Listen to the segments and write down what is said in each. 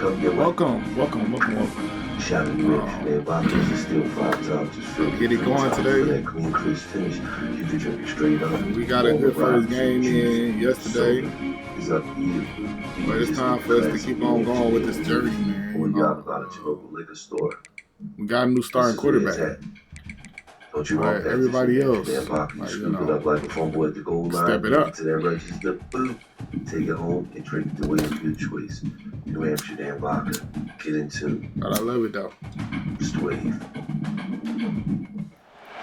welcome. Shouting rich, man. Vodkas is still 5 times as filthy. Get it going today. For that clean, crisp finish, you can drink it straight up. We got a good first game in yesterday. It's up to you. But it's time for us to keep on going with this journey, man. When y'all about at your local liquor store. We got a new starting quarterback. Don't you want everybody else? Scoop it up like a phone boy at the goal line. Step it up to that register. Boom. Take it home and drink it the way it's your choice. New Amsterdam vodka. Get into. But I love it though. Just wave. The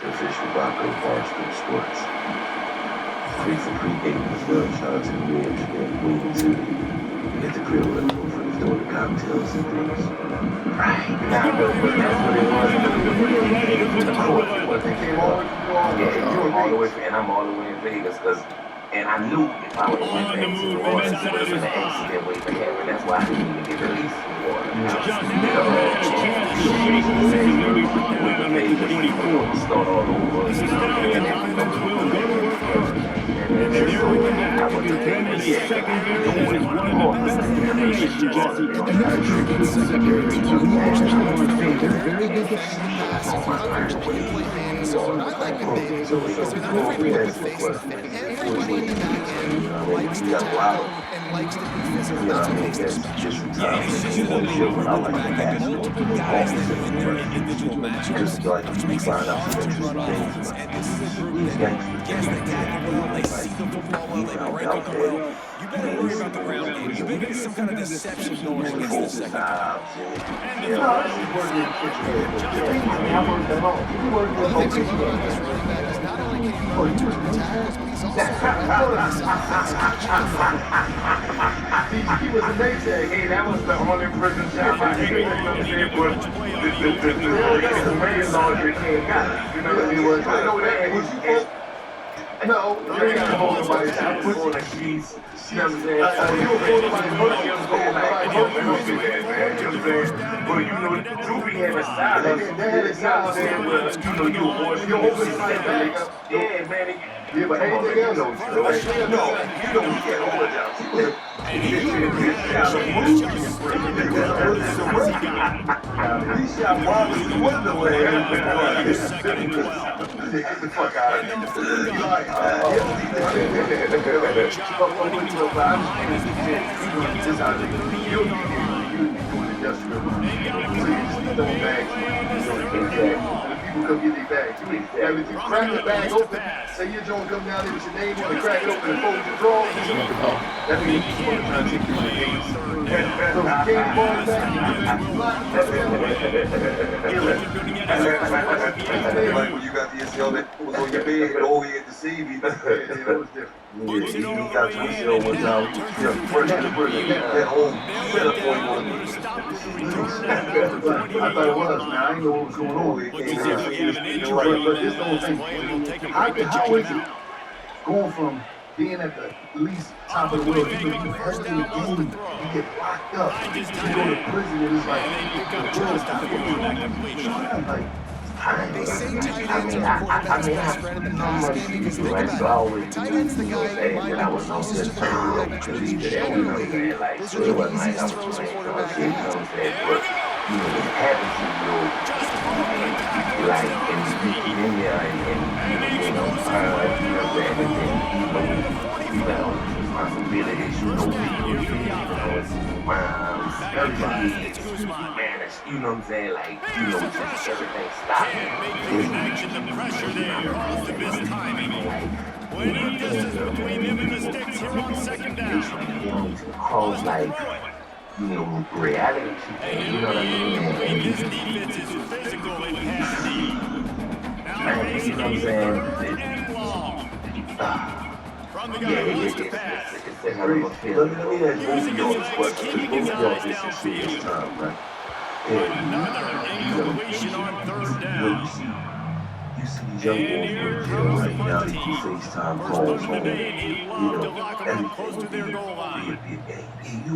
official vodka of Barstool Sports. Free for pre-game as well. Shout out to the New Amsterdam Queen too. At the grill and over doing the cocktails and things. Right. Now, but that's what it was. The court, what they came on. Yeah, you were all the way, and I'm all the way in Vegas, and I knew if I would have went back to New Orleans, it would have been an accident way forever. That's why I didn't even get released from New Orleans. Start all over. You better worry about the ground game. You better get some kind of deception going against the second. He was amazing. Hey, that was the only prison job I had. You know what I'm saying? But the rain laundry came got. You know what I mean? I know that. Was you? No, you ain't got to hold nobody's house. You know what I'm saying? You were hold nobody's house. You know what I'm saying? But you know, Ruby had a style. They had a style. You know, you always yeah, man. Yeah, but anything else? No, you know we can't hold it down. These shot Wallace in Wonderland. Get the fuck out of people come get their bags. And if you crack the bag open, say your joint come down there with your name on it, crack it open and fold your drawers, that means you want to try to take your games. So the candy bars back, when you got the SL that was on your bed, but all you had to see me. Yeah, that was different. You got to SL one time, first in the prison, that whole setup for you on me. I thought it was, man. I didn't know what was going on. But this the whole thing. How is it going from being at the least top of the world, you heard in the game, you get locked up, you go to prison, and it's like, the world's like, So I always I was on this time because he did it, you know what I'm saying? Like, so it wasn't like I was playing for a kid, you know what I'm saying? But, you know, it happens to you, like, in Virginia and you know, you got responsibilities, you know, everybody, man, you know what I'm saying, like, you know, just everything stopped. The pressure there off the missed timing. Winning distance between him and the sticks here on second down. Calls like, you know, reality, you know what I mean? His defense is physical and has speed. You know what I'm saying? From the guy who wants to pass. Let me ask you this question. Both of y'all this experience time, right? Another incompletion on third down. You see these young boys in jail right now, they keep FaceTime calls home. You know, everything. You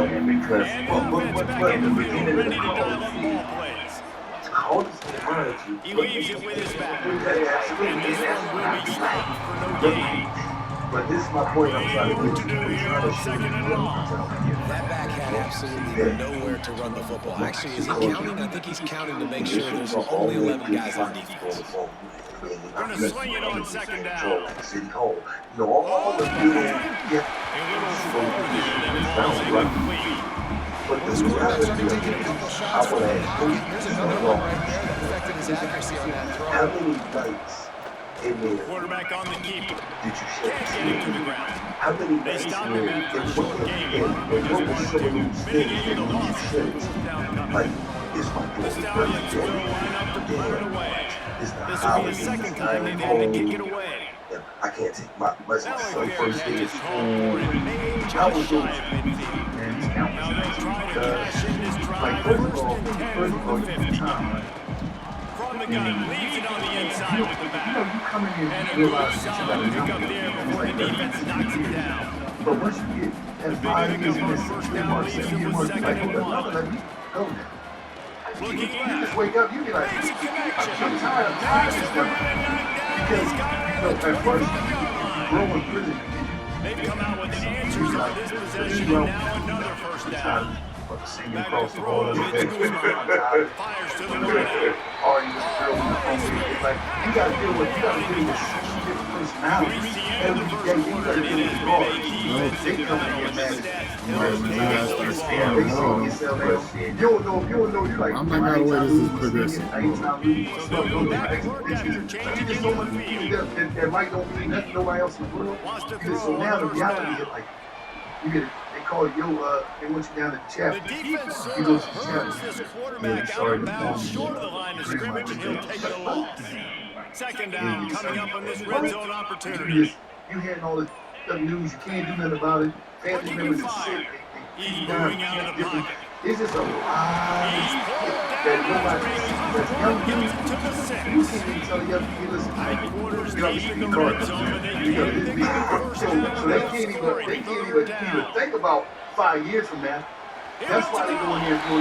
and because in the beginning of the call, He leaves it with his back. And this one will be stopped for no But this is my point I'm trying to What get to to. do It's here not on a second shooting. and long? That back had absolutely nowhere to run the football. Actually, is he counting? I think he's counting to make sure there's only 11 guys on defense. Gonna swing it on second down. City Hall. You know, all the little, yeah. A little forward there, then balls incomplete. But Well, this quarterback started taking a couple shots from the pocket. Here's another one right there that affected his accuracy on that throw. How many nights in there Quarterback on the keep. did you Can't get him to the ground. How many They nights stopped where him after a it short wasn't game. and Just what was some of wanted those to things mitigate the that loss. you said? Down coming. Like, it's my The boy. Stallions will line up to punt it away. It's the This will be the holidays, second it's time they've had to kick it away. and I can't take my Now son a fair first day catch of is school. called for and made How just was shy those? of midfield. Now they'll try to cash in this Like, drive. first of First all, and 10 from the 50. From the gun, leaves it on the inside with the back. And a good solid pick up there before the defense knocks it down. But once you get that 5 years in this First system, down or leaves 7 it years, with like, second and go one. now. Looking You left. just wake up, you be like, Makes a connection. I'm tired of this stuff. Because At first, growing prison, they've come out with the answers on this possession and now another first down. singing Back across to the throw, hall. it's Guzman. Fires to the right. Or you just girl with the phone. Like, you gotta deal with so many different personalities. Every day, you gotta deal with guards. They come in here, man. They see yourself, you don't know, you like, I'm not gonna way this is progressing. There's so much people that might don't mean nothing to nobody else in the world. So now the reality is like, you get it. They call it they want you down to the The chapter. defense sort You go of to the hurls chapter. this quarterback out of bounds short of the line of scrimmage, and he'll take the loss. Second down coming up on this red zone opportunity. You hearing all this news, you can't do nothing about it. Family members are sick. He's moving out of the pocket. It's just a lot He's pulled that down nobody after sees. Young gets people, it to the you 6. can't even tell the young people, listen, Tight quarters you know, deep in the card. red zone, but they You know, can't pick up the first down. so they can't even think about 5 years from now. That's why they go in here and do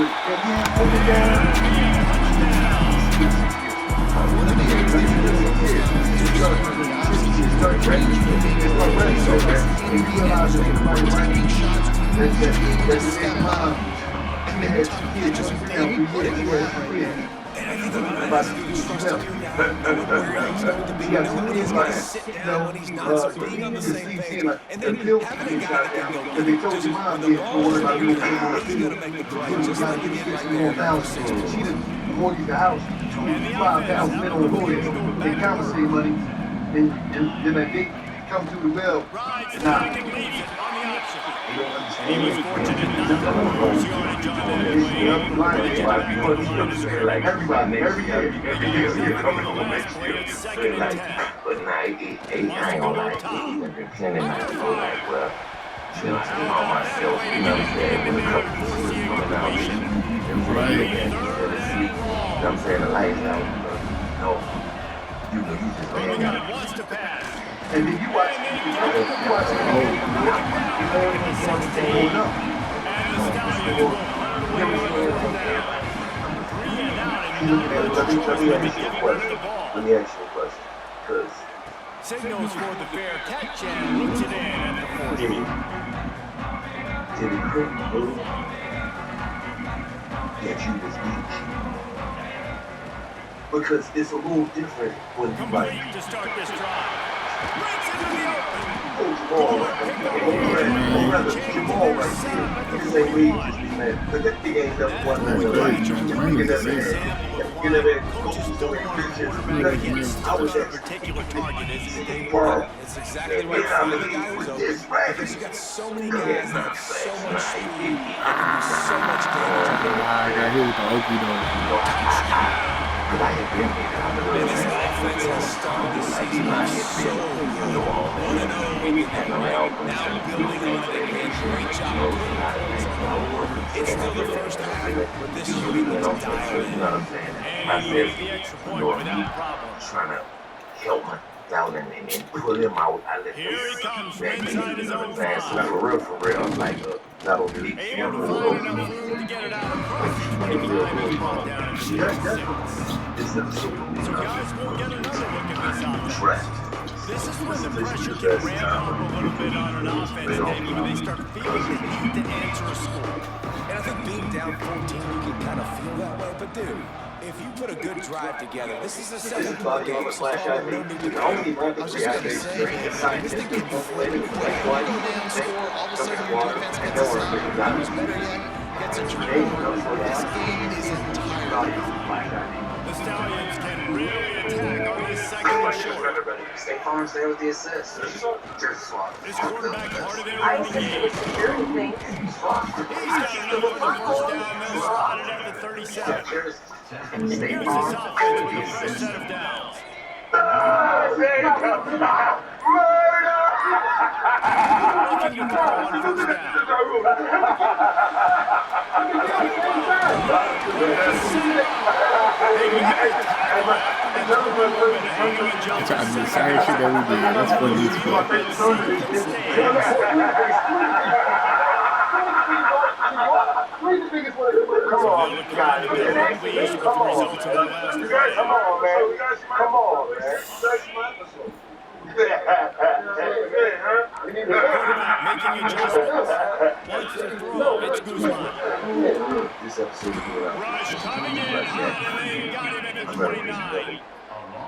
Sit down when he's not, so being on the same page, and then having a guy that can go get it just when the ball is moving out, he's gonna make the play, just like he did right there in number 16. She done mortgaged the house, 25,000 men on the mortgage, they compensate money, and then they come to the well. Rides Nah. back and leaves it on the option. They don't understand. He was fortunate not to lose yardage on that way. Everybody, every year. It's second and 10. But now, I ain't gonna lie, even pretending not to go like, well, chill on myself, you know what I'm saying? When a couple of years coming out, I'm saying the lights out, no, you just From the laying out. gun, wants to pass. And then you watch it, And the Stallions will punt away with first down. 3 and out, and not much choice but to get rid of the ball. Let me ask you a question, because Signals for the fair catch and looks it in at the 40. did it hurt you that you was weak? Because it's a little different when you like Complete to start this drive. Breaks into the open. hold the ball or rather the ball right there. You say we just be mad. But that thing ain't never won in real life. You never had. You never had coaches doing pictures. I was at Particular target is it? It's exactly right. The guy was open. Because you got so many guys that have so much speed, that can do so much damage. I got hit with the Okie though. And this offense has started the season off so good. 1-0, now building on it again. Great job of putting points on the board. It's still the first half, but this is when we need to dial in. And he gets the extra point without problem. Trying to help my down and pull him out. I let Here he comes from back inside his own advance. 5. For real. Like, not only Able to find enough room to get it out across the 25 and brought down into the 6. So guys will get another look at this offense. Trust. This is when the pressure can ramp up a little bit on an offense, Davey, when they start feeling the need to answer a score. And I think being down 14, you can kind of feel that way. But, dude, if you put a good drive together, this is a second-quarter game, so no need to go. I was just going to say, this thing can flip. Like, go down, score, all of a sudden your defense gets a stop. Who's better yet, gets a turnover. This game is entirely different. The Stallions can really attack on this second and short. State Farm's there with the assist. This quarterback harder than I ever in the assisted game. with security things. He's got another for the first down, now spotted at the 37. State Here's this Farm offense with a fresh set of downs. Looking to throw on first down. I try to do the same shit that we did. That's funny as fuck. Come on, guys. Come on, man. Come on, man. Making adjustments. Wants to throw. It's Guzman. Rush coming in hot, and they got him at the 29.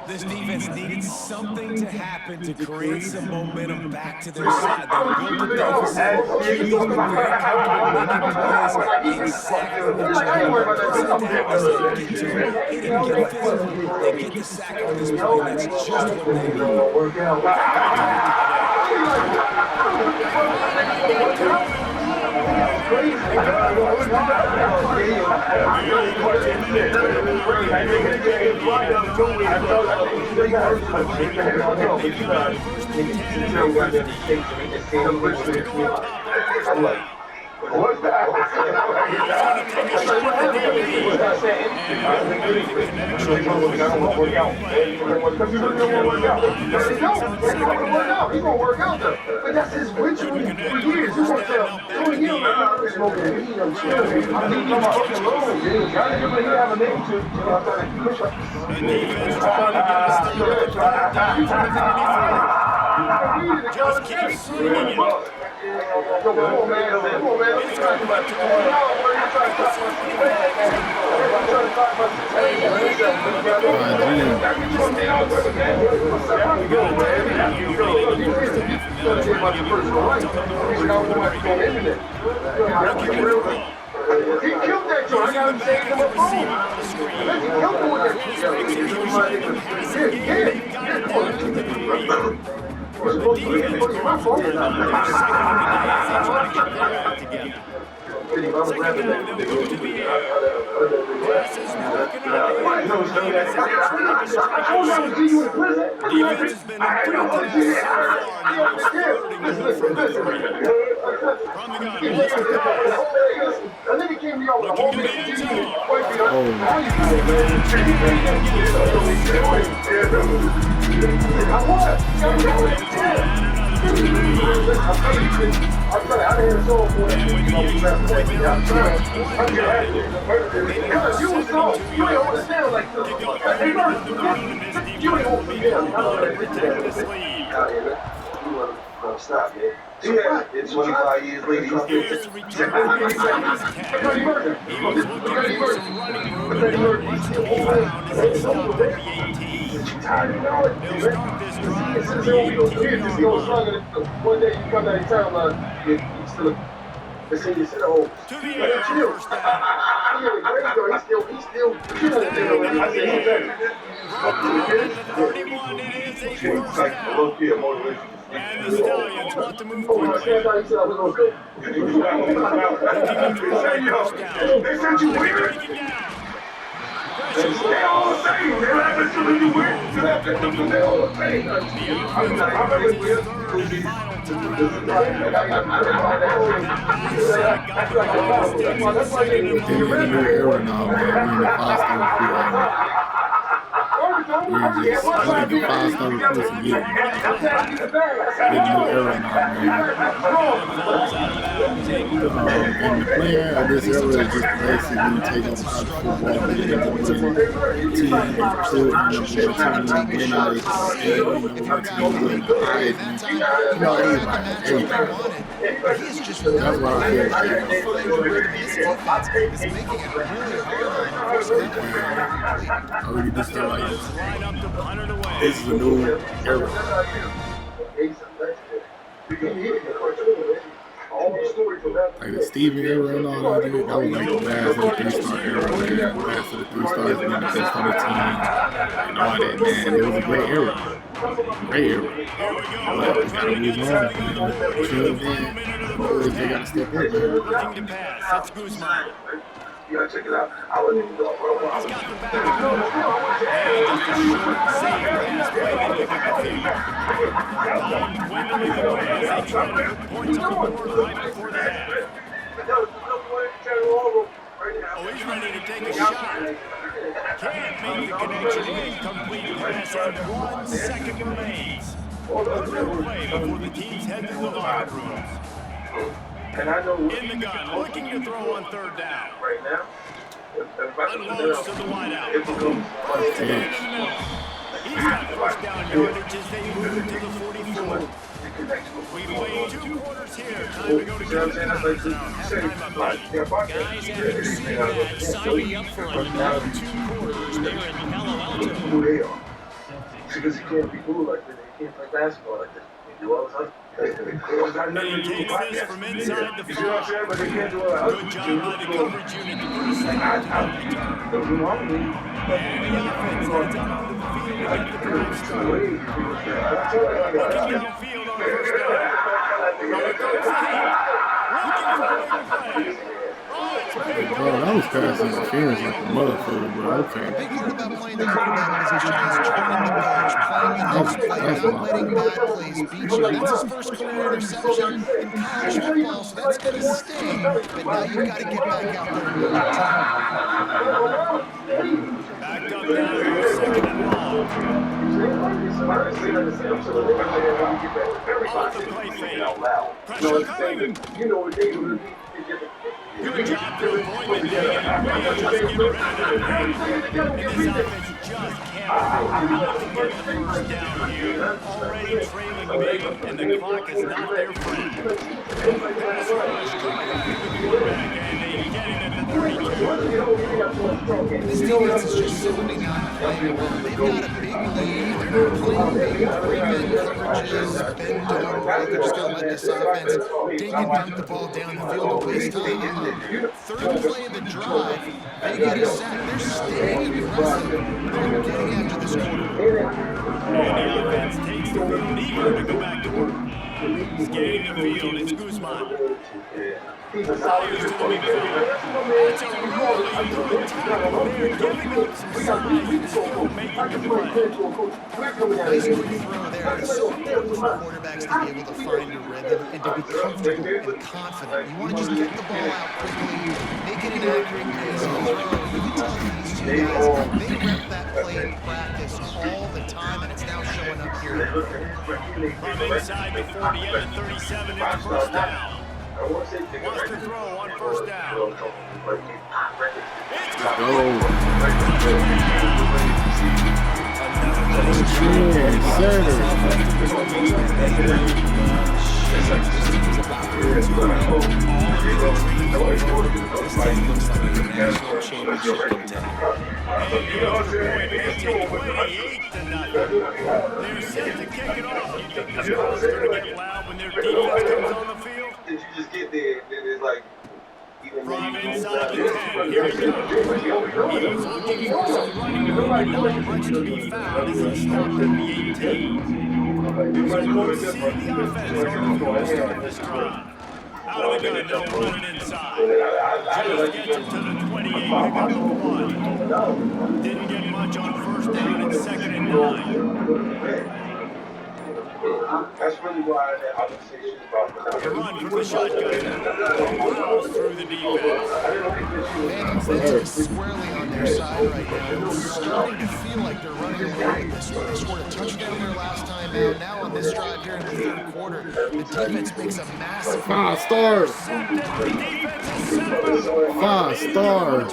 This defense needed something to happen to create some momentum back to their side. They built the deficit. He's been very comfortable making plays exactly what they want. First down, they get to it. He didn't get physical. They get the sack on this play, and that's just what they need. What's that? He's gonna work out though. But that's his ritual for years. He's gonna tell 20 years smoking weed. I'm sure. I'm eating on my fucking load. He have a name to push up. Just keep swinging it. Come on, man. Come on, man. Let's talk about it. He killed that joint. I got him saved him a phone. He killed him with that. The defense going for it on their second of the day as they try to get their act together. Second down, they'll go to the air. Pass is broken up. Defense has been pretty tough so far, and they're exploding the move from the three. From the gun, wants to pass. Looking to the end zone. Stop, man. It's 25 years later. He's Here's the return of the Eagles catch. He was looking for some running room, and wants to be found as he stopped at the 18. They'll start this drive from the 18-yard line. One day you come down and tell him, you still they say you sit at home. To the air, first down. He's still From the 31, it is a first down. And the Stallions want to move quickly. They said you weird. They all the same. They're absolutely you weird. They all the same. Then you get a new era now, man. We in the five-star field. just looking for five-star recruits and getting new era now, man. And the plan of this era is just basically take up college football and get it to team, win out of the state, everybody. That's why I feel like I really just feel like this is a new era. Like the Steven era and all that, that was like the last of the three-star era, man. The last of the three stars being the best on the team and all that, man. It was a great era. Great era. But we gotta move on. Until then, they gotta step up, man. Looking to pass. That's Guzman. You gotta check it out. I wouldn't even go for a while. He's got the back. And just a short save pass play to pick up the field. Time dwindling away as they try to put points on the board right before the half. Oh, he's ready to take a shot. Can't make the connection. Incomplete pass and 1 second remains. A real play before the teams head to the locker rooms. And I know in the gun, looking to throw on third down. Right now, unloads to the wideout. He's got first down yardage as they move to the 44. We've played 2 quarters here. Time to go to good times now. Halftime update. Guys, after seeing that, sign me up for another 2 quarters there in Palo Alto. Who they are. Because you can't be cool like that. You can't play basketball like that. You do all the time. And he takes this from inside the 5. Good job by the coverage unit to put a second down return. And the offense heads out onto the field to get the drive started. Looking downfield on first down. There goes the heat. Looking for a play. Bro, that was pass interference like a motherfucker, bro. Okay. The big part about playing the quarterback position is turning the page, playing the next play, not letting bad plays beat you. That's his first career interception in college football, so that's going to sting. But now you've got to get back out there and win your team. Backed up now to second and long. Off the play fake. Pressure coming. Good job to avoid the negative way. Just get rid of that. And this offense just can't afford to get the first down here. Already trailing big, and the clock is not their friend. Pass rush coming with the quarterback, and they get him at the 32. This defense is just simply not playing well. They've got a big lead. They're not playing big three-man coverages, bend over. They're just going to let this offense dig and dunk the ball down the field to waste time. Third play of the drive, they get a sack. They're staying aggressive. They're getting after this quarterback. And the offense takes the field, eager to go back to work. Scanning the field, it's Guzman. Fires to the midfield. That's a really good tackle there, giving up some size and still making the play. Nice quick throw there. It's so important for quarterbacks to be able to find a rhythm and to be comfortable and confident. You want to just get the ball out quickly, make it an accurate pace of throw. You can tell these two guys, they rep that play in practice all the time, and it's now showing up here. From inside the 40 and the 37 in the first down. Wants to throw on first down. It's going. They're set to kick it off. You think this ball's going to get loud when their defense comes on the field? Did you just get there? Then it's like from inside the 10, here we go. He was looking for some running room, but not much to be found as he stopped at the 18. We'll see the offense on the field to start this drive. Out of the gun, they'll run it inside. Just gets him to the 28, pick up the 1. Didn't get much on first down and second and 9. That's really why I would say she's about A run from the shotgun now. Plows through the defense. Bengals, that team is squarely on their side right now. It's starting to feel like they're running away with this one. They scored a touchdown their last time out. Now on this drive here in the third quarter, the defense makes a massive 5 stars. 5 stars.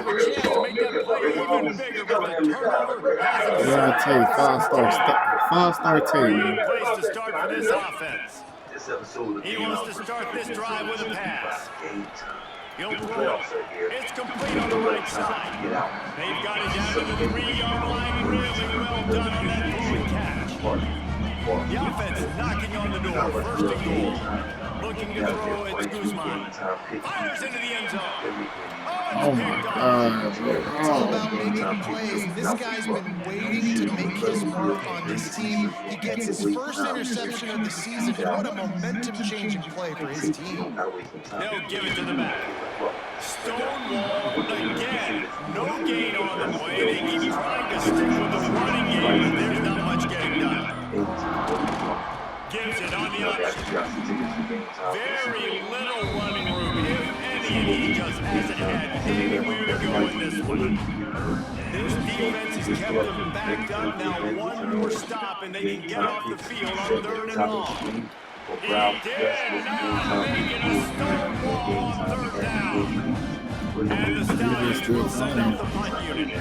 Yeah, I tell you, 5 stars. 5-star take, man. Place to start for this offense. He wants to start this drive with a pass. He'll throw it. It's complete on the right side. They've got it down to the 3-yard line. Really well done on that throw and catch. The offense knocking on the door. First and goal. Looking to throw, it's Guzman. Fires into the end zone. Oh my God. It's all about making plays. This guy's been waiting to make his mark on this team. He gets his first interception of the season, and what a momentum-changing play for his team. They'll give it to the back. Stonewall again. No gain on the play. They keep trying to stick with the running game, but there's not much getting done. Gives it on the option. Very little running room, if any, and he just hasn't had anywhere to go in this one. This defense has kept them backed up. Now one more stop, and they can get off the field on 3rd and long. He did not make it a Stonewall on 3rd down. And the Stallions will send out the punt unit.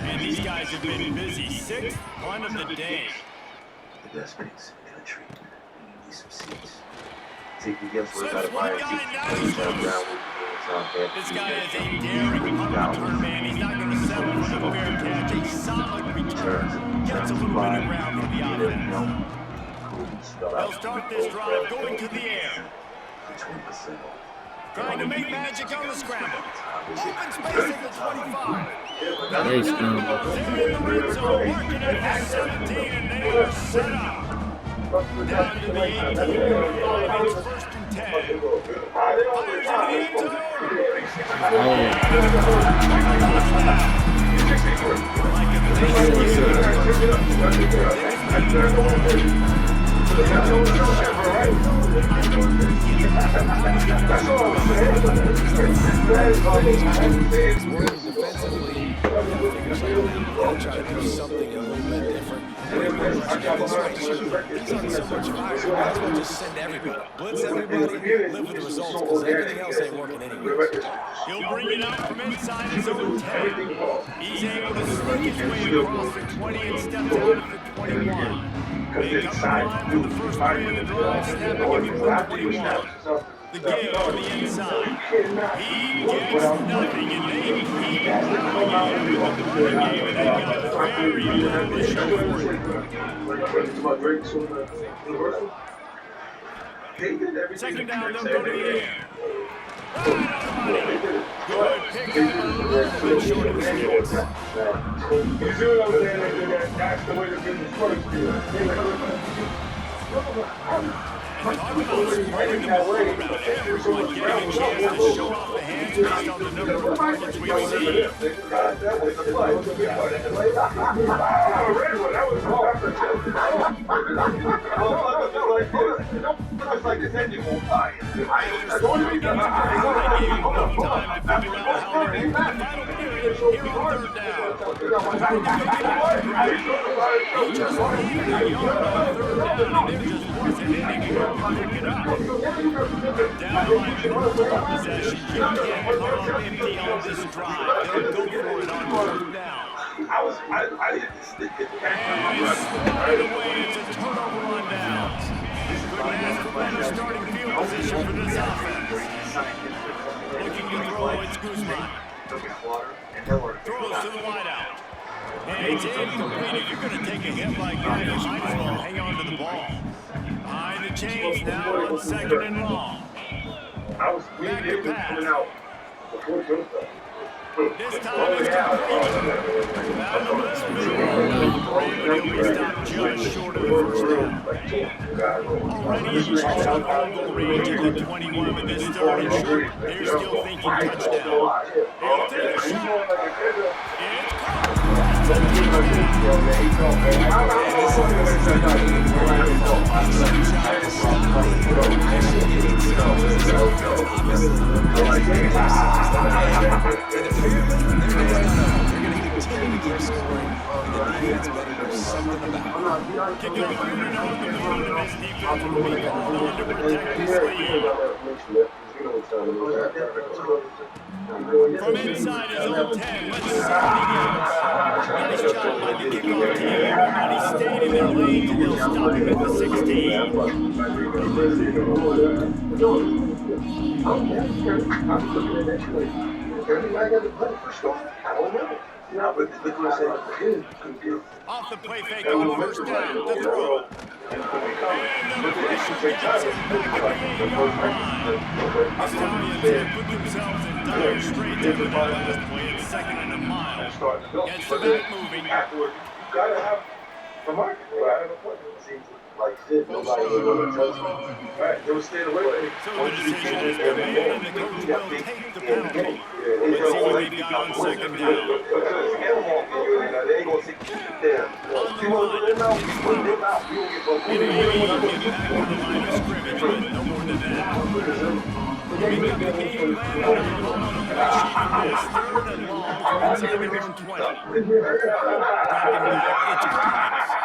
And these guys have been busy. 6th punt of the day. The best picks in the country. Need some seats. Take the guess what about to buy a ticket. This guy is a daring punt return man. He's not going to settle for the fair catch. A solid return. Gets a little bit of ground for the offense. They'll start this drive going to the air. Trying to make magic on the scramble. Open space at the 25. Great scramble. They're in the red zone, working at the 17, and they are set up. Down to the 18-yard line, it's 1st and 10. Fires into the end zone. Defensively, try to do something a little bit different. He's on so much fire, might as well just send everybody. Blitz everybody, live with the results, because everything else ain't working anyways. He'll bring it out from inside his own 10. He's able to sneak his way across the 20 and steps out of the 21. They come in line for the first play of the drive, snapping him from 21. The give on the inside. He gets nothing, and they keep plowing him with the running game, and they got very little to show for it. Second down, they'll go to the air. Right on the money. Good pick up, a little bit short of the sticks. You see what I'm saying? That's the way the business works. Talk about spreading the ball around. Everyone getting a chance to show off the hands based on the number of targets we've seen. It's like this engine won't fly. I gave him enough time to figure out how they're in the final period here on 3rd down. He just needed a yard on 3rd down, and there just wasn't anywhere to pick it up. Down line possession. You can't come up empty on this drive. They'll go for it on 3rd down. And swatted away. It's a turnover on downs. Couldn't ask for better starting field position for this offense. Looking to throw, it's Guzman. Throws to the wideout. And it's incomplete. If you're going to take a hit like that, you might as well hang on to the ball. Behind the chains now on 2nd and long. Back to pass. This time it's complete. Battle of this middle. He'll be stopped just short of the first down. Already in field goal range at the 21 with this 3rd and short. They're still thinking touchdown. He'll take a shot. It's caught. And this is a game where if he's unshot to stop it, that should get themselves something. And obviously, he has to get themselves the game. And apparently, they're gonna continue to keep scoring, and the defense better do something about it. Kickoff unit on the field, and this defense will be called on to protect this lead. From inside his own 10, let's see what he gets. Nice job by the kickoff team. Everybody stayed in their lanes, and they'll stop him at the 16. Off the play fake on first down, the throw. And the pressure gets him back at the 8-yard line. The Stallions have put themselves in dire straits after that last play at 2nd and a mile. Gets the back moving. Gotta have the market. Like shit, nobody will touch me. Right, they were staying away. So the decision is made, and the coach will take the penalty. Let's see what they've got on 2nd down. They ain't gonna take them. You want to put them out? Put them out. You don't get no It may be getting back to the line of scrimmage, but no more than that. Pick up the game plan on the play sheet for this. 3rd and long from inside their own 20. Dropping back, it's Grimes.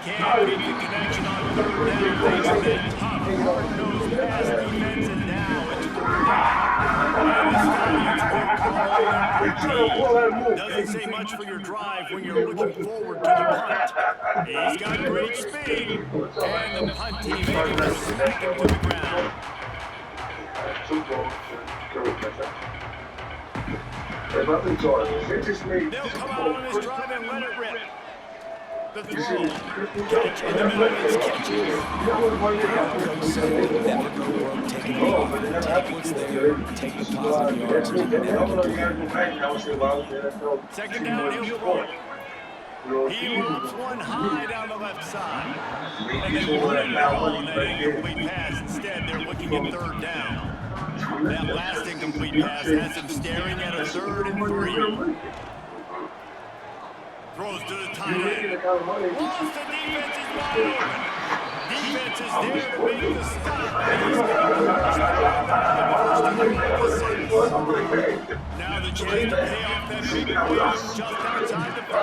Can't make the connection on 3rd down. Facing that tough, hard-nosed pass defense, and now it's 3rd. And the Stallions will call their routine. Doesn't say much for your drive when you're looking forward to the punt. He's got great speed, and the punt team able to smack him to the ground. They'll come out on this drive and let it rip. The throw, catch in the middle, it's catches. Coach said they never go broke taking it off. Take what's there, take the positive yards, and never do it. 2nd down, he'll throw it. He lobs one high down the left side. And they wanted it all on that incomplete pass. Instead, they're looking at 3rd down. That last incomplete pass has them staring at a 3rd and 3. Throws to the tight end. Lost, the defense is wide open. Defense is there to make the stop. And he's got the first down. Now the chance to pay off that big play just outside the 5.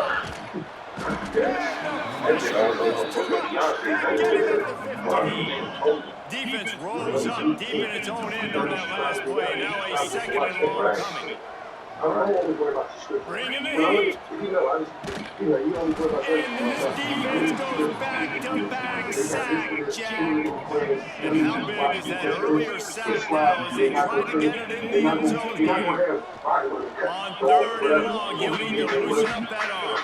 Defense rolls up deep in its own end on that last play. Now a 2nd and long coming. Bring in the heat. And this defense goes back-to-back sack, Jack. And how big is that earlier sack now as they try to get it in the end zone here? On 3rd and long, you need to loosen up that arm.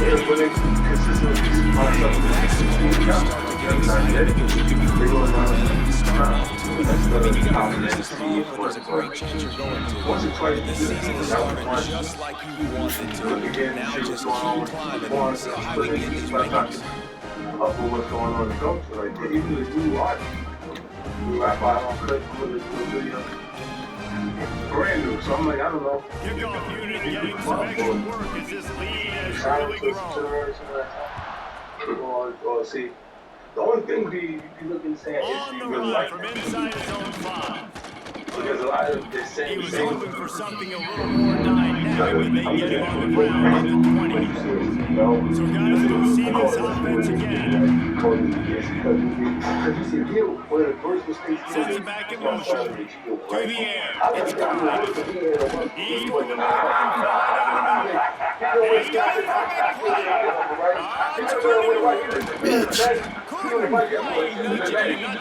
There's a great chance you're going to. This season is starting just like you wanted to. Now just keep climbing and see how high we can get these rankings. What's going on in the coach? Like, even the new watch, brand new, so I'm like, I don't know. Kickoff unit getting some extra work as this lead has really grown. Or see, the only thing be looking sad is On the you really run like from inside his own 5. because a lot of this He same was hoping for something a little more dynamic, but they get him on the ground at the 20. So guys, we'll see this offense again. Sends it back in motion. To the air. It's Grimes. He's going to move one fly down the middle. He's got it for that play. It's not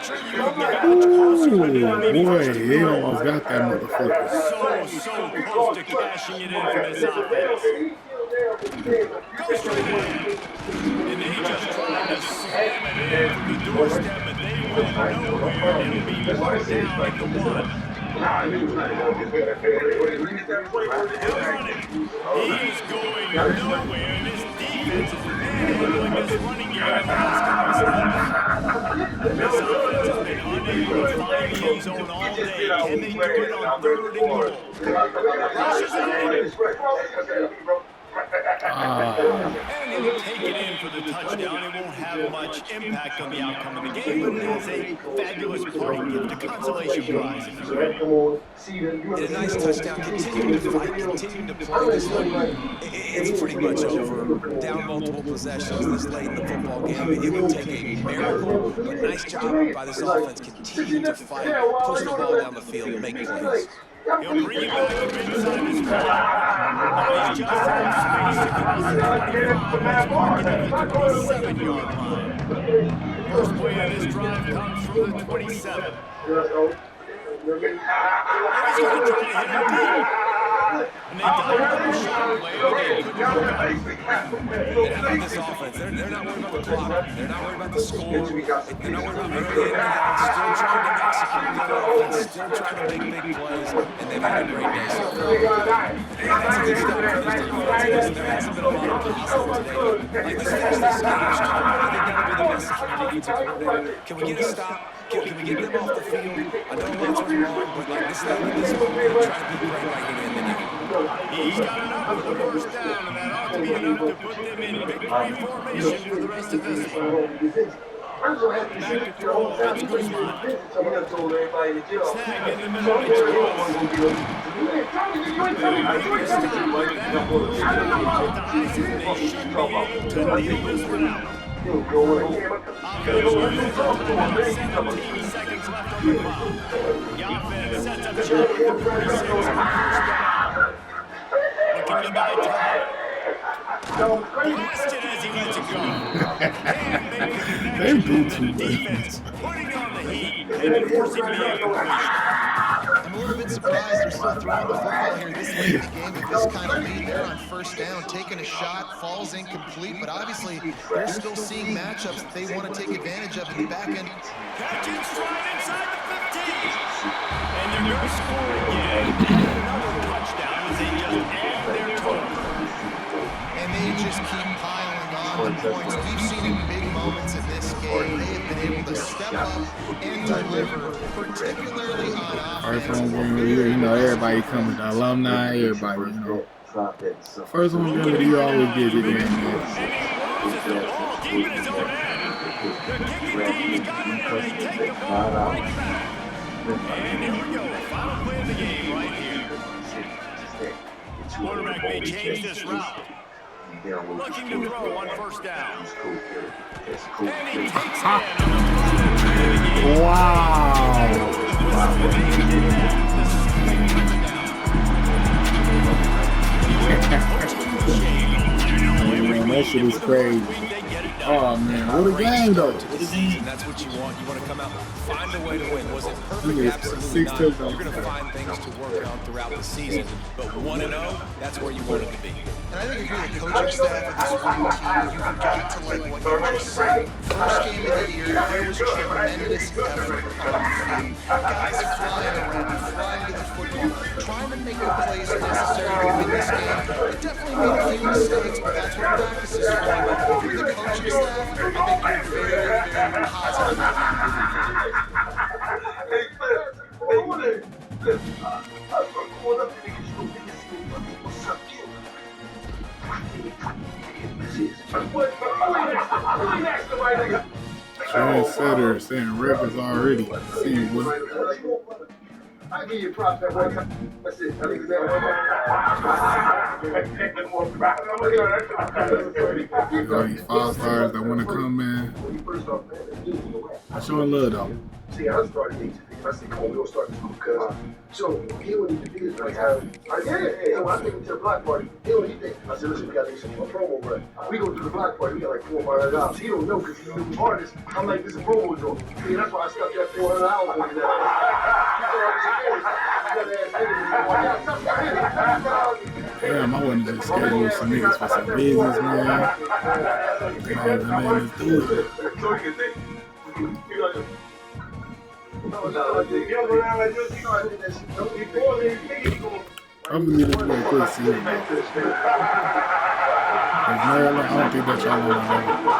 sure you can get much closer when you're Boy, they almost got that motherfucker. so close to cashing it in for this offense. Goes for the man. And they just tried to slam it in from the doorstep, but they went nowhere. It'll be marked down at the 1. He's going nowhere, and this defense is manhandling this running game in the last couple of snaps. This offense has been unable to find the end zone all day. Can they do it on 3rd and goal? Rushes ahead. And he'll take it in for the touchdown. It won't have much impact on the outcome of the game, but it is a fabulous parting gift, a consolation prize, if you will. And a nice touchdown, continuing to fight, continuing to play this late. It's pretty much over. Down multiple possessions this late in the football game. It would take a miracle, but nice job by this offense continuing to fight, push the ball down the field, and make plays. He'll bring it back up inside his 40. Now he's just enough space to cross the 25 as marking at the 27-yard line. First play of this drive comes from the 27. Oh, he's going to try to hit him deep. And they dialed up a shot play, but they couldn't work out. And how about this offense? They're not worried about the clock. They're not worried about the score. They're not worried about early in the half. Still trying to execute their offense. Still trying to make big plays. And they've had a great day so far. And that's a good start for this defense. There hasn't been a lot of possible today. Like this game is strong. I think that'll be the message from the defensive coordinator. Can we get a stop? Can we get them off the field? I know lots went wrong, but like this moment, try to be great right here in the game. He's got enough for the first down, and that ought to be enough to put them in victory formation for the rest of this one. Back to throw, it's Guzman. Snag in the middle, it's Gross. They'll make a stop with that blue eyes, and they should be able to kneel this one out. Offense uses a timeout, 17 seconds left on the clock. The offense sets up shop at the 46 on the first down. Looking to buy time. Blasted as he lets it go. And make the connection to the defense, putting on the heat and forcing the incompletion. I'm a little bit surprised they're still throwing the football here this late in the game with this kind of lead there on first down. Taking a shot, falls incomplete, but obviously they're still seeing matchups that they want to take advantage of in the back end. Catching stride inside the 15. And they're going to score again. Another touchdown as they just add their total. And they just keep piling on the points. We've seen in big moments in this game, they have been able to step up and deliver, particularly on offense. First one game of the year, you know, everybody coming, the alumni, everybody, you know. First one game of the year always gives it in, man. And he loses the ball deep in his own end. The kicking team's got it, and they take the ball right back. And here we go, final play of the game right here. Quarterback may change this route. Looking to throw on first down. And he takes it in on the final play of the game. Wow. That shit is crazy. Oh man, what a game though. That's what you want. You want to come out, find a way to win. Was it perfect? Absolutely not. You're going to find things to work on throughout the season. But 1-0, that's where you want it to be. And I think if you're the coaching staff of this winning team, you've got to like what you just said. First game of the year, there was tremendous effort on the field. Guys are flying around, flying to the football, trying to make the plays necessary to win this game. They definitely made a few mistakes, but that's what practice is for. If you're the coaching staff, I think you're very, very positive Trendsetter setting records already. See you, boy. I give you props that one time. That's it. You got these 5 stars that want to come, man. I showing love though. See, I started teaching. I said, come on, we'll start school because so he don't need to do this like how I did. So I take him to the block party. He don't need that. I said, listen, we gotta do some promo run. We go to the block party, we got like $400. He don't know because he's a new artist. I'm like, this is a promo joint. See, that's why I stuck that $400 on his ass. Damn, I wasn't just scheduling some niggas for some business, man. Man, let's do it. I'm gonna leave it real quick season. Maryland, I don't think that y'all on the level.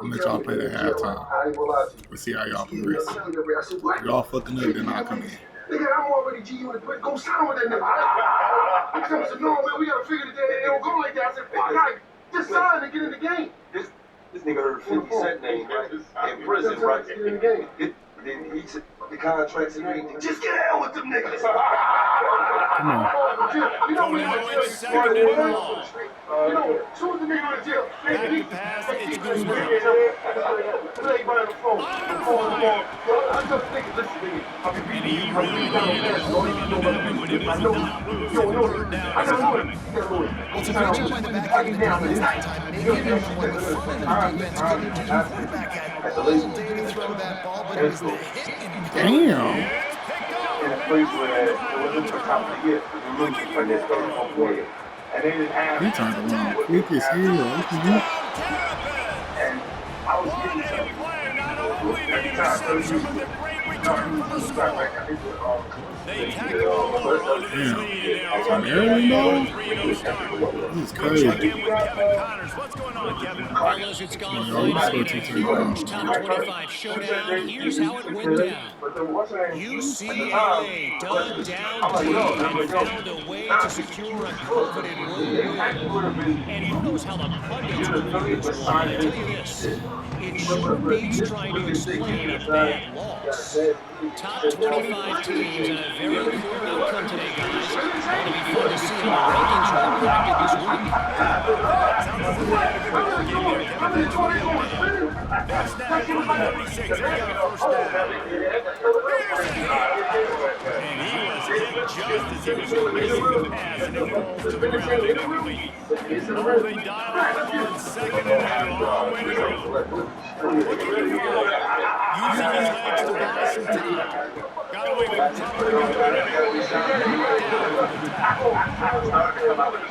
I'm gonna let y'all play the halftime. We'll see how y'all progress. If y'all fucking up, then I'll come in. Nigga, I'm already G Unit, but go sign with that nigga. I said, no, man, we gotta figure the day. It don't go like that. I said, fuck, I just sign and get in the game. This nigga heard 50 Cent name, right? In prison, right? Get in the game. Then he said the contracts and everything. Just get out with them niggas. Come on. You know when you're in second and long. You know, as soon as the nigga go to jail, they pass, keep it goes this nigga. Play by the phone. I just think, listen, nigga. I mean, And he really wanted to hold him into that one, but it was not loose. Third down. Well, it's a great job by the back end of the defense that time, making it what the front end of the defense couldn't do. The quarterback had all day to throw that ball, but it was the hit and Damn. In a place where it wasn't the top of the year, we lose when they started on play. And they didn't have. He turned around quick as hell. And I was getting something. Every time, They tack him over on his lead in Damn. Maryland, though? This is crazy. Again with Kevin Connors. What's going on, Kevin? Carlos, it's gone Yeah, fine. let's go A to huge top 25 showdown. Here's how it went down. UCLA dug down deep and found a way to secure a coveted road win. And who knows how the pundits will view this one. I tell you this, it sure beats trying to explain a bad loss. Top 25 teams and a very clear outcome today, guys. Going to be fun to see how the rankings are impacted this week. Sounds like we had a good ball game there, Kevin. Big snap, number 36. They got a first down. And he was hit just as he was releasing the pass, and it falls to the ground incomplete. Oh, they dial up on second and a long way to go. Looking to Fuller, using his legs to buy some time. Got away from trouble.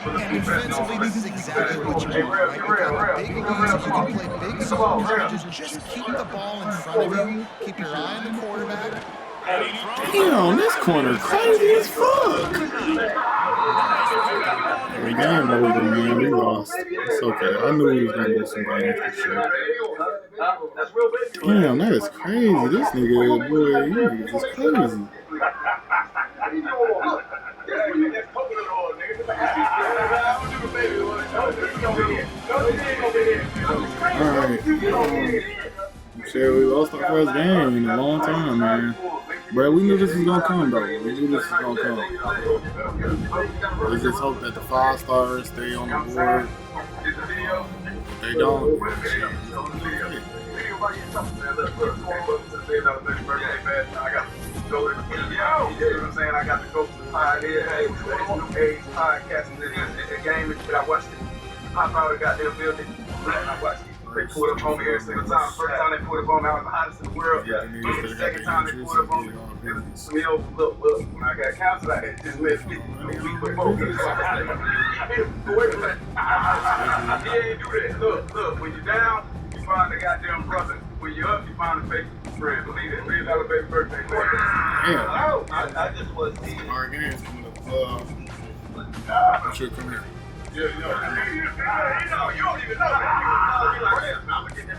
And defensively, this is exactly what you want, right? You've got a big lead, you can play big zone coverages. Just keep the ball in front of you. Keep your eye on the quarterback. Damn, this corner crazy as fuck. The game over, man. We lost. It's okay. I knew we was gonna lose some games for sure. Damn, that is crazy. This nigga, boy, you niggas is crazy. Alright. Shit, we lost our first game in a long time, man. But we knew this was gonna come, though. We knew this was gonna come. We just hope that the 5 stars stay on the board. If they don't, shit. I got to go to the Pioneer. Hey, podcasting the game that I watched it. Hop out of the goddamn building. I watched it. They pulled up on me every single time. First time they pulled up on me, I was the hottest in the world. The second time they pulled up on me, it was me over. Look, when I got canceled, I had just missed it a week before. Wait a minute. He ain't do that. Look, when you're down, you find the goddamn brother. When you're up, you find a fake friend. Believe it. Believe that was baby birthday. Yeah. I just was Our game's coming up. I'm sure come here. you don't even know that. You like, I'm gonna get that.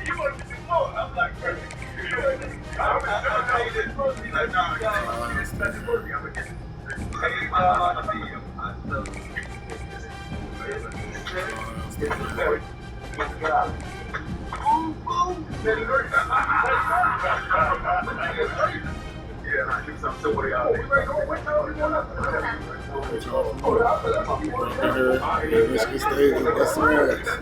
You want to do more? I'm like, perfect. I'm I do something somebody out there. Michigan State, that's right. One of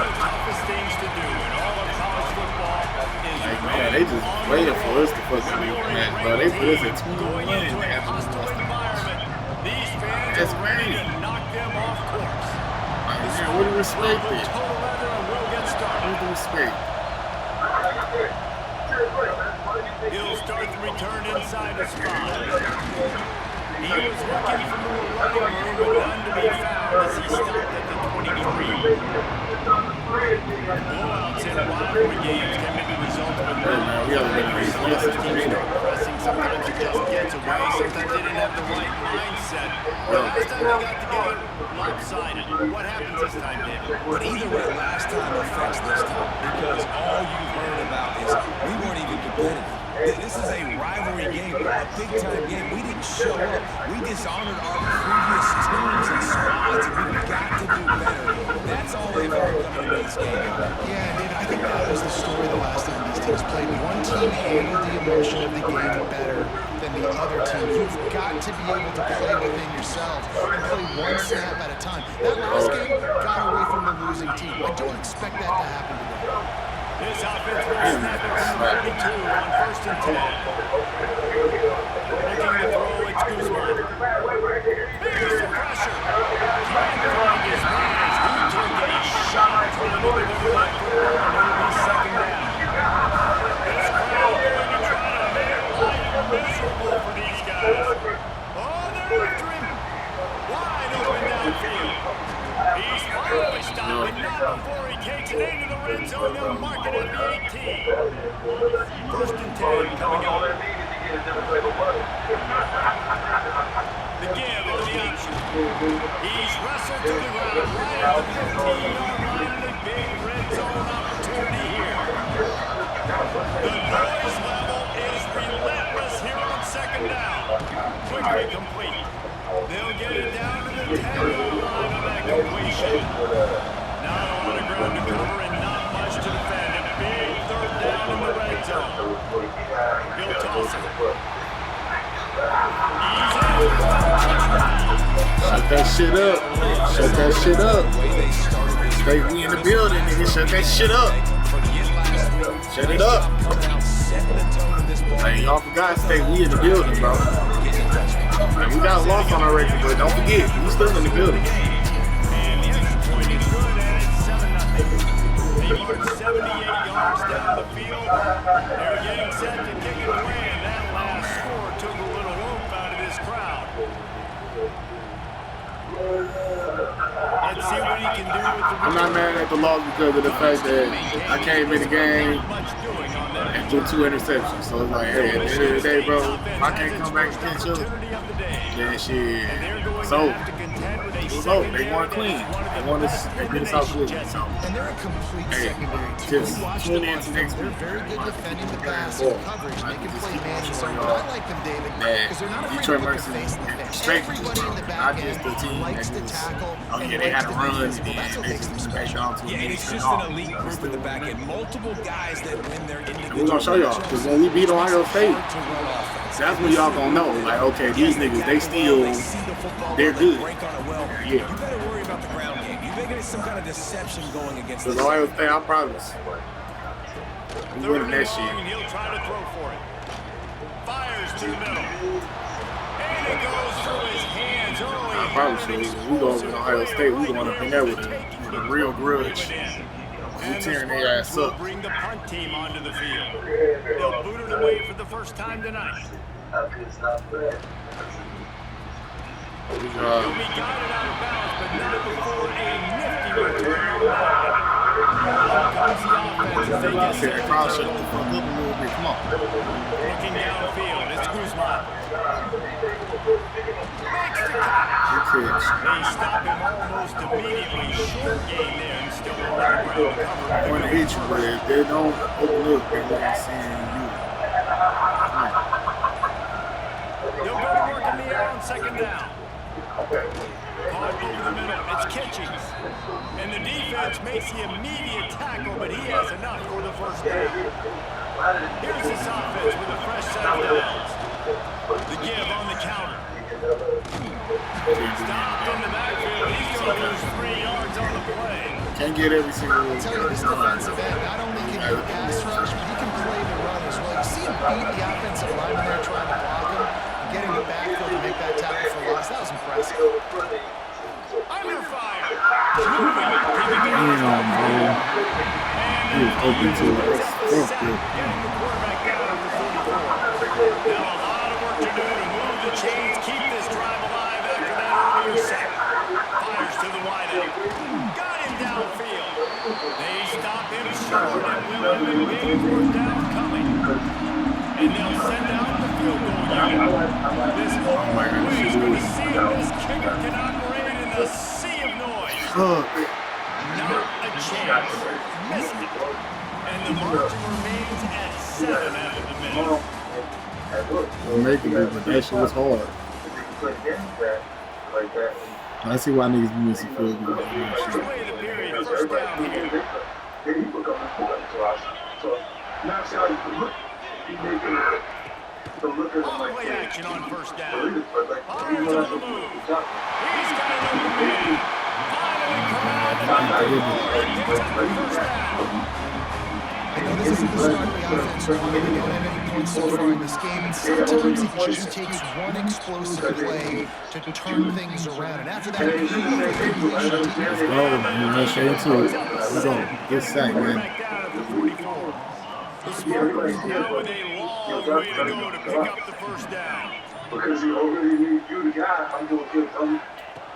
the toughest things to do in all of college football is Man, they just waited for us to fucking be mad, bro. They put us at 2-1 going into and a have to hostile environment. These fans That's are ready crazy. to knock them off course. Man, what the respect then? Total weather and we'll get started. What the respect? He'll start the return inside the spot. He was looking for more running room, but none to be found as he stopped at the 23. Blowouts in rivalry games can be the result of a sometimes teams start pressing, sometimes it just gets away, sometimes they didn't have the right mindset. Last time they got together, lopsided. What happens this time, David? But either way, last time affects this time because all you've heard about is we weren't even competitive. This is a rivalry game, a big-time game. We didn't show up. We dishonored our previous teams and squads, and we've got to do better. That's all they've heard coming into this game. Yeah, David, I think that was the story the last time these teams played. One team handled the emotion of the game better than the other team. You've got to be able to play within yourself and play one snap at a time. That last game got away from the losing team. I don't expect that to happen today. This offense will snap it from 32 on 1st and 10. Looking to throw, it's Guzman. Here's the pressure. Can't find his man as he took a shot trying to deliver that football, and it'll be second down. This crowd going to try to make life miserable for these guys. Oh, they're after him. Wide open downfield. He's finally stopped, but not before he takes it into the red zone. They'll mark it at the 18. 1st and 10 coming up. The give on the option. He's wrestled to the ground right at the 15-yard line and a big red zone opportunity here. The noise level is relentless here on 2nd down. Quickly complete. They'll get it down to the 10-yard line on that completion. Not a lot of ground to cover and not much to defend. A big 3rd down in the red zone. He'll toss it. He's in. Shut that shit up. Shut that shit up. Stay we in the building, nigga. Shut that shit up. Shut it up. Hey, y'all forgot to stay we in the building, bro. Man, we got a loss on our record, but don't forget, we still in the building. And the extra point is good, and it's 7-0. They marched 78 yards down the field. They were getting set to kick it away, and that last score took a little oomph out of this crowd. Let's see what he can do with the I'm not mad at the loss because of the fact that I came in the game and threw 2 interceptions. So it's like, hey, at the end of the day, bro, if I can't come back and catch up, then shit, it's over. It was over. They won clean. They won this. They beat us out clean. So, And they're a complete hey, secondary team. just We watched tune them in last to night. next They're week. very good defending the pass and coverage. They can play man and zone. But I like them, David, because they're not afraid Detroit to put Mercy their face in the face. straight, Everybody in the not back just the end team likes that to just, tackle. oh yeah, they had to run, and then they just back down to Yeah, and it's just an elite group in the back end. Multiple guys that win their individual. We're gonna show y'all, because when we beat Ohio State, that's when y'all gonna know, like, okay, these niggas, they still, they're good. Yeah. You better worry about the ground game. You better get some kind of deception going against Because this. Ohio State, I promise, we winning that shit. And he'll try to throw for it. Fires to the middle. And it goes through his hands. I promise you, we go over to Ohio State, we going up in there with a real grudge. We tearing their ass up. Bring the punt team onto the field. They'll boot it away for the first time tonight. Good He'll job. be guided out of bounds, but not before a nifty return on that. Out comes the offense as they get Terry set. Cross shut the fuck up a little bit. Come on. Looking downfield, it's Guzman. Makes the catch. Good catch. They stop him almost immediately. Short gain there and still a lot of ground to cover. I want to hit you, but if they don't open up, they won't see you. Come on. They'll go to work in the air on 2nd down. Caught over the middle. It's Kitchings. And the defense makes the immediate tackle, but he has enough for the first down. Here's this offense with a fresh set of downs. The give on the counter. Stopped in the backfield. He's going to lose 3 yards on the play. Can't get every single one. I tell you, this defensive end, not only can he pass rush, but he can play the run as well. You see him beat the offensive lineman there trying to block him, getting the backfield to make that tackle for loss. That was impressive. Under fire. Damn, bro. He was open to it. Fuck Getting the quarterback down at the 44. Now a lot of work to do to move the chains, keep this drive alive after that earlier sack. Fires to the wideout. Got him downfield. They stop him short and will have a big fourth down coming. And they'll send out the field goal unit. This whole way is going to see if this kicker can operate in the sea of noise. Not a chance. Missed it. And the margin remains at 7 after the minute. Don't make it, but that shit was hard. I see why niggas be missing field goals. First play of the period, first down here. All play action on first down. Byers on the move. He's got an open man. Finally corralled the first down. I know this isn't the start of the offense, Ron. We don't have any points so far in this game, and sometimes it just takes one explosive play to turn things around. And after that, Let's go, man. Let's get into it. Let's go. Good sack, man. The Spartans now with a long way to go to pick up the first down. Because you already need you the guy. I'm doing good.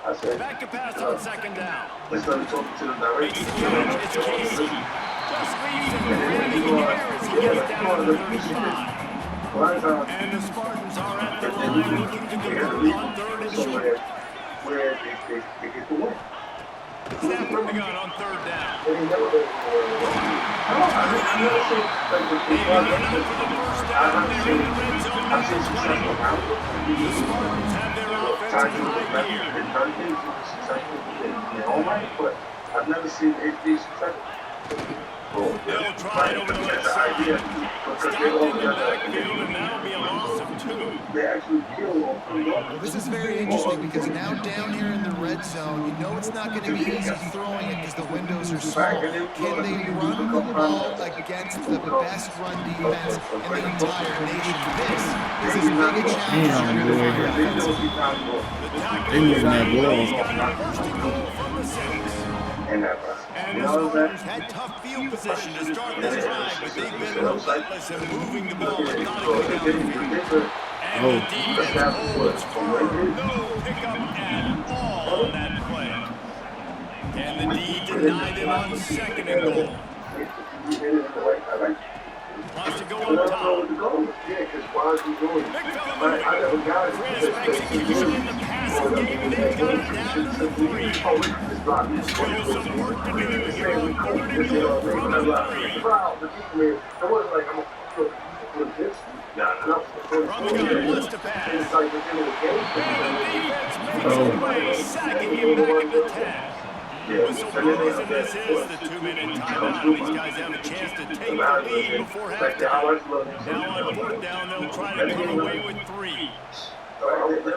I said. Back to pass on second down. Let's let him talk to the director. It's Casey. Just leaves him in the air as he gets down to the 35. And the Spartans are at the line looking to convert on third and short. Where they get the win. Snap from the gun on third down. Maybe they're not for the first down. They're in the red zone at the 20. The Spartans have their offense in high gear. All right, but I've never seen HD successful. They'll try it over the left side. Stopped in the backfield, and that'll be a loss of 2. Well, this is very interesting because now down here in the red zone, you know it's not going to be easy throwing it because the windows are small. Can they run the ball against the best run defense in the entire nation? This is as big a challenge as you're going to find They moving that ball. First and goal from the 6. And the Spartans had tough field position to start this drive, but they've been relentless in moving the ball and not going down the field. And the defense holds firm. No pickup at all on that play. And the D denied them on second and goal. Wants to go up top. Big fella Chris execution in the passing game, and they've got it down to the 3. Still some work to do here on third and goal from the 3. From the gun, wants to pass. And the defense makes a play, sacking him back at the 10. Whistle blows, and this is the 2-minute timeout. These guys have a chance to take the lead before halftime. Now on fourth down, they'll try to come away with 3. I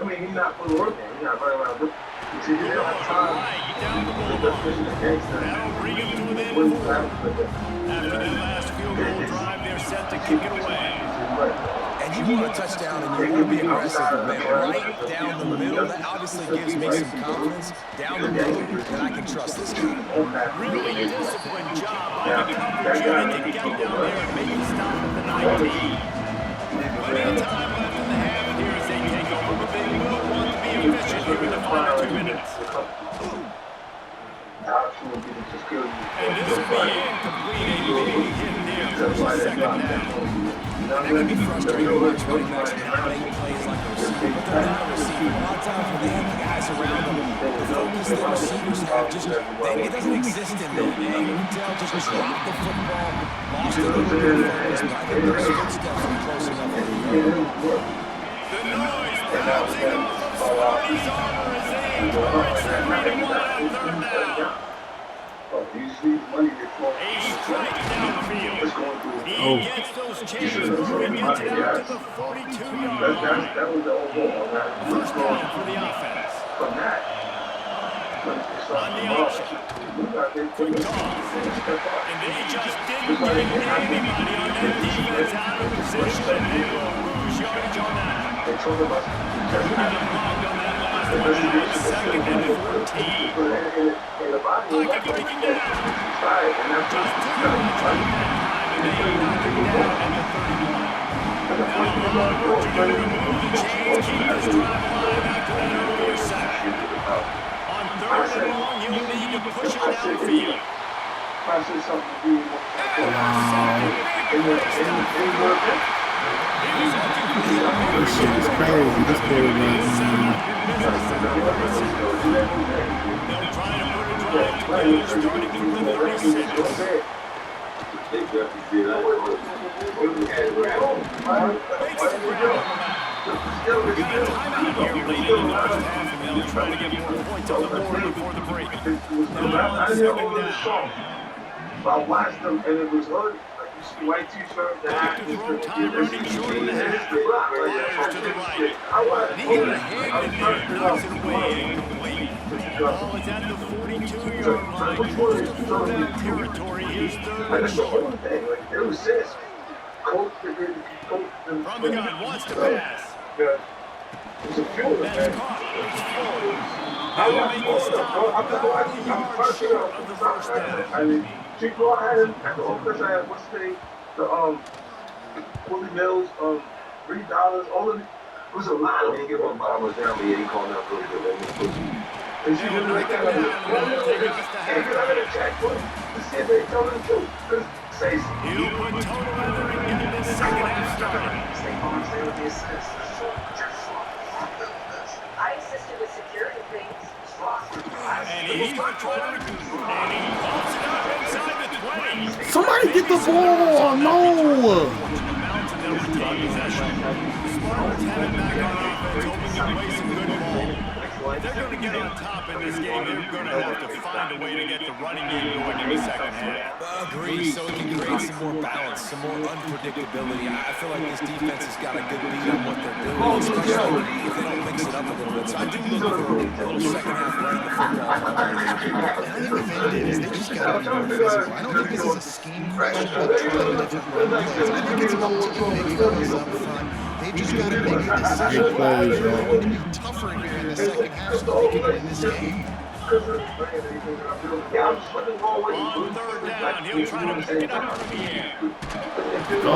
mean, he's not putting work in. He's not running around. Right down the boulevard. That'll bring him to within 4. After that last field goal drive, they're set to kick it away. And you want a touchdown and you want to be aggressive, man. Right down the middle, that obviously gives me some confidence. Down the middle, that I can trust this guy. Really disciplined job by the coverage unit to get down there and make the stop at the 19. Plenty of time left in the half here as they take over, but they will want to be efficient here in the final 2 minutes. And this will be incomplete, a big hit there for the second down. That can be frustrating to watch running backs not make plays like a receiver, but they're not a receiver. A lot of times when they have the guys around them, the focus that receivers have just, it doesn't exist in them. And you can tell just dropped the football, lost a little bit of focus, but I think those footsteps are close enough for the The noise bouncing off of Sparty's armor as they encourage the 3-1 on third down. A strike downfield. He gets those chains moving, gets it out to the 42-yard line. First down for the offense. On the option. Quick toss. And they just didn't get anybody on that defense out of position, and they will lose yardage on that. They got him logged on that last one out. Second and 14. Pocket breaking down. Just 2 yards on that time, and they knock him down at the 31. Urging him to remove the chains, keep this drive alive after that earlier sack. On 3rd and long, he'll need to push it down the field. This shit is crazy. This quarterback, man. They'll try to put a drive together starting from the 36. We got a timeout here late in the first half, and they'll try to get more points on the board before the break. Now on 2nd down. I watched them, and it was hood. Like you see white t-shirt, the hat, To throw time running short of the half. Fires to the right. He got a hand in there, knocks it away, incomplete. Ball is at the 42-yard line, close to 4-down territory. Here's 3rd and short. It was this. From the gun, wants to pass. It's a fuel That's caught. It's full. They'll make the stop about a yard short of the first down. I mean, Chico had him at the office. I had what's the name? The Willie Mills, $3, all of it. It was a lot of them. He called out really good. And she didn't like that. Take us to halftime. He'll put total weather and get this second half started. Stay calm, stay with the assist. I assisted with security things. And he's trying to recoup. And he pumps it up inside the 20. Somebody get the ball! No! Mounts and they'll retain possession. The Spartans have it back on offense, hoping to play some good ball. If they're going to get on top in this game, they're going to have to find a way to get the running game going in the second half. Agreed, so it can create some more balance, some more unpredictability. I feel like this defense has got a good beat on what they're doing, especially if they don't mix it up a little bit. So I do look for a little second half running the football. I think the thing is they just got to be more physical. I don't think this is a scheme question about trying different run plays. I think it's about making plays up front. They've just got to make a decision. They're going to be tougher here in the second half so they can win this game. On 3rd down, he'll try to pick it up from the air. Go!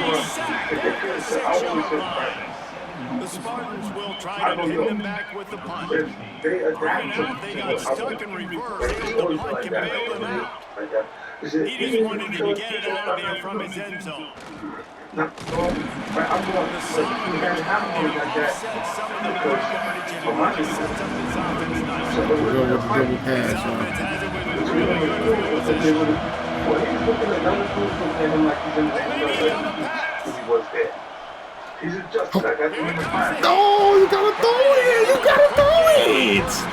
He's sacked at the 6-yard line. The Spartans will try to pin them back with the punt. Right now, they got stuck in reverse. The punt can bail them out. He just wanted to get it out of there from his end zone. The solid offset some of the good yardage and really sets up his offense nicely. Go with the double pass, His man. offense has it with a really good field position. Maybe another pass. He's adjusted. Like, I think in the past. No, you gotta throw it! You gotta throw it! It's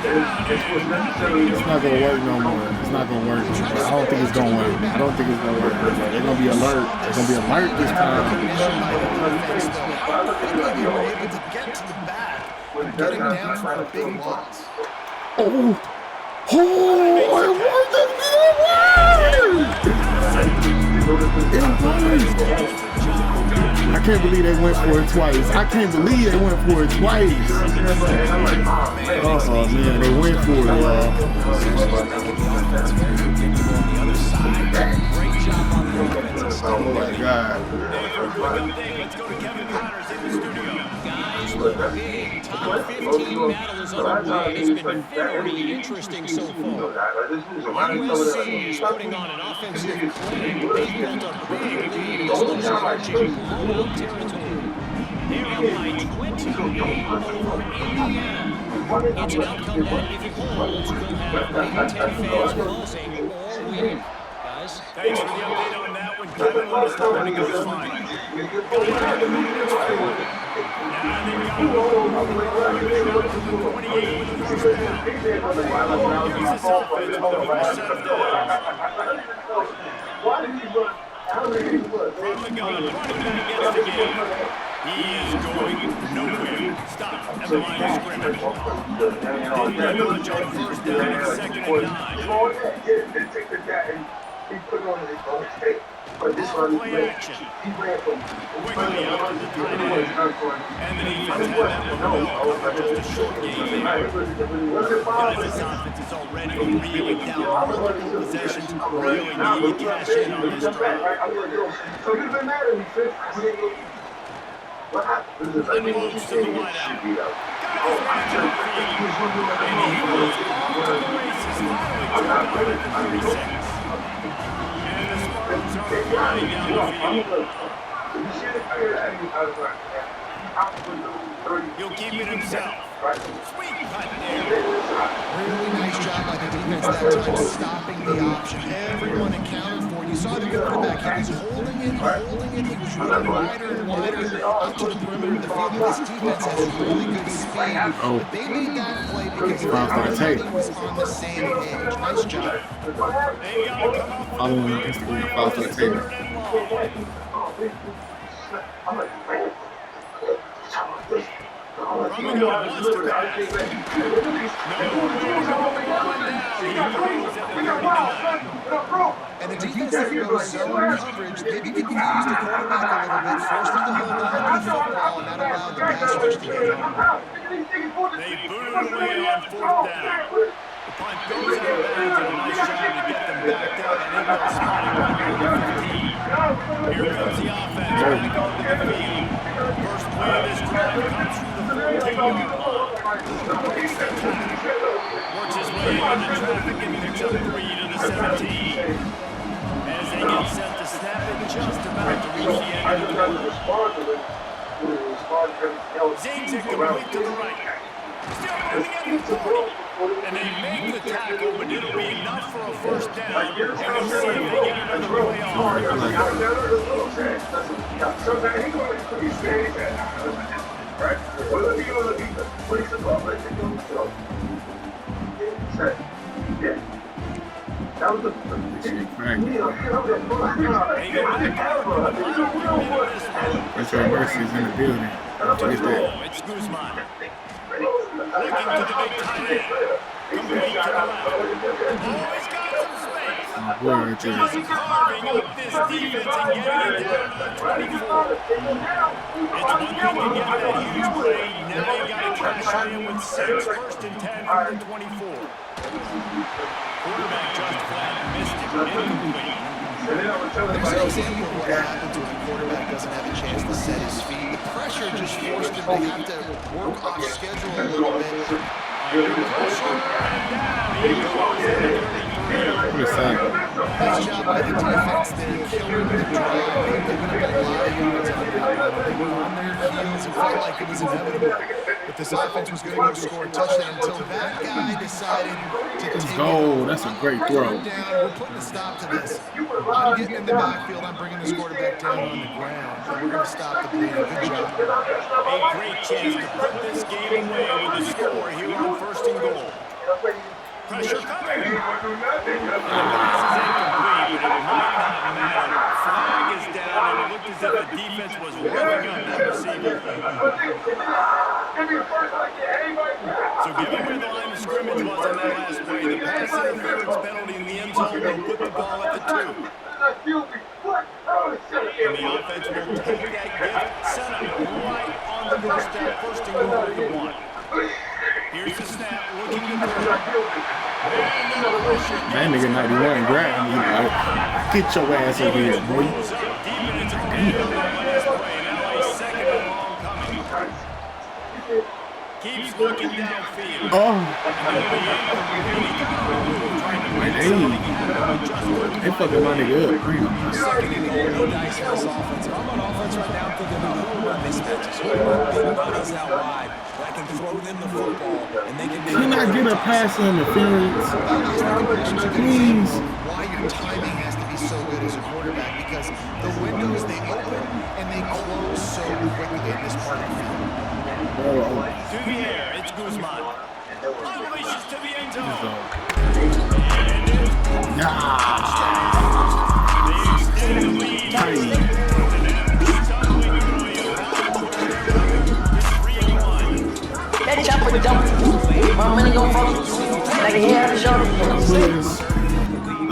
not gonna work no more. It's not gonna work. I don't think it's gonna work. I don't think it's gonna work. They're gonna be alert. They're gonna be alert this time. They were able to get to the back and get him down for a big loss. Oh! Oh! It worked! It worked! I can't believe they went for it twice. I can't believe they went for it twice. Oh man, they went for it, y'all. Oh my God. Let's go to Kevin Connors in the studio. Guys, the big top 15 battle is underway. It's been very interesting so far. USC is putting on an offensive play. They built a big lead as they're charging blowout territory. They're up by 28 over Indiana. It's an outcome that, if it holds, will have 10 fans buzzing or winning. Guys, Thanks for the update on that one, Kevin. Let us know when it goes fine. Now they've got a 28 with the first down. Use this offense with a first set of downs. From the gun, running back gets the game. He is going nowhere. Stop at the line of scrimmage. They'll launch on first down and 2nd and 9. He put it on his Off-play action. Quickly out to the tight end. And the defense had that one well covered, just a short gain there. Guys, this offense is already reeling down multiple possessions. Really need to cash in on this drive. Unloads to the wideout. Got his man downfield. And he goes off to the races. Finally turned up at the 36. And the Spartans are flying down the field. He'll keep it himself. Sweet cut there. Really nice job by the defense that time, stopping the option. Everyone accounted for it. You saw the quarterback. He was holding it. He was running wider and wider out to the perimeter of the field. This defense has really good speed. But they made that play because everybody was on the same page. Nice job. Follow me on Instagram. Follow the table. Running out wants to pass. No, and the defense there goes zone coverage. Maybe confused the quarterback a little bit, forced him to hold on to the football, and that allowed the pass rush to get home. They booted away on 4th down. The punt goes out of bounds, and a nice job to get them backed up. I think they'll spot it right around the 15. Here comes the offense back onto the field. First play of this drive comes from the 14-yard line. Works his way into traffic and picks up 3 to the 17. As they get set to snap it, just about to reach the end of the quarter. Zings it complete to the right. Still running at the 40. And they make the tackle, but it'll be enough for a first down. And we'll see if they get another play off. That was the Retro Mercy's in the building. It's Guzman. Looking to the big tight end. Complete to the left. Oh, he's got some space. Just carving up this defense and getting it down to the 24. It's one thing to get that huge play. Now you got to cash it in with 6. 1st and 10 from the 24. Quarterback just flat missed it. Incomplete. There's an example of what happens when a quarterback doesn't have a chance to set his feet. The pressure just forced him to have to work off schedule a little bit. Nice job by the defense there, killing the drive. They've given up a lot of yards on that one. They were on their heels. It felt like it was inevitable. But this offense was going to go score a touchdown until that guy decided to Let's go. That's a great throw. We're putting a stop to this. I'm getting in the backfield. I'm bringing this quarterback down on the ground. And we're going to stop the bleeding. Good job. A great chance to put this game away with a score here on 1st and goal. Pressure coming. The pass is incomplete, but it might not matter. Flag is down, and it looked as if the defense was revving up that receiver. So given where the line of scrimmage was on that last play, the pass interference penalty in the end zone will put the ball at the 2. And the offense will take that gift, set up right on the doorstep, 1st and goal at the 1. Here's the snap, looking to throw. That nigga 91 grabbed me. Get your ass over here, boy. Keeps looking downfield. Oh. They fucking my nigga up. Second and goal, no dice for this offense. If I'm on offense right now, I'm thinking about home run mismatches. Home run big bodies out wide. I can throw them the football, and they can make Can I get a pass interference? Please. Why your timing has to be so good as a quarterback, because the windows, they open and they close so quickly in this part of the field. To the air, it's Guzman. Unleashes to the end zone. They extend the lead. That chopper dump. My money gon' fall. Like a hair on the shoulder.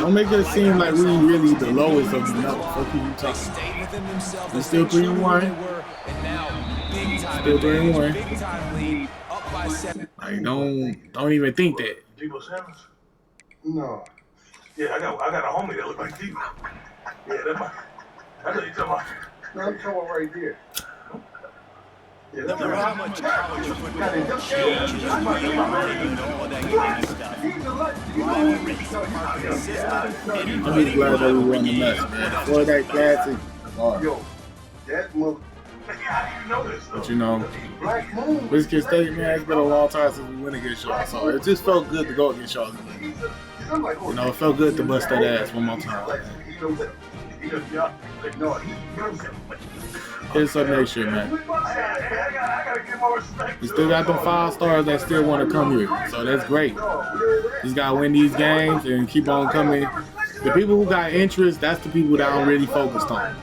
Don't make it seem like we really the lowest of the level. Fuck you talking. Stayed within themselves. They still 3-1. And now, big time Still advantage, 3-1. big time lead, up by 7. Like, don't even think that. Debo Sanders? No. Yeah, I got a homie that look like Debo. Yeah, that's my. That's what you talking about. No, I'm talking about right there. Yeah, No matter how much college football changes, all that kind of stuff. Rivalries are consistent. I'm just glad that we won the match, man. For that classic, Yo, that mother. How do you know this, though? but you know, Michigan State, man, it's been a long time since we went against y'all, so it just felt good to go against y'all. You know, it felt good to bust that ass one more time. Here's some next year, man. We still got them 5 stars that still want to come here, so that's great. Just gotta win these games and keep on coming. The people who got interest, that's the people that I'm really focused on.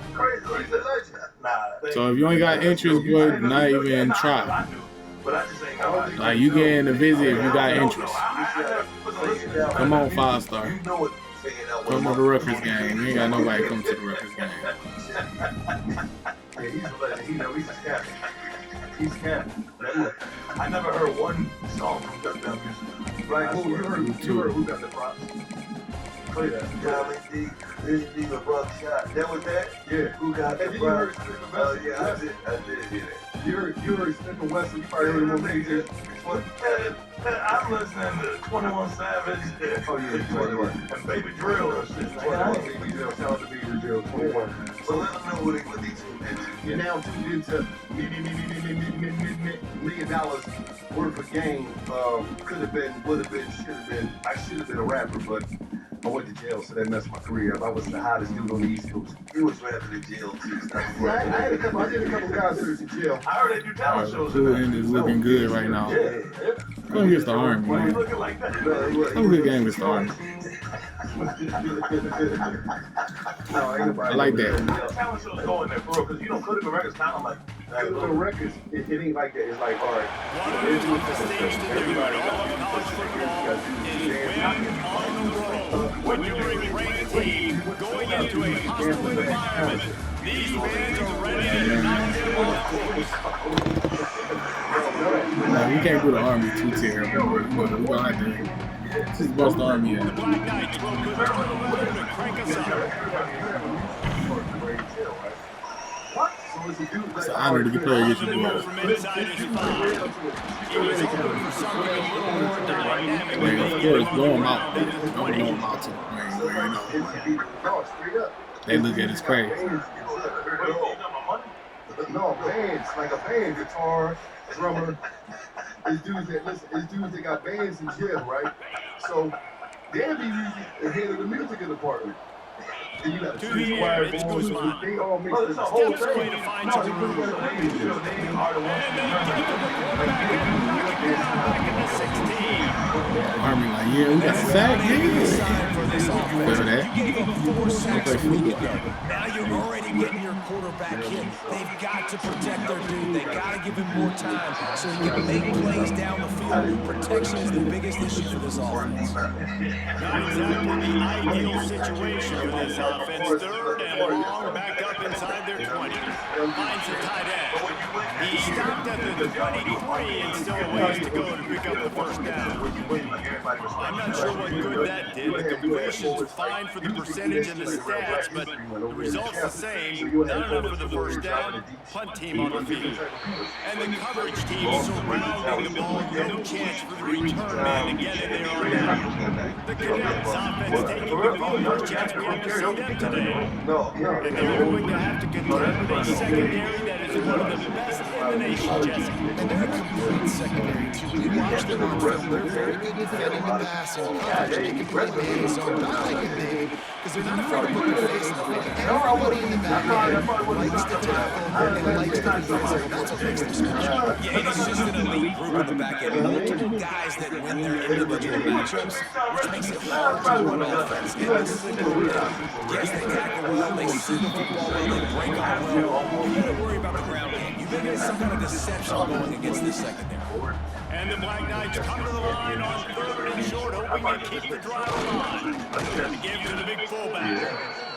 So if you ain't got interest, boy, not even try. Like, you getting a visit if you got interest. Come on, 5 star. Come to the Rutgers game. You ain't got nobody come to the Rutgers game. He's capping. I never heard one song from Touchdown Music. Like, you heard who got the props? Play that. Diamond D, this D, the rough shot. That was that? Yeah. Who got the props? Oh, yeah, I did hear that. You heard Smith and Wesson, you probably heard him on major. I'm listening to 21 Savage. Oh, yeah, 21. And Baby Drill and shit. Baby Drill, shout out to Baby Drill, 21. So let them know what they tuned into. You're now tuned into $1 million worth of game. Could have been, would have been, should have been. I should have been a rapper, but I went to jail, so that messed my career up. I was the hottest dude on the East Coast. He was rapping in jail too. I did a couple concerts in jail. I heard they do talent shows. Cooling is looking good right now. Come against the Army, man. Come good game against the Army. I like that. Talent shows going there, bro, because you don't put it in records kind of like that. The records, it ain't like that. It's like, all right. One of the toughest things to do in all of college football is win on the road. When you're a ranked team going into a hostile environment, these fans are ready to knock them off course. We can't do the Army too terrible. We're gonna have to just bust the Army in. The Black Knights will put a little weather to crank us up. It's an honor to get played against you, boys. From inside his 5. He was hoping for something a little more dynamic. Of course, blow them out. Don't blow them out to the plane, you know. They look at us crazy. No, bands, like a band, guitar, drummer. It's dudes that got bands in jail, right? So they'll be usually the head of the music department. And you got to the air, it's Guzman. They all make the whole Steps away to find some room. And they get the quarterback in the 16. Army like, yeah, we got a sack, yeah. Better that. You gave him 4 sacks a week ago. Now you're already getting your quarterback hit. They've got to protect their dude. They've got to give him more time so he can make plays down the field. Protection is the biggest issue for this offense. Not exactly the ideal situation for this offense. 3rd and long, back up inside their 20. Finds the tight end. He stopped at the 23 and still a ways to go to pick up the first down. I'm not sure what good that did. The completions are fine for the percentage and the stats, but the result's the same. Not enough for the first down. Punt team on the field. And the coverage team surrounding the ball. No chance for the return man to get in there on that. The Cadets offense taking the first chance we ever see them today. And they're going to have to contend with a secondary that is one of the best in the nation, Jesse. And they're a complete secondary, too. We watch them on film. They're very good defending the pass and coverage. They can play man zone. But I like it, Dave, because they're not afraid to put their face in the field. Everybody in the back end likes to tackle and likes to defend. That's what makes them special. Yeah, it's just an elite group on the back end. Multiple guys that win their individual matchups, which makes it hard to run offense. And this is a group. Yes, they tackle well, they see the football well, they break on well. You got to worry about the ground game. You got to get some kind of deception going against this secondary. And the Black Knights come to the line on 3rd and short, hoping to keep the drive alive. The give to the big fullback.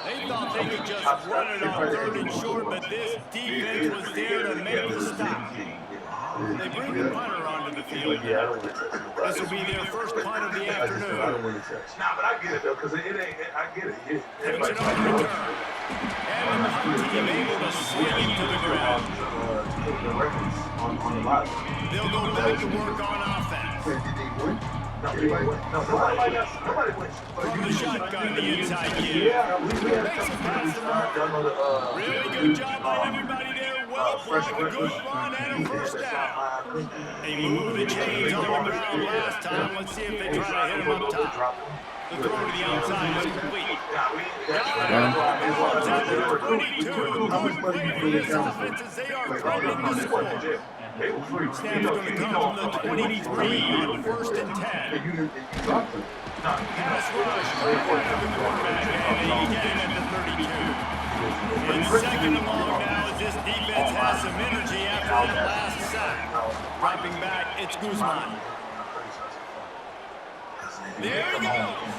They thought they could just run it on 3rd and short, but this defense was there to make the stop. They bring the punter onto the field. This will be their first punt of the afternoon. Nah, but I get it though, because it ain't. I get it. Takes it on the return. And the punt team able to swing it to the ground. They'll go back to work on offense. Nobody wins. From the shotgun, the inside give. Makes it past the mark. Really good job by everybody there. Well blocked, a good run, and a first down. They moved the chains on the ground last time. Let's see if they try to hit him up top. The throw to the outside is complete. Ball's at the 22. Good play for this offense as they are threatening to score. Snap's going to come from the 23 on 1st and 10. Pass rush, right up the quarterback, and they get him at the 32. In 2nd and long now as this defense has some energy after that last sack. Dropping back, it's Guzman. There he goes.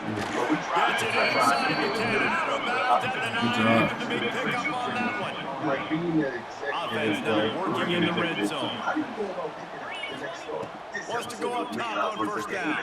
Gets it inside the 10, out of bounds at the 9 after the big pickup on that one. Offense now working in the red zone. Wants to go up top on 1st down.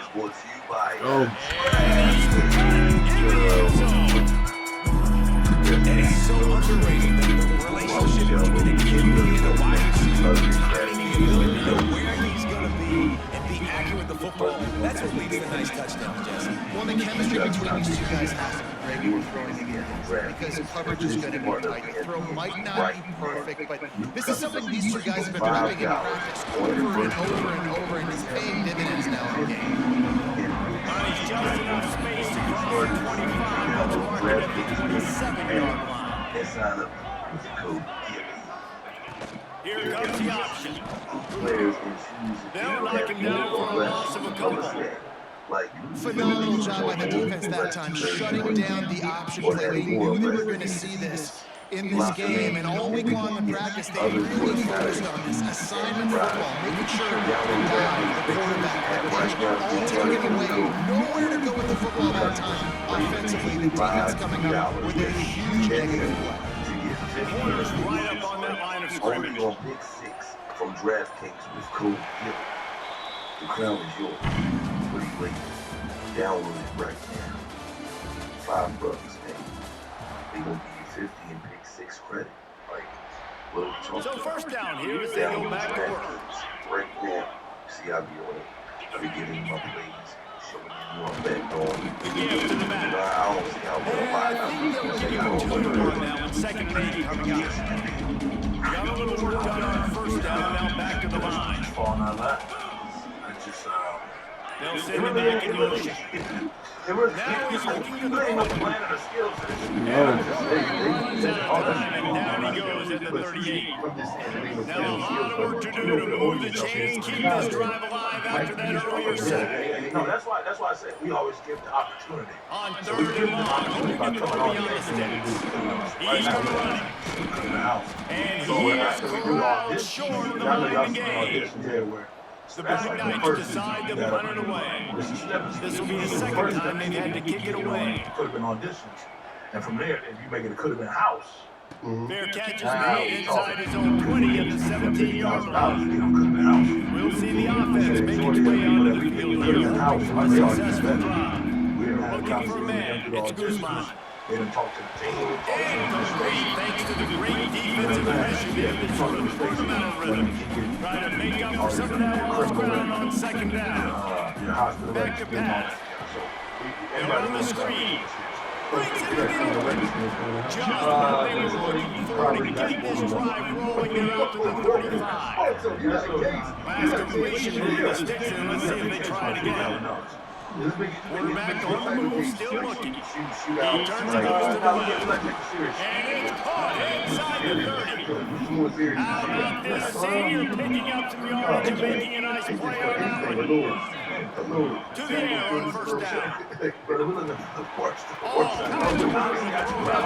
And it's so underrated, the relationship between the QB and the wide receiver, timing, the ability to know where he's going to be and be accurate with the football. That's what leads to nice touchdowns, Jesse. Well, the chemistry between these two guys has to be great when we're throwing again, because coverage is going to be tight. The throw might not be perfect, but this is something these two guys have been prepping in practice over and over and over, and it's paying dividends now in the game. Finds just enough space to cross the 25. That's marking at the 27-yard line. Here comes the option. They'll knock him down for a loss of a couple. Phenomenal job by the defense that time, shutting down the option play. They knew they were going to see this in this game, and all week long in practice, they really focused on this assignment football, making sure the guy, the quarterback, the pitch, all taken away, nowhere to go with the football that time. Offensively, the defense coming up with a huge negative play. The corner's right up on that line of scrimmage. On pick 6 from DraftKings with code GILL. The crown is yours. What are you waiting? Download it right now. $5, man. They gonna give you 50 in pick 6 credit. Like, what are we talking So about? 1st down here as they go back to work. Right now. See, I be on it. I be giving you my plays. Showing you what I'm back on. The give to the back. I don't see how well I think they'll give him 2 on that one. 2nd and 8 coming up. Got a little work done on 1st down, now back to the line. They'll send him back in motion. Now he's looking to throw. Runs out of time, and down he goes at the 38. Now a lot of work to do to move the chains, keep this drive alive after that earlier sack. No, that's why I said we always give the opportunity. On 3rd and long, hoping to throw beyond the sticks. He's going to run it. And he is corralled short of the line game. The Black Knights decide to punt it away. This will be the 2nd time they've had to kick it away. Could have been on distance. And from there, if you make it could have been house. Fair catch is made inside his own 20 at the 17-yard line. We'll see the offense make its way onto the field here. A successful drive. Looking for a man, it's Guzman. They didn't talk to the team. And complete thanks to the great defensive initiative that sort of put him out of rhythm. Trying to make up for some of that lost ground on 2nd down. Back to pass. And on the screen. Brings it to the open. Just what they were looking for to get this drive rolling there out to the 35. Last completion moving the sticks in. Let's see if they try it again. Quarterback on the move, still looking. He turns and goes to the left. And it's caught inside the 30. How about this senior picking up some yardage and making a nice play on that one? To the air on first down. All kinds of room to throw that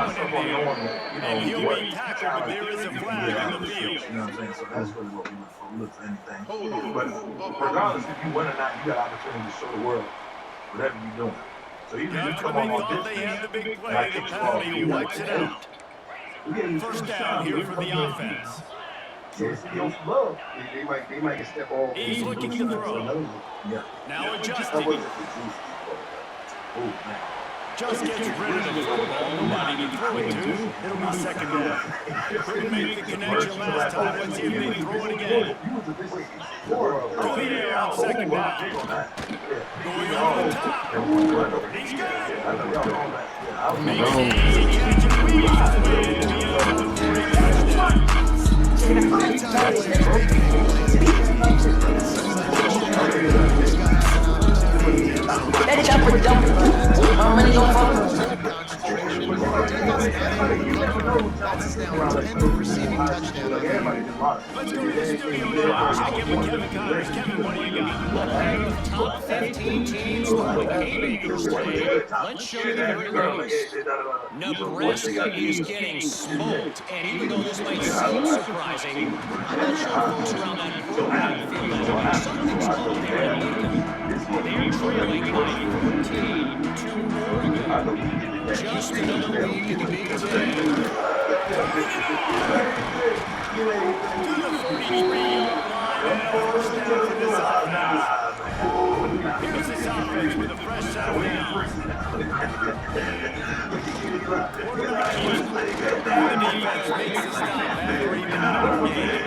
one in there. And he'll be tackled, but there is a flag on the field. You know what I'm saying? So that's really what we look for. We look for anything. But regardless if you win or not, you got opportunity to show the world whatever you're doing. So even if you come on this they had the big play, the penalty wipes it out. First down here for the offense. Love, they might get step off. He's looking to throw. Yeah. Now adjusting. Just gets rid of the football. Nobody to throw it to. It'll be second down. Couldn't make the connection last time. Let's see if they throw it again. To the air on second down. Going over the top. He's got it. Makes it easy catch and weaves his way into the end zone for a touchdown. That jump for dump. How many don't follow? That's now 10th receiving touchdown. Let's go to the studio now. Check in with Kevin Connors. Kevin, what do you got? Top 15 teams throwing haymakers today. Let's show you the very latest. Nebraska is getting smoked, and even though this might seem surprising, I'm not sure folks around that program feel that way. Something's up there in Lincoln. They're trailing by 14 to Oregon. Just another week in the Big Ten. To the 43-yard line and a first down for this offense. Here's this offense with a fresh set of downs. Quarterback keeps playing. The defense makes the stop after even out of the game.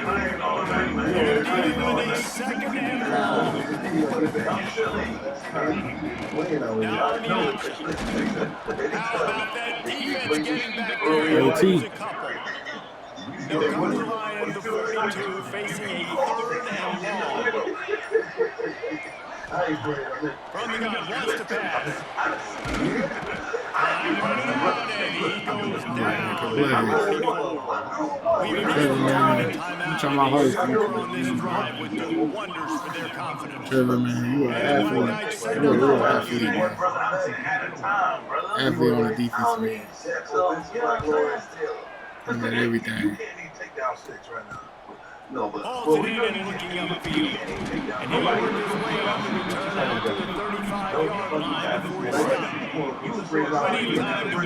They're dealing with a second and long. Now on the option. How about that defense getting back there and lose a couple? They'll come to the line at the 42, facing a third and long. From the gun, wants to pass. Climbing around, and he goes down at 44. We've been given time and time out, and these score on this drive would do wonders for their confidence. Trevor, man, you are an athlete. You're a real athlete, man. Athlete on the defense, man. And then everything. Pulls it in and looking upfield. And he'll work his way on the return out to the 35-yard line before he's stopped. Plenty of time to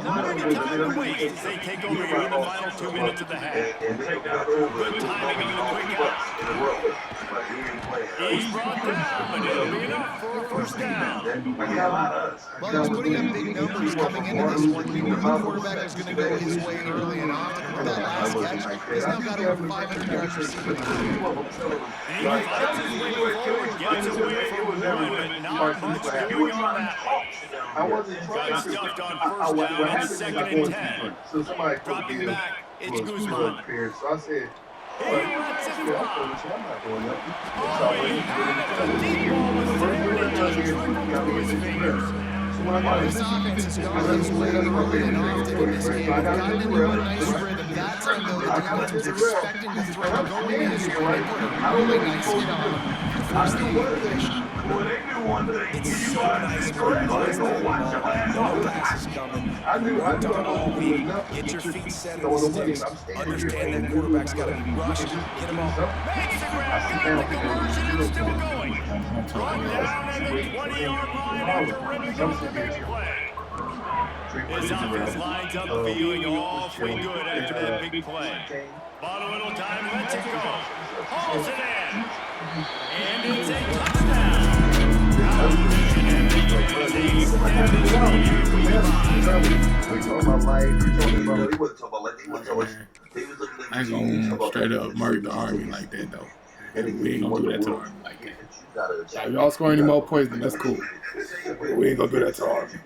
not any time to waste as they take over here in the final 2 minutes of the half. Good timing on the quick out. He's brought down, but it'll be enough for a first down. Well, he's putting up big numbers coming into this one. We knew the quarterback was going to go his way early and often. With that last catch, he's now got over 500 yards receiving. And he fights his way forward, gets away from one, but not much doing on that one. Got stuffed on first down and second and 10. Dropping back, it's Guzman. He lets it fly. Oh, he had it. The deep ball was there, and it just trickled through his fingers. This offense has gone his way early and often in this game. They've gotten into a nice rhythm. That time, though, the defense was expecting to throw going in this one. They put a really nice hit on him to force the incompletion. It's so nice for guys that know pass is coming. We've done all week. Get your feet set in the sticks. Understand that quarterback's got to be rushed. Get him off. Makes the grab, got the conversion, and still going. Brought down at the 20-yard line after ripping up the big play. His offense lines up feeling awfully good after that big play. Bought a little time, lets it go. Hauls it in. And it's a touchdown. I ain't gonna straight up murder the Army like that, though. We ain't gonna do that to the Army like that. If y'all score any more points, then that's cool. But we ain't gonna do that to Army.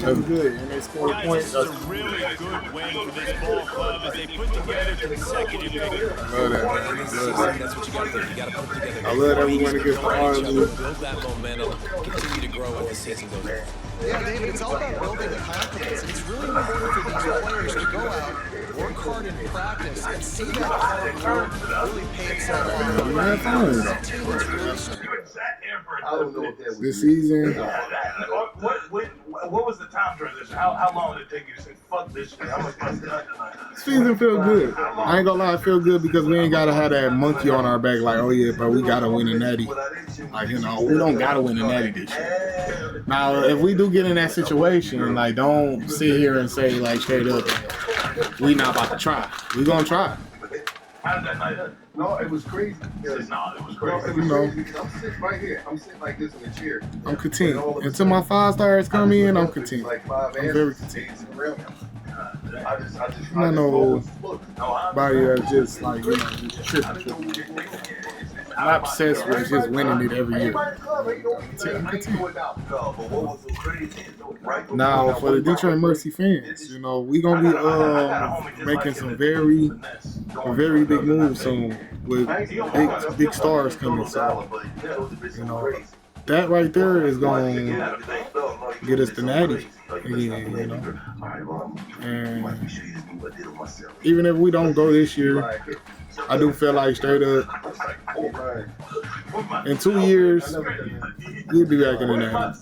That's good, and they scored Guys, points. this is a really good win for this ball club as they put together consecutive victories. I love that, man. Early season, that's what you got to do. You got to put together. I love that we went against the Army. Build that momentum, continue to grow as the season goes on. Yeah, David, it's all about building confidence. It's really important for these players to go out, work hard in practice, and see that hard work really pay itself off. It's a team that's really strong. I don't know if that was This season, what was the time transition? How long did it take you to say, fuck this shit? How much must have tonight? season feel good. I ain't gonna lie, I feel good because we ain't gotta have that monkey on our back. Like, oh yeah, bro, we gotta win a natty. Like, you know, we don't gotta win a natty this year. Now, if we do get in that situation, like, don't sit here and say like straight up, we not about to try. We gonna try. How did that night end? No, it was crazy. No, it was No, crazy. it was No. crazy because I'm sitting right here. I'm sitting like this in a chair. I'm content. Until my 5 stars come in, I'm content. Like 5 I'm very content. around me. I just I'm not no look. body that's just like, you know, just tripping. I'm not obsessed with just winning it every year. Now, for the Detroit Mercy fans, you know, we gonna be making some very big moves soon with big stars coming. So, you know, that right there is gonna get us the natty again, you know. And even if we don't go this year, I do feel like straight up in 2 years we'll be back in the natty.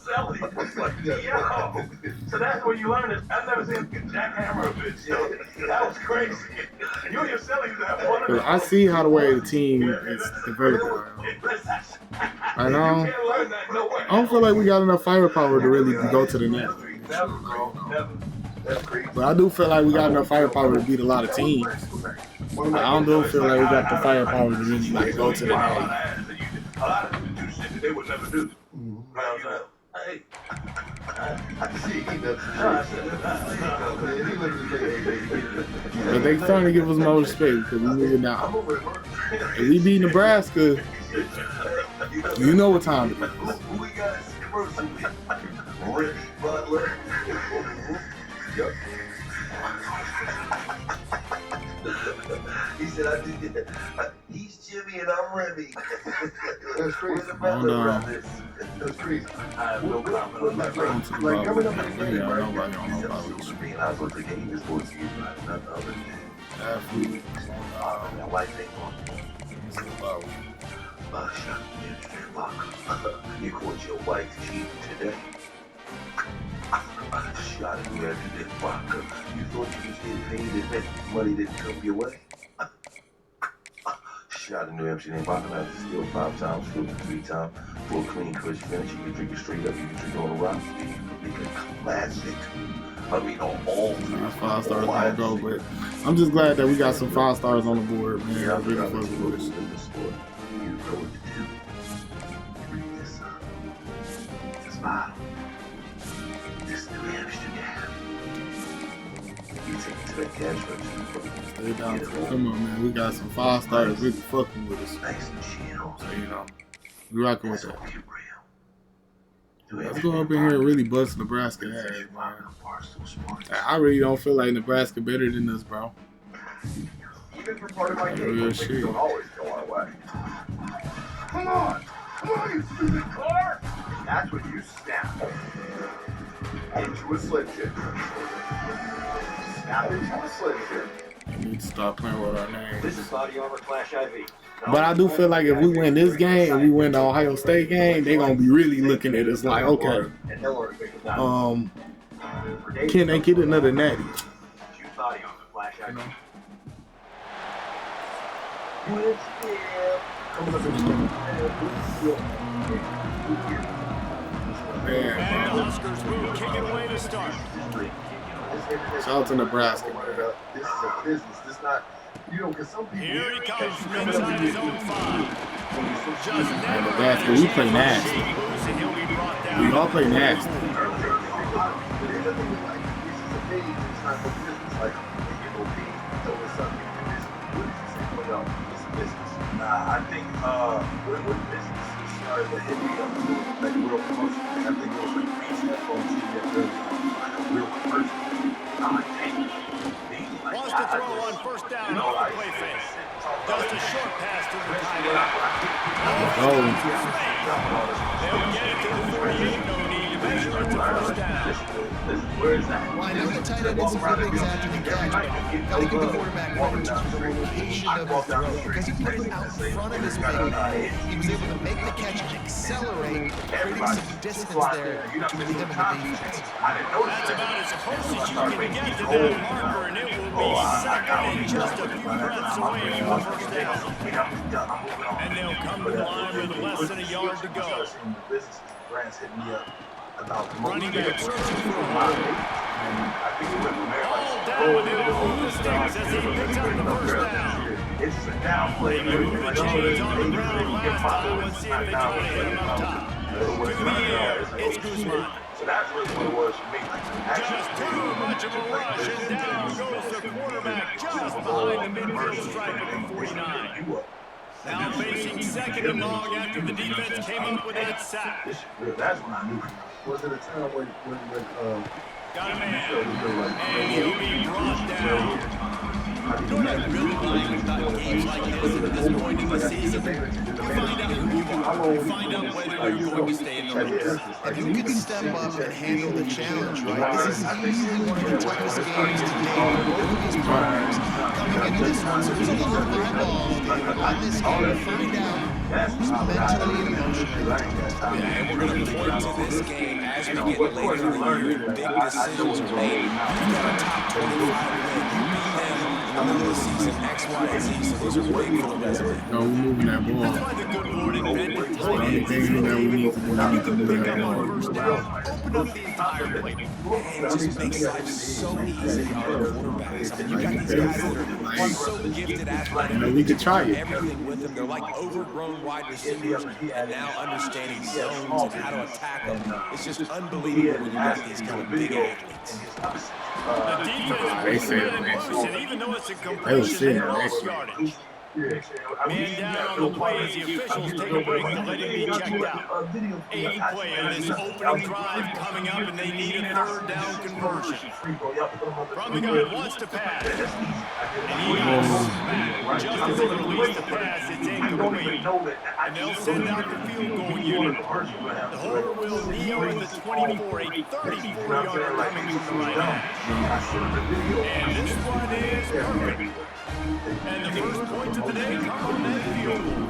So that's where you learn it. I've never seen a jackhammer a bitch. That was crazy. You and your selling used to have fun. 'Cause I see how the way the team is developing. I know. I don't feel like we got enough firepower to really go to the net. But I do feel like we got enough firepower to beat a lot of teams. I don't feel like we got the firepower to really like go to the net. A lot of people do shit that they would never do. You know what I'm saying? Hey. But they starting to give us more respect because we moving now. If we beat Nebraska, you know what time it is. Who we got is Rick Butler. Yep. He said, I did that. He's Jimmy and I'm Remy. That's crazy. Oh no. That's crazy. I have no comment. Like coming up in the game, Yeah, right? nobody don't know about this. I was the game is for you, not the other day. Athlete. My wife ain't on. You caught your wife cheating today. Shot at you after that vodka. You thought you was getting paid and that money didn't come your way? Shot in New Hampshire ain't vodka. Now it's still 5 times, 3 times. For a clean, crisp finish, you can drink it straight up. You can drink it on the rock. You can make it classic. I mean, on all 5 stars gonna go, but I'm just glad that we got some 5 stars on the board, man. I really fuck with us. You know what to do. Bring this up. This bottle. This New Amsterdam. You take it to that cash register. Stay down. Come on, man. We got some 5 stars really fucking with us. Nice and chill. So, you know, we rocking with that. That's real. Let's go up in here and really bust Nebraska ass, man. I really don't feel like Nebraska better than us, bro. Even for part of my game, Real things shit. don't always go our way. Come on, you stupid car! That's when you snap into a slim jim. Snap into a slim jim. We need to stop playing with our name. This is Body Armor Flash IV. But I do feel like if we win this game and we win the Ohio State game, they're gonna be really looking at us like, okay, can they get another natty? Body Armor Flash IV. Man, And the Huskers move, kicking away to start. shout out to Nebraska, man. This is a business. This not, you know, because some people. Here he comes from inside his own 5. Just Man, never Nebraska, we play nasty. and he'll be brought down. We all play nasty. Nah, I think, what business? started to hit me up for like real promotion. Like, I think it was like reset on TV at early on, like a real commercial. I'm like, dang. Wants to throw on first down off the play fake. Just a short pass to the tight end. Oh, They'll get it to the 48, no need to measure it to first down. Well, I know the tight end did some good things after the catch, but got to give the quarterback credit in terms of the location of the throw. Because he put it out in front of his big man, he was able to make the catch and accelerate, creating some distance there between him and the defense. That's about as close as you can get to that marker, and it will be second and just a few breaths away from first down. And they'll come to the line with less than a yard to go. Running back searching for a hole. All down with the off the sticks as he picks up the first down. They moved the chains on the ground last time. Let's see if they try to hit him up top. To the air, it's Guzman. So that's really what it was for me. Just too much of a rush, and down goes the quarterback just behind the midfield stripe at the 49. Now facing second and long after the defense came up with that sack. That's when I knew. Was it a time when got a man, and he'll be brought down. You know what I really like about games like this at this point in the season? You find out who you are. You find out whether you're going to stay in the race. And who can step up and handle the challenge, right? This is easily one of the toughest games to date for both of these programs coming into this one. So there's a lot of eyeballs, David, on this game to find out who's mentally and emotionally ready. Yeah, and we're going to point to this game as we get later in the year and big decisions are made. You've got a top 25 win. You beat them in the middle of the season, X, Y, and Z. So those are big for the resume. no, we moving that ball. That's why the good Lord invented The only thing that we need to do now is to move pick that up on ball. first down, open up the entire playbook. And it just makes life so easy on the quarterbacks. I mean, you got these guys that are so gifted athletic. We could try it. Everything with them. They're like overgrown wide receivers, and now understanding zones and how to attack them. It's just unbelievable when you got these kind of big athletes. The defense They was said in that motion, even though it's a They was completion, sitting they that lost shit. yardage. Man down on the play as the officials take a break to let him be checked out. 80 play on his opening drive coming up, and they need a third down conversion. From the gun, wants to pass. And he got smacked. Just as he released the pass, it's incomplete. And they'll send out the field goal unit. The holder will kneel at the 24, a 34-yarder coming from the right hash. And this one is perfect. And the first points of the day come on that field goal.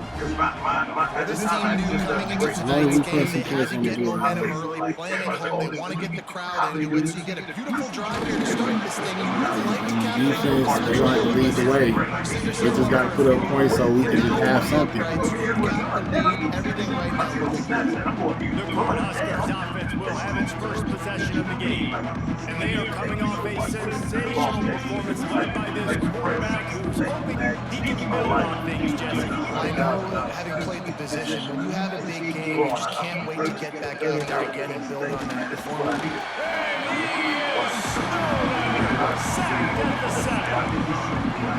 This team knew coming into tonight's game they had to get momentum early, playing at home. They want to get the crowd into it, so you get a beautiful drive here to start this thing. You really like to cap Defense, they like to lead the way. We just got to put up points so we can just have something. Right, so you've got to lead everything right now. The Cornhuskers offense will have its first possession of the game. And they are coming off a sensational performance led by this quarterback who's hoping he can build on things, Jesse. I know, having played the position, when you have a big game, you just can't wait to get back out there again and build on that performance.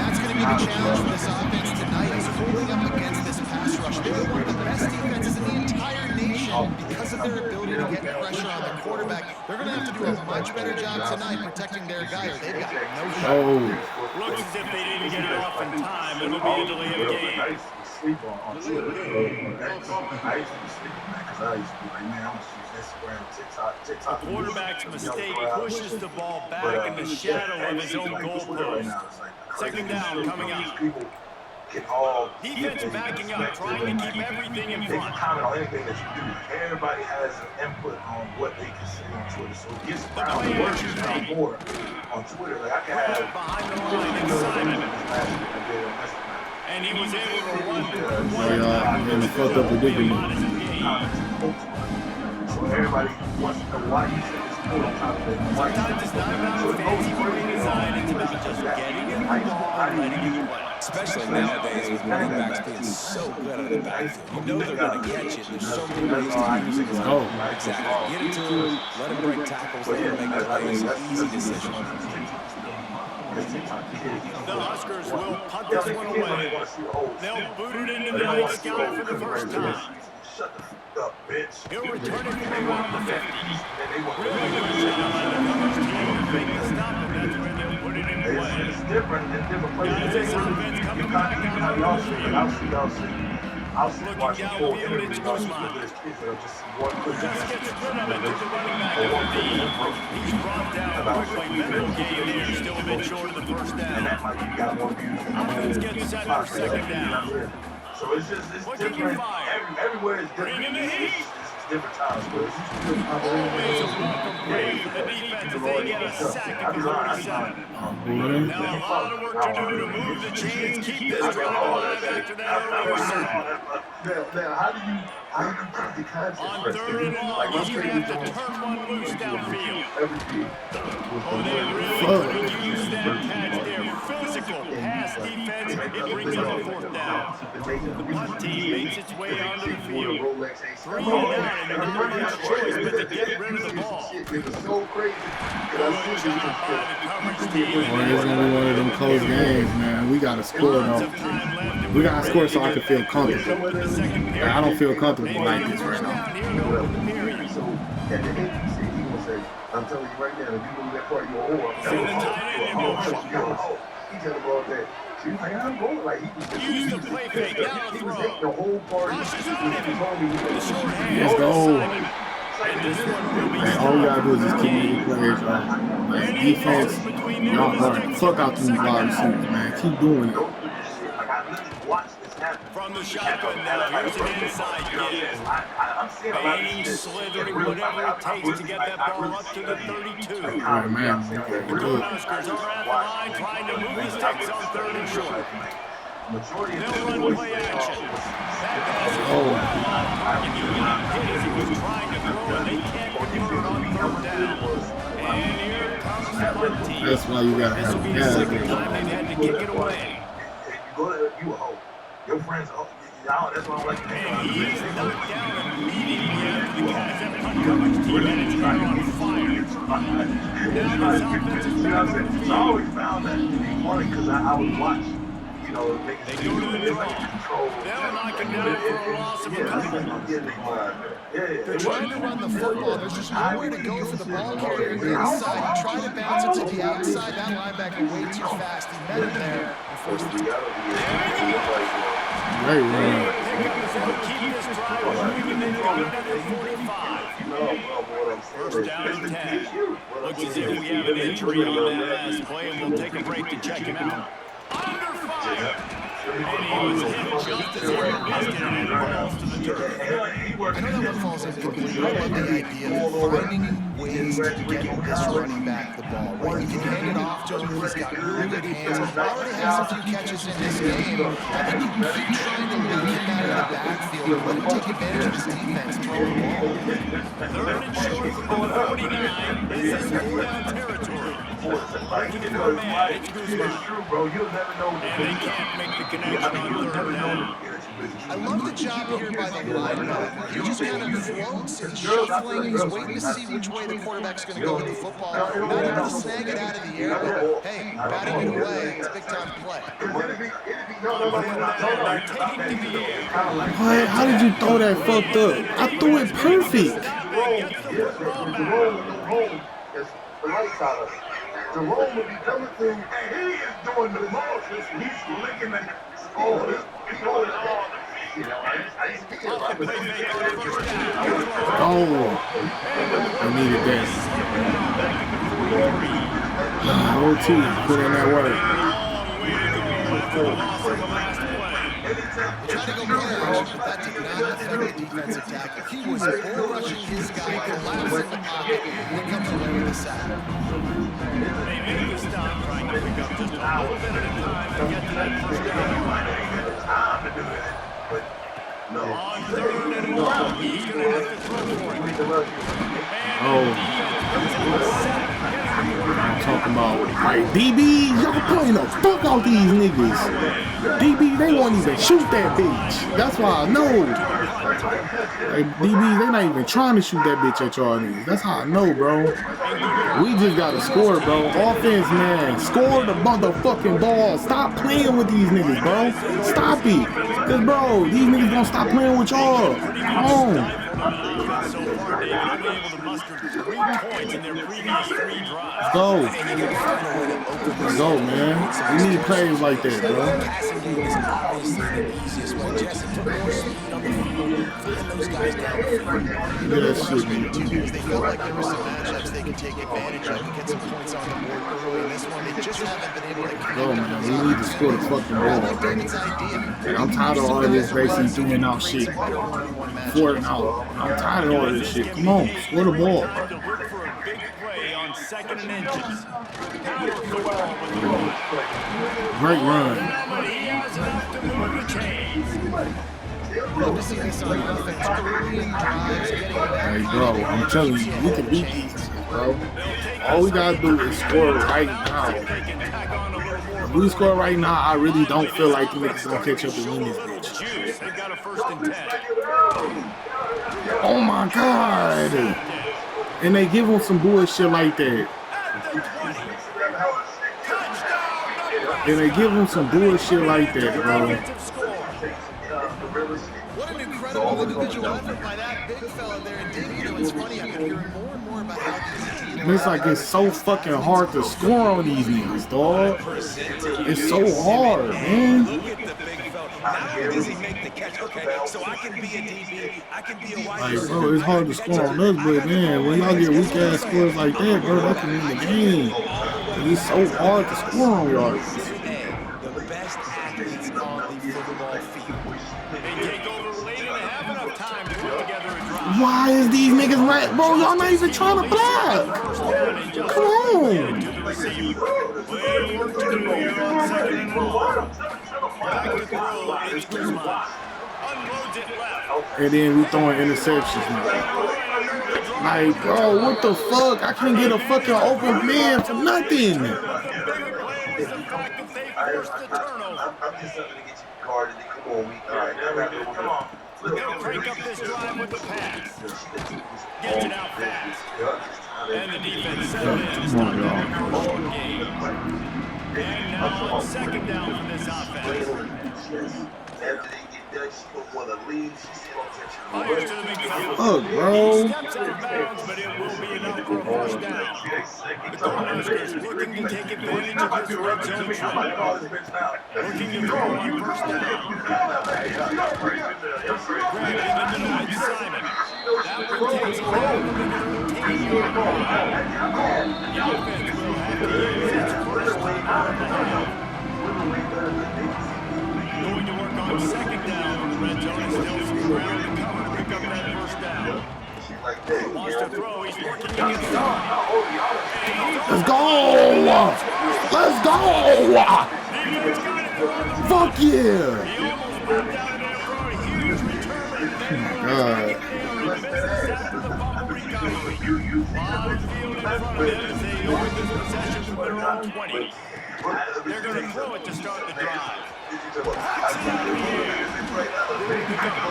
That's going to be the challenge for this offense tonight, is holding up against this pass rush. They're one of the best defenses in the entire nation because of their ability to get pressure on the quarterback. They're going to have to do a much better job tonight protecting their guy, or they've got no shot. Looks as if they didn't get it off in time. It'll be a delay of game. Sleep on Twitter. I used to be sleeping on that because I used to be like, man, I'm going to use Instagram, TikTok. The quarterback's mistake pushes the ball back in the shadow of his own goalpost. Second down coming up. Defense backing up, trying to keep everything in They can front. comment on anything that you do. Everybody has an input on what they can see on Twitter. So it gets around the words around more on Twitter. Like I can have Behind the line and Simon. And he was able to run through one in the fucked up predicament. So everybody wants to know why you said this quote on top of it. Sometimes it's not about fancy play design, it's about just getting in the ball and letting it play. Especially nowadays with running backs being so good at the backfield. You know they're going to catch it. There's so many ways to use it. Exactly. Get it to them, let them break tackles, let them make plays, easy decision. The Huskers will punt this one away. They'll boot it into the night sky for the first time. He'll return it from around the 50. Real aggressive now by the coverage team to fake the stop, and that's where they'll put it in play. It's different in different places. Now, this offense coming back out onto the field. I'll see Looking watching full downfield, interviews. it's I'll see Guzman. this kid that'll just see one clip. Just gets rid of it to the running back of the lead. He's brought down quickly. Mental game there, still a bit short of the first down. Offense gets set for second down. So it's different. Everywhere is different. Bring in the heat. It's different times, but it's Always a welcome play for the defense as they get a sack at the 47. Now a lot of work to do to move the chains, keep this drive alive after that earlier sack. Now, how do you put the concept On first? 3rd and long, he's going to have to turn one loose downfield. Oh, they really could use that catch there. Physical pass defense. It brings up a 4th down. The punt team makes its way onto the field. 3 down, and there's not much choice but to get rid of the ball. It was so crazy. Good job by the coverage team. Boy, it's gonna be one of them close games, man. We gotta score Lots though. of time left, and We we're gotta score so I ready can to feel get back comfortable. into the second period. I don't feel comfortable Maybe like this first right now. down here to open the period. So at the end, he will say, I'm telling you right now, if you move that part, you're a whore. See the tight end in motion. He tell him all that. She was like, I'm going. Like, he was just, Use the play fake. Now the he was throw. taking the whole part. Rushes on him. The short Let's hand. go. Simon. And this one will be Man, all you gotta do is just keep making plays, man. Like, defense, y'all hard. Fuck out them wide receivers, man. Keep doing it. Like, I literally watched this happen. from the shotgun now. Here's an inside give. I'm seeing a lot of Bang, this. slithering, whatever it takes to get that ball up to the 32. Oh, man. The Cornhuskers are at the line trying to move the sticks on 3rd and short. They'll run play action. That pass is well on target. He got hit as he was trying to throw, and they can't convert on 3rd down. And here comes the punt team. That's why you gotta This have will be a the pass. second time they've had to kick it away. You go to you a hoe. Your friends a hoe. Y'all, that's what I'm like. And he is knocked down immediately after the catch. That punt coverage team had its hair on fire. Now this offense is back on the I field. always found that to be funny because I would watch, you know, They go to the draw. They'll knock him down for a loss of a couple. They're trying to run the football. There's just nowhere to go for the ball carrier inside. He tried to bounce it to the outside. That linebacker way too fast. He met him there and forced the Great run. Keep this drive moving, and they've got it at the 45. First down and 10. Looks as if we have an injury on that last play, and we'll take a break to check him out. Under fire. And he was hit just as he missed it, and it falls to the turf. I know that one falls incomplete. I love the idea of finding ways to get this running back the ball, right? You can hand it off to him. He's got really good hands. Already has a few catches in this game. I think you can keep trying to lead him out of the backfield and let him take advantage of his defense, throw the ball. 3rd and short from the 49. This is 4-down territory. Looking for a man. It's Guzman. And they can't make the connection on 3rd down. I love the job here by the linebacker. He just kind of floats, he's shuffling, he's waiting to see which way the quarterback's going to go with the football. Not able to snag it out of the air, but hey, batting it away, it's a big-time play. They're taking to the air. What? How did you throw that fucked up? I threw it perfect. Jerome will be coming through, and he is doing the most. He's licking the he's going all the Oh, I needed that. OT, put in that work. Tried to go coverage, but that did not affect the defensive tackle. He was bull rushing his guy, collapsing the pocket, and he comes away with a sack. They made the stop, trying to pick up just a little bit at a time to get to that first down. On 3rd and long, he's going to have to throw for it. I'm talking about, like, DB, y'all playing the fuck out these niggas. DB, they won't even shoot that bitch. That's why I know. Like, DB, they not even trying to shoot that bitch at y'all niggas. That's how I know, bro. We just gotta score, bro. Offense, man. Score the motherfucking ball. Stop playing with these niggas, bro. Stop it. Cause bro, these niggas gonna stop playing with y'all. Come on. So far, David only able to muster 3 points in their previous 3 drives. Let's go. And you got to find a way to open Let's go, man. We need plays like that, bro. The passing game is obviously the easiest way. Jesse, put more speed on the field. Find those guys down the field. Look at that shit, man. Too, because they felt like there were some matchups they could take advantage of and get some points on the board early in this one. They just haven't been able to Go, man. We need to score the fucking ball, like bro. David's idea. And I'm tired of all this basically 3-and-out shit. 4-and-out. I'm tired of all this shit. Come on, score the ball. To look for a big play on 2nd and inches. Power football with the ball. Great run. But he has enough to move the chains. Love to see this on offense early in drives, getting Hey, bro, I'm telling you, we can beat these niggas, bro. All we gotta do is score right now. If we score right now, I really don't feel like the niggas gonna catch up and win this bitch. They've got a 1st and 10. Oh my God! And they give them some bullshit like that. And they give them some bullshit like that, bro. What an incredible individual effort by that big fella there. And David, you know, it's funny, I've been hearing more and more about how these, It's like it's so fucking hard to score on these niggas, dog. It's so hard, man. Look at the big fella. Not only does he make the catch, okay, so I can be a DB, I can be a wide Like, receiver. bro, it's hard to score on us, but man, when y'all get weak ass scores like that, bro, that can win the game. And it's so hard to score on y'all. The best athletes on the football field. They take over late and they have enough time to put together a drive. Why is these niggas right, bro? Y'all not even trying to block. Come on. Way work to do here on 2nd and 1. Back to throw, it's Guzman. Unloads it left. And then we throwing interceptions now. Like, bro, what the fuck? I can't get a fucking open man for nothing. Bigger play is the fact that they forced the turnover. I'm just going to get you carded. Come on, come on. They'll crank up this drive with the pass. Gets it out fast. And the defense set in to stop the short game. And now it's 2nd down for this offense. After they get done, she don't want to leave. She said, Fires to the big fella. Fuck, bro. Steps out of bounds, but it will be enough for a 1st down. The Cornhuskers looking to take advantage of this red zone trap. Looking to throw on 1st down. Grab in the middle with Simon. That one takes a grab of the 13-yard line. The offense will have to use its 1st time out of the half. Going to work on 2nd down. The red zone is still some ground to cover to pick up that 1st down. Wants to throw. He's working against the Let's go. Let's go. Fuck yeah. He almost went down in there for a huge return, but they were God. there. He misses out of the fumble recovery. Wide field in front of him as they open this possession from their own 20. They're going to throw it to start the drive. Pick up a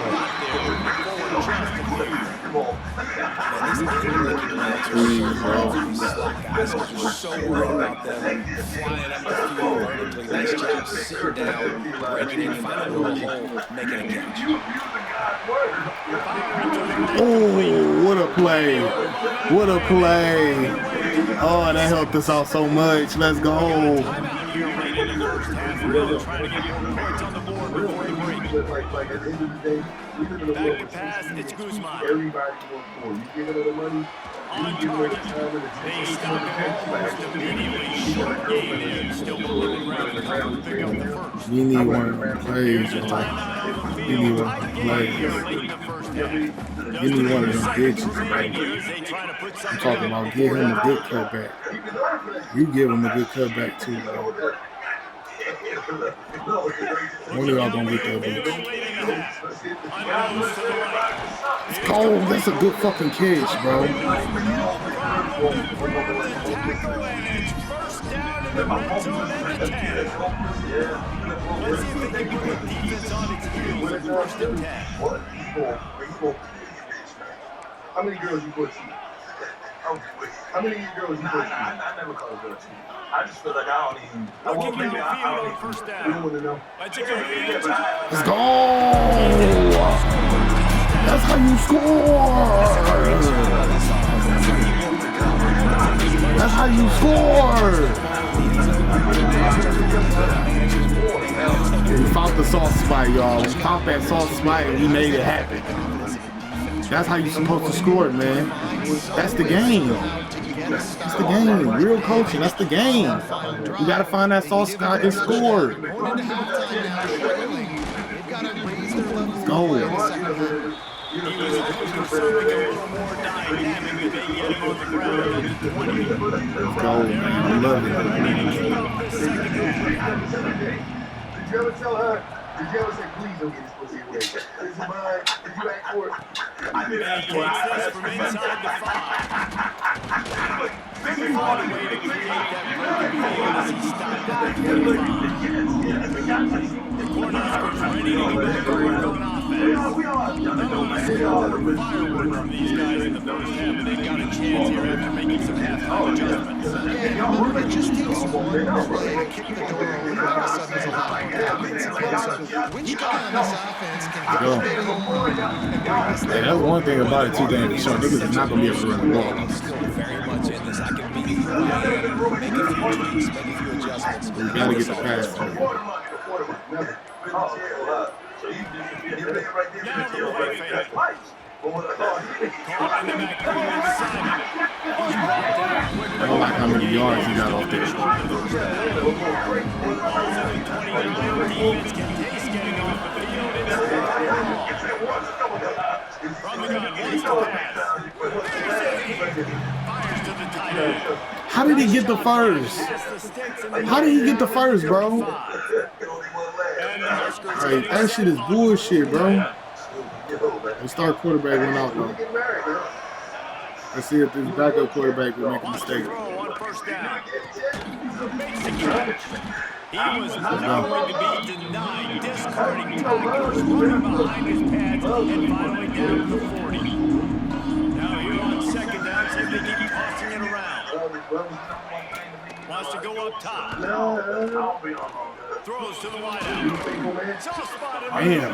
lot there. Forward just a few. Guys are just so worried about them flying up the field. Vernon doing a nice job sitting down, breaking in, finding a little hole, making a catch. Oh, what a play. What a play. Oh, that helped us out so much. Let's go. Timeout here right into the 1st half. We're trying to get more points on the board before the break. Back to pass, it's Guzman. Everybody wants more. You give it the money. On target. They stop him almost immediately. Short game in. Still moving ground to cover to pick up the 1st. You need one of them plays, bro. You need one of them plays. Late in the 1st half. Give me one of them bitches, bro. They try to put I'm something talking about give him a good cutback. You give him a good cutback too, bro. One of y'all gonna get that bitch. Let's go. That's a good fucking catch, bro. Let's see if they can put defense on its heels at 1st and 10. How many girls you put to? How many of you girls? Nah, I never call a girl cheating. I just feel like I don't even. Looking downfield on first down. You don't want to know. That's a good read. Let's go! That's how you score! That's how you score! We found the soft spot, y'all. We found that soft spot and we made it happen. That's how you're supposed to score, man. That's the game. That's the game. Real coaching. That's the game. You gotta find that soft spot and score. Let's go. He was looking for something a little more dynamic, and they get him on the ground at the 20. Let's go, man. I love it. Did you ever tell her? Did you ever say, please don't get this pussy away? This is mine. Did you act for it? I did act for it. He takes this from inside the 5. They find a way to create that broken field as he stopped at the 25. The Cornhuskers ready to go back to work on offense. Firework from these guys in the first half, and they've got a chance here after making some halftime adjustments. Yeah, it just takes one play to kick the door open. All of a sudden, there's a lot more confidence. So which guy on this offense can get a big home and bring this Hey, that's one thing about it too, Dan. Sure, niggas is not gonna be able to run the ball. I'm still very much in this. I can be who I am, make a few tweaks, make a few adjustments. We gotta get the pass. Now the play fake. Caught in the back corner of the side. He's brought down quickly. I don't like how many yards he got off there. Also, the 29 defense can taste getting off the field. From the gun, wants to pass. Fires to the tight end. How did he get the first? How did he get the first, bro? Like, that shit is bullshit, bro. The star quarterback went out, though. Let's see if this backup quarterback will make a mistake. On first down. Makes the catch. He was not going to be denied, discarding tackles, running behind his pads, and finally down to the 40. Now here on second down, see if they keep tossing it around. Wants to go up top. Throws to the wideout. Soft spot in the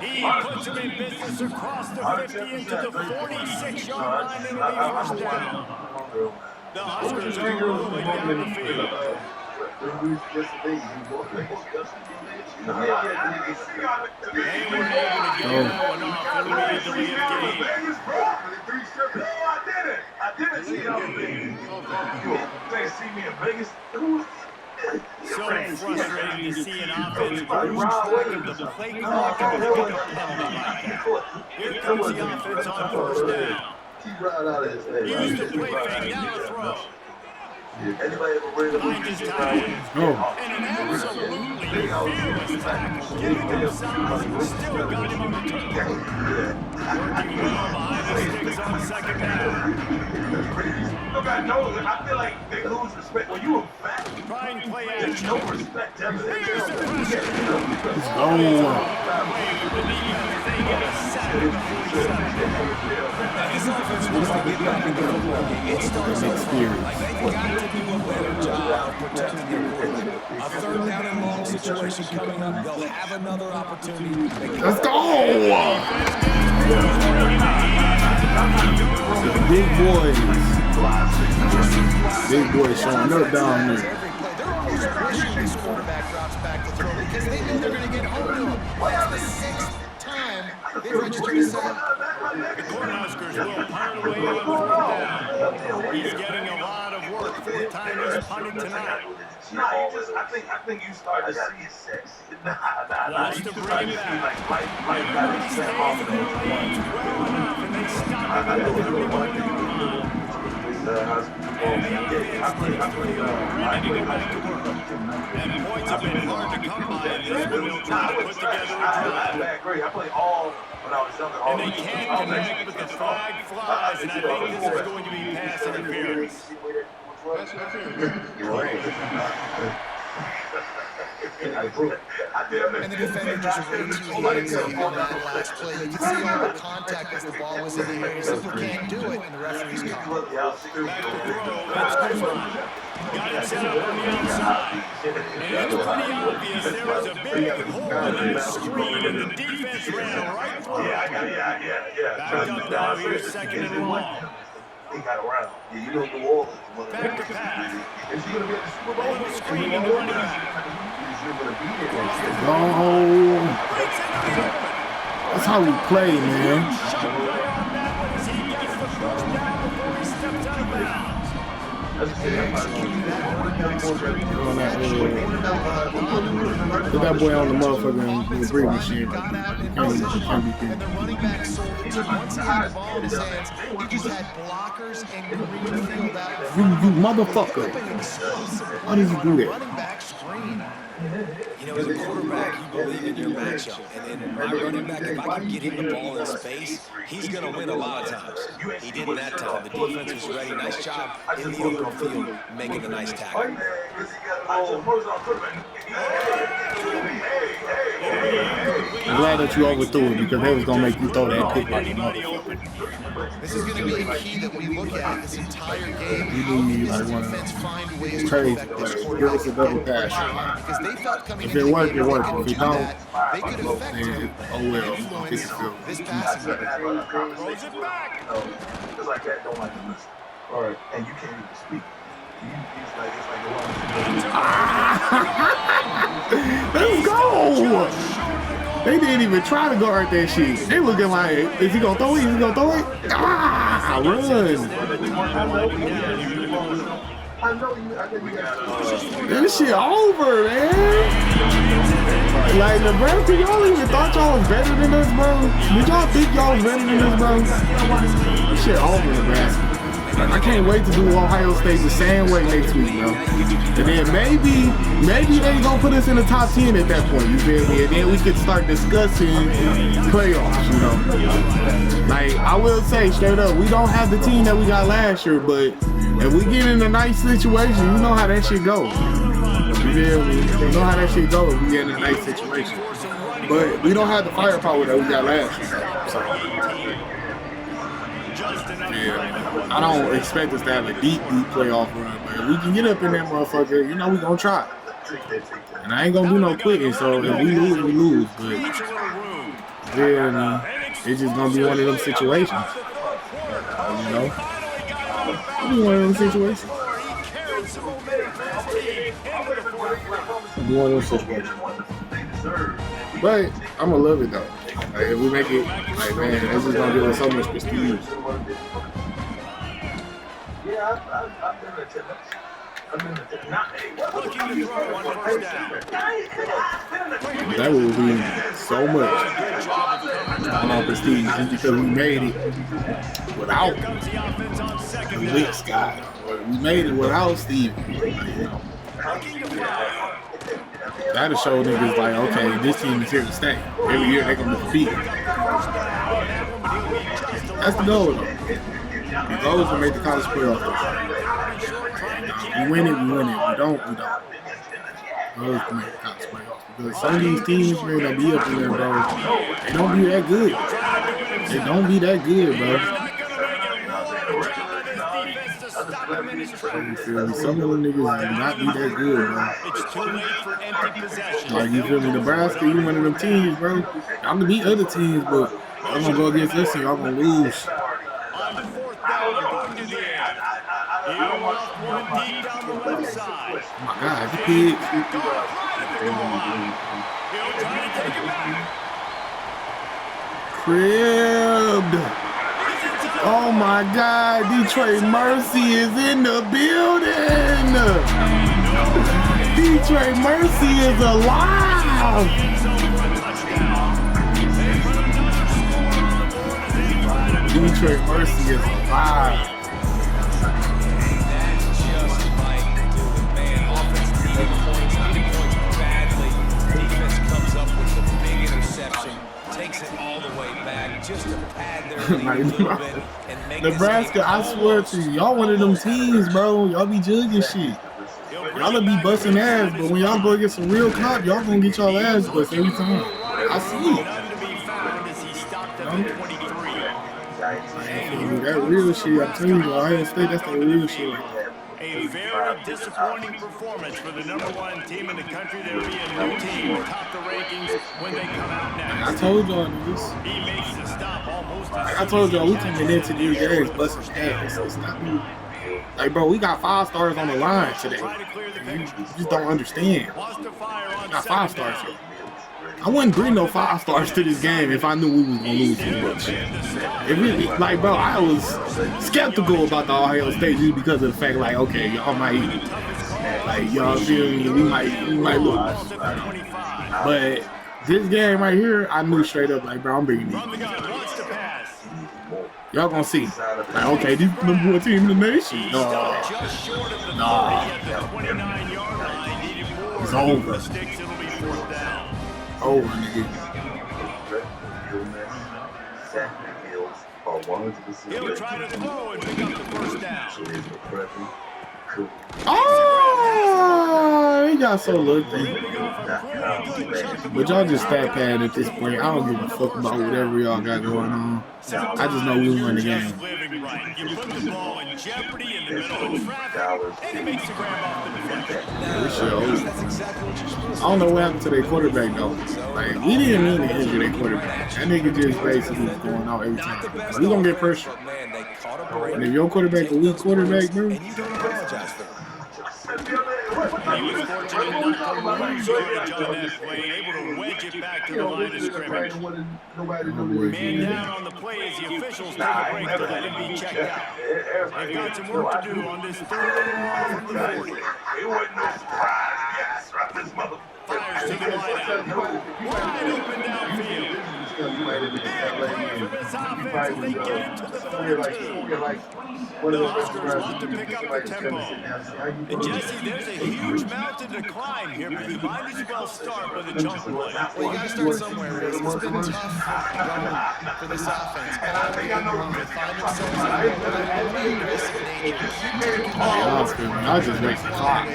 He puts him in business across the 50 into the 46-yard line, and it'll be first down. The Huskers are rolling down the field. They were able to get that one off. It'll be a delay of game. I didn't see y'all in Vegas. They see me in Vegas. So frustrating to see an offense lose track of the play clock and pick up a penalty like that. Here comes the offense on first down. Use the play fake, now a throw. Behind his tight end. And an absolutely fearless tackle. Giving him size and still got him on the turn. Working well behind the sticks on second down. I feel like they lose respect when you are fat. Try and play There's action. no respect ever. Here's the pressure. Oh, They get a sack at the 47. This offense wants to get back in the football game. It starts experience. like they've got to do a better job of protecting their quarterback. A third down and long situation coming up. They'll have another opportunity. let's go! Big boys. Big boys showing up down there. They're almost wishing this quarterback drops back to throw because they know they're going to get home to him. That's the sixth time they've registered a sack. The Cornhuskers will punt away on fourth down. He's getting a lot of work. Fourth time he's punted tonight. I think you start to see it. Wants to bring it back. Everybody stays in their lanes well enough, and they stop him at the 31-yard line. And the offense takes the field, ready to go back to work. And points have been hard to come by in this one. They'll try to put together a drive. I played all when I was younger. And they can't connect, but the flag flies, and I think this is going to be pass interference. And the defender just way too lazy on that last play. You can see all the contact that the ball was in the air. You simply can't do it, and the referee's caught. Back to throw. That's Guzman. Got it set up on the outside. And it's pretty obvious there was a big hole in that screen, and the defense ran right through it. Back up now, here's second and long. He got around. Yeah, you don't do all this. Back to pass. Is he going to be at the Super Bowl? Little screen to running back. Go. That's how we play, man. Shot right on that one as he gets the first down before he steps out of bounds. Put that boy on the motherfucking breathing machine. And the running back sold it to him. Once he had the ball in his hands, he just had blockers and Greenfield out. You motherfucker. How did you do that? Running back screen. You know, as a quarterback, you believe in your matchup. And my running back, if I can get him the ball in space, he's going to win a lot of times. He didn't that time. The defense was ready. Nice job in the open field, making a nice tackle. I'm glad that you overthrew it because they was going to make you throw that pick like a motherfucker. This is going to be a key that we look at this entire game. You How need does like this one defense find ways to crazy. affect this Give quarterback? us a double pass. Because they felt coming If into it the worked, game, it worked. they If could it do don't, that. They could affect then him oh well. and influence this passing game. Throws it back. It's like that. Don't like to listen. All right. And you can't even speak. It's like Let's go! They didn't even try to guard that shit. They looking like, is he gonna throw it? Is he gonna throw it? Ah, run! This shit over, man. Like Nebraska, y'all even thought y'all was better than us, bro? Did y'all think y'all was better than us, bro? This shit over, Nebraska. I can't wait to do Ohio State the same way next week, bro. And then maybe they gonna put us in the top 10 at that point, you feel me? And then we could start discussing playoffs, you know? Like, I will say straight up, we don't have the team that we got last year, but if we get in a nice situation, you know how that shit goes. You feel me? You know how that shit goes if we get in a nice situation. But we don't have the firepower that we got last year, so. Yeah, I don't expect us to have a deep playoff run, but if we can get up in that motherfucker, you know we gonna try. And I ain't gonna do no quitting, so if we lose, we lose. But yeah, man, it's just gonna be one of them situations. You know, it'll be one of them situations. It'll be one of them situations. But I'ma love it though. Like, if we make it, like, man, this is gonna give us so much prestige. yeah, I've been attendance. That will be so much on our prestige just because we made it without Lit Scott. We made it without Steve. That'll show niggas like, okay, this team is here to stay. Every year they're gonna compete. That's the goal though. The goal is to make the college playoff. We win it, we win it. We don't, we don't. The goal is to make the college playoff. Because some of these teams, man, that be up in there, bro, they don't be that good. They don't be that good, bro. You feel me? Some of them niggas do not be that good, bro. It's too late for empty possession. Like, you feel me? Nebraska, you one of them teams, bro. Y'all can beat other teams, but y'all gonna go against us and y'all gonna lose. On fourth down, going to the air. One deep down the left side. Oh my God, the pigs. He'll try to take it back. Cribbed. Oh my God, Detroit Mercy is in the building. Detroit Mercy is alive. Detroit Mercy is alive. Just to pad their lead a little bit and make Nebraska, I swear to you, y'all one of them teams, bro. Y'all be judging shit. Y'all be busting ass, but when y'all go get some real cop, y'all gonna get y'all ass bust every time. I see it. You feel me? That real shit. I'm telling you, Ohio State, that's that real shit right there. A very disappointing performance for the #1 team in the country. There'll be a new team top the rankings when they come out next. I told y'all niggas. He makes the stop almost as I told y'all we coming into these games busting ass. It's not me. Like, bro, we got 5 stars on the line today. You just don't understand. We got 5 stars here. I wouldn't bring no 5 stars to this game if I knew we was gonna lose too much. It really, like, bro, I was skeptical about the Ohio State just because of the fact, like, okay, y'all might, like, y'all feel me, we might lose. But this game right here, I knew straight up, like, bro, I'm bringing these. Y'all gonna see. Like, okay, this #1 team in the nation. No. It's over. Over, nigga. He'll try to throw and pick up the first down. Oh, he got so lucky. But y'all just stat pad at this point. I don't give a fuck about whatever y'all got going on. I just know we won the game. You put the ball in jeopardy in the middle of traffic, and it makes the grab off the defender. I don't know what happened to their quarterback though. Like, we didn't mean to injure their quarterback. That nigga just basically was going out every time. We gonna get pressure. And if your quarterback a weak quarterback, bro. He was fortunate not to lose yardage on that play, able to wedge it back to the line of scrimmage. Man down on the play as the officials take a break to let him be checked out. They've got some work to do on this 3rd and long from the 40. It wasn't no surprise. Yes, right this mother. Fires to the wideout. Wide open downfield. Big play for this offense as they get into the 13. The Huskers want to pick up the tempo. And Jesse, there's a huge mountain to climb here, but you might as well start with a jump play. Well, you got to start somewhere, Riz. It's been tough going for this offense. And I think they find themselves in a really aggressive nature. I just waste the clock.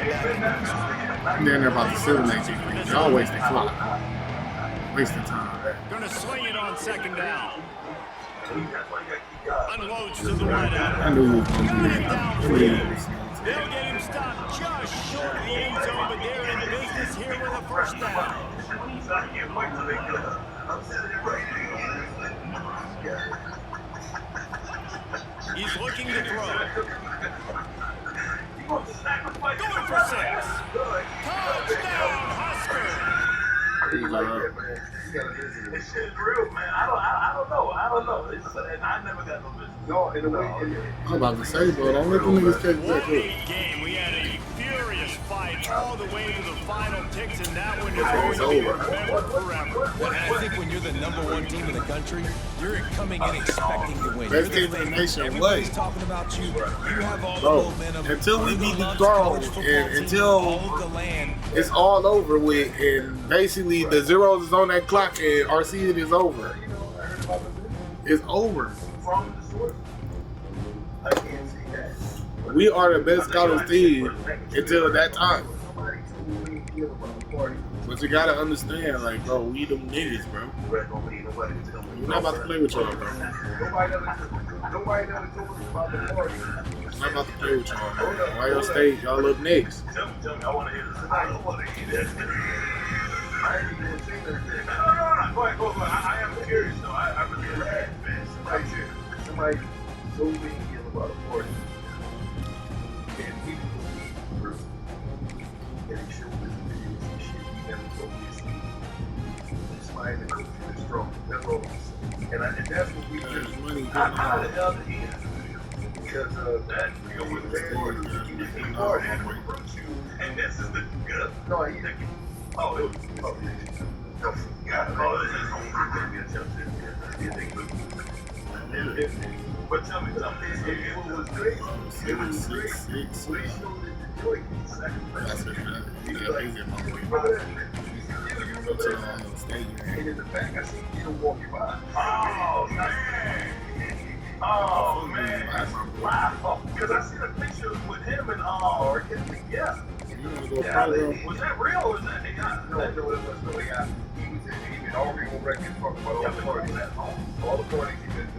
I'm down there about the 7-19. Y'all wasting clock. Wasting time. Gonna swing it on 2nd down. Unloads to the wideout. I knew he was going to do that. They'll get him stopped just short of the end zone, but they're in business here with a first down. He's looking to throw. Going for 6. Touchdown, Husker. This shit is real, man. I don't know. I never got no business. No, in a way. I'm about to say, bro, don't let them niggas catch that What up. a game. We had a furious fight all the way to the final ticks, and that one is going to be remembered forever. And I think when you're the #1 team in the country, you're coming in expecting to win. Best team in the nation, Everybody's what? talking about you. You have all the Bro, momentum. until we beat the Loves throne college football and too. until All of the land. it's all over with, and basically the zeros is on that clock and our season is over. It's over. We are the best college team until that time. But you gotta understand, like, bro, we them niggas, bro. We're not about to play with y'all, bro. I'm not about to play with y'all, bro. Ohio State, y'all up next. Tell me, I want to hear this. I want to hear this. I ain't even gonna say that. No. Go ahead. I am curious, though. I really am. Somebody told me about a party. And he was a person. And he showed this video and shit. He never told me his name. Somebody in the country is strong. That's all I'm saying. And that's what we do. How the hell did he get this video? Because that video was very hard. And this is the good. No, he didn't. Oh, it was. Oh, God. Oh, this is but tell me, it was great. It was great. We showed it to Joy. And in the back, I see you walking by. Oh, man. Oh, man. Wow. Because I seen a picture with him and, yeah. Was that real or was that the guy? No, it was the guy. He was in already on record talking about all the parties he's been to.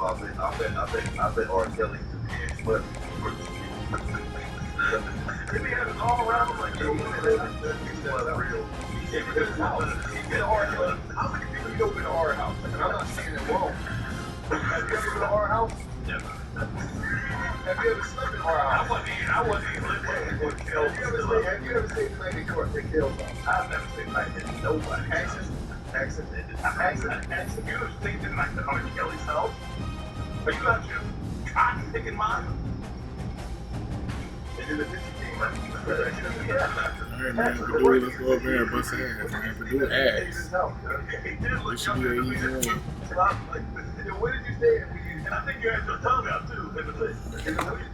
I bet R. Kelly but he had it all around him like, real. Yeah, because he's been R. Kelly. How many people you know been to our house? And I'm not saying it wrong. Have you ever been to our house? Never. Have you ever slept in our house? I wasn't even living with Kelly. Have you ever stayed the night in York at Kelly's house? I've never stayed the night in nobody. Access. You stayed the night at Kelly's house? Are you not your cotton picking mine? And then the 50 came out. Alright, man, Purdue, let's go up there and bust ass, man. Purdue ass. This should be an easy one. Where did you stay? And I think you had your tongue out too.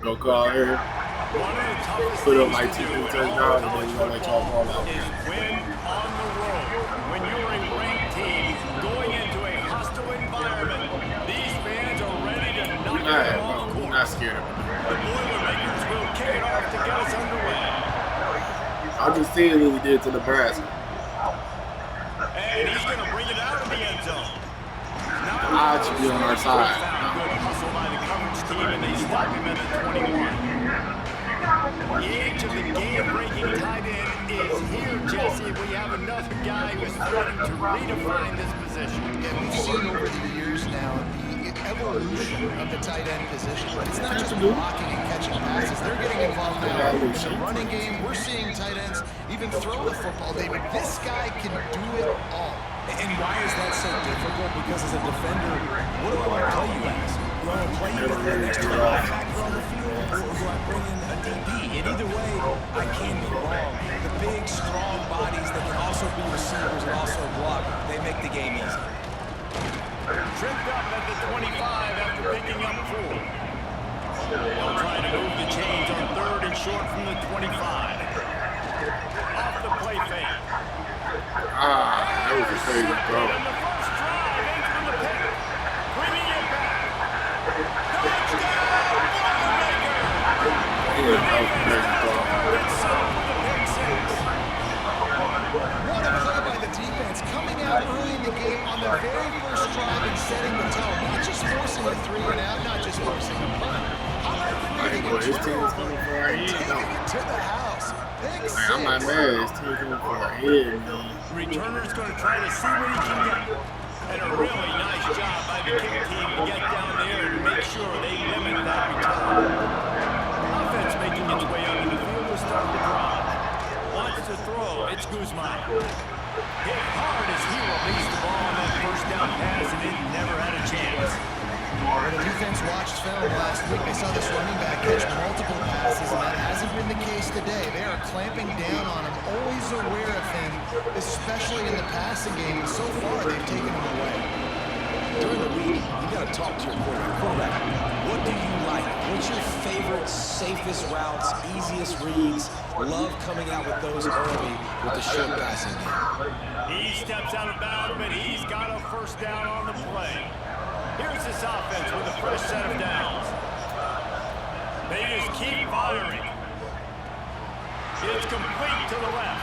Go call here. Put up like 2 touchdowns and then we're gonna let y'all ball out. Win on the road. When you're a ranked team going into a hostile environment, these fans are ready to knock it off court. We're not scared of it. The Boilermakers will kick it off to get us underway. I'll just see what we did to Nebraska. And he's going to bring it out of the end zone. The odds should be on our side. Good hustle by the coverage team, and they stop him at the 21. The age of the game-breaking tight end is here, Jesse. We have another guy who's starting to redefine this position. Yeah, we've seen over the years now the evolution of the tight end position. But it's not just blocking and catching passes. They're getting involved now in the running game. We're seeing tight ends even throw the football, David. This guy can do it all. And why is that so difficult? Because as a defender, what do I want to play you as? Do I want to play you as an extra linebacker on the field, or do I bring in a DB? And either way, I can be wrong. The big, strong bodies that can also be receivers and also block, they make the game easy. Tripped up at the 25 after picking up 4. They'll try to move the chains on 3rd and short from the 25. Off the play fake. That was a crazy throw. And the first drive ends from the pick. Bringing it back. Touchdown, Boilermaker! Yeah, that was a crazy throw. It's up for the pick 6. What a play by the defense, coming out early in the game on their very first drive and setting the tone. Not just forcing a 3 and out, not just forcing a punt. How about creating a His team's coming for our head, taking though. it to the house? Pick 6. I'm not mad. His team's coming for our head, man. Returner's going to try to see what he can get. And a really nice job by the kick team to get down there and make sure they limit that return. Offense making its way up in the field will start the drive. Wants to throw. It's Guzman. Hit hard as he released the ball on that first down pass, and it never had a chance. When the defense watched film last week, they saw this running back catch multiple passes, and that hasn't been the case today. They are clamping down on him, always aware of him, especially in the passing game, and so far they've taken him away. During the week, you got to talk to your quarterback. What do you like? What's your favorite, safest routes, easiest reads? Love coming out with those early with the short passing game. He steps out of bounds, but he's got a first down on the play. Here's this offense with a fresh set of downs. They just keep firing. It's complete to the left.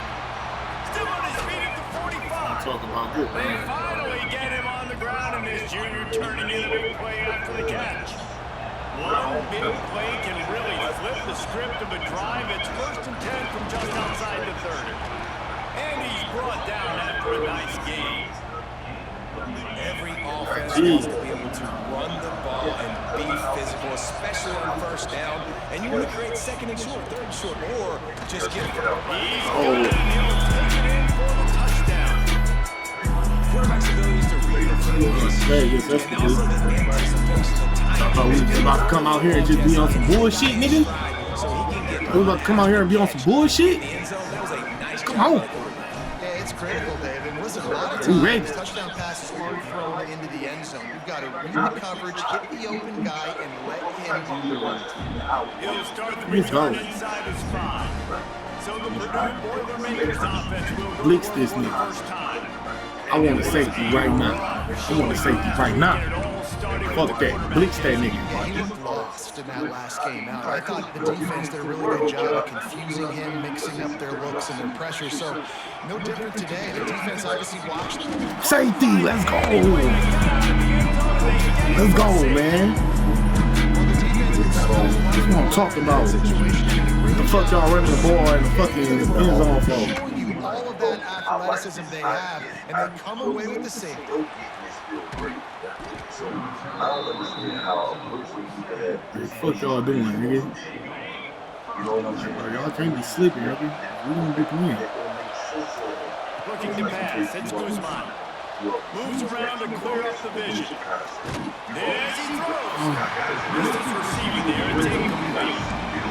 Still on his feet at the 45. Talk about good, They man. finally get him on the ground, and this junior turning in a big play after the catch. One big play can really flip the script of a drive. It's 1st and 10 from just outside the 30. And he's brought down after a nice game. Every offense wants to be able to run the ball and be physical, especially on first down. And you want to create 2nd and short, 3rd and short, or just get it. He's good, and he'll take it in for the touchdown. Quarterback's abilities to read the Yes, that's and also the anticipation of time. we was about to come out here and just be on some bullshit, nigga. So he can get We about to come out here and be on some bullshit. the end zone. That was a nice Come on. Yeah, it's critical, Dave. And listen, a lot of We ready. times touchdown passes aren't thrown into the end zone. You've got to read the coverage, hit the open guy, and let him do the run. He'll start the Let's return go. inside his 5. So the Purdue Boilermakers offense will go Blitz for this it for the nigga. first time. I want a safety right now. I want a safety right now. Fuck that. Blitz that nigga. Yeah, he looked lost in that last game out. I thought the defense did a really good job of confusing him, mixing up their looks and their pressure. So, no different today. The defense obviously watched him. Safety, let's go. Let's go, man. That's what I'm talking about. What the fuck y'all running the ball in the fucking end zone for? Showing you all of that athleticism they have, and they come away with the safety. So I don't understand how What the fuck y'all doing, nigga? Y'all can't be sleeping, nigga. We gonna be playing. Looking to pass. It's Guzman. Moves around to clear up the vision. There's he throws. Distance receiving there. It's incomplete.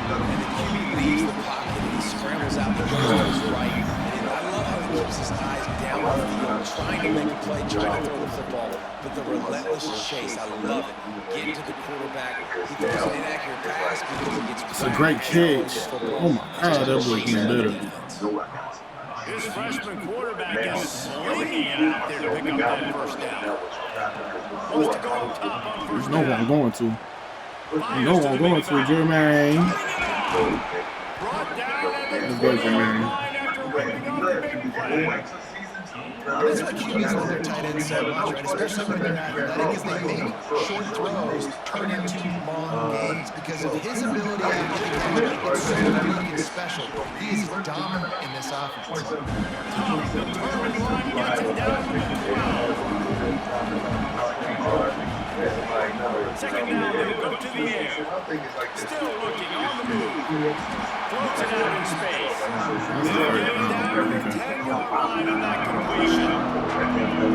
And the QB leaves the pocket and he scrambles out the goes to his right. And I love how he keeps his eyes down the field, trying to make a play, trying to throw the football. But the relentless chase, I love it. Getting to the quarterback. He throws an inaccurate pass because he gets It's a great catch. Oh my God, that boy's getting better. This freshman quarterback is slinging it out there to pick up that first down. Wants to go on top on There's first no one down. I'm going to. No one I'm going to, Jermaine. Brought down at the Let's go, 20-yard Jermaine. line after ripping up the big play. That's why QBs love their tight ends so much, right? Especially when they're athletic, is they make short throws turn into long gains because of his ability after the catch. It's so unique and special. He is dominant in this offense. Tough, determined run gets it down to the 12. Second down, they'll go to the air. Still looking on the move. Floats it out in space. They'll get it down to the 10-yard line on that completion.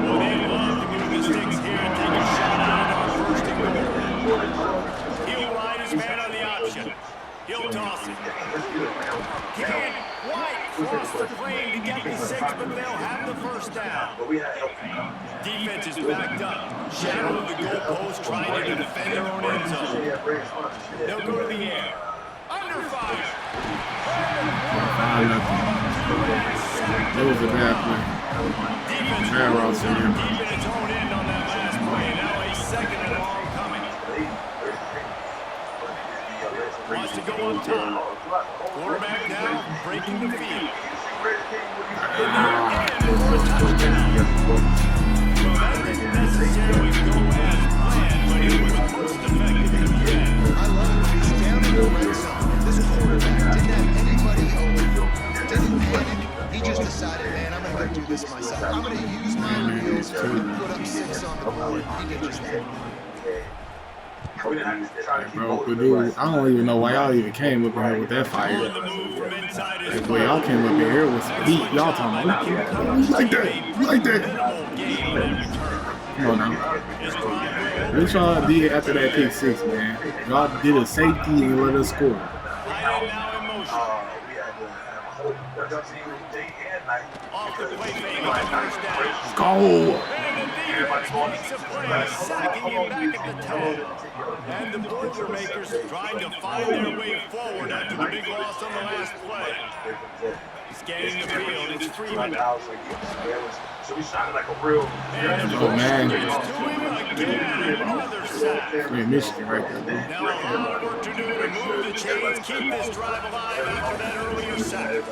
Well, they love to move the sticks here and take a shot at it on first and goal. He'll ride his man on the option. He'll toss it. Can't quite cross the plane to get the 6, but they'll have the first down. Defense is backed up. Shadow of the goalpost trying to defend their own end zone. They'll go to the air. Under fire. That was a bad play. Defense rolls up deep in its own end on that last play. Now a second and long coming. Wants to go on top. Quarterback now, breaking the field. And they're in for a touchdown. Well, that didn't necessarily go as planned, but it was most effective in the end. I love it. He's down in the red zone. This quarterback didn't have anybody open. Didn't panic. He just decided, man, I'm going to go do this myself. I'm going to use my wheels to put up 6 on the board. He did just that. Bro, but dude, I don't even know why y'all even came up in here with that fire. On the move from inside his Like, boy, y'all came up in here with some heat. Y'all talking about, you like that, you like that. minimal gain on that return. Come on now. His drive will What y'all did after that pick 6, man? Y'all did a safety and let us score. tight end now in motion. Off the play fake on first down. Let's go. And the defense makes a play, sacking him back at the 10. And the Boilermakers trying to find their way forward after the big loss on the last play. Scanning the field, it's Freeman. So we sounded like a real. And the Oh, man. Boilermakers to him again, another sack. Yeah, Michigan right there, bro. Now a lot of work to do to move the chains, keep this drive alive after that earlier sack.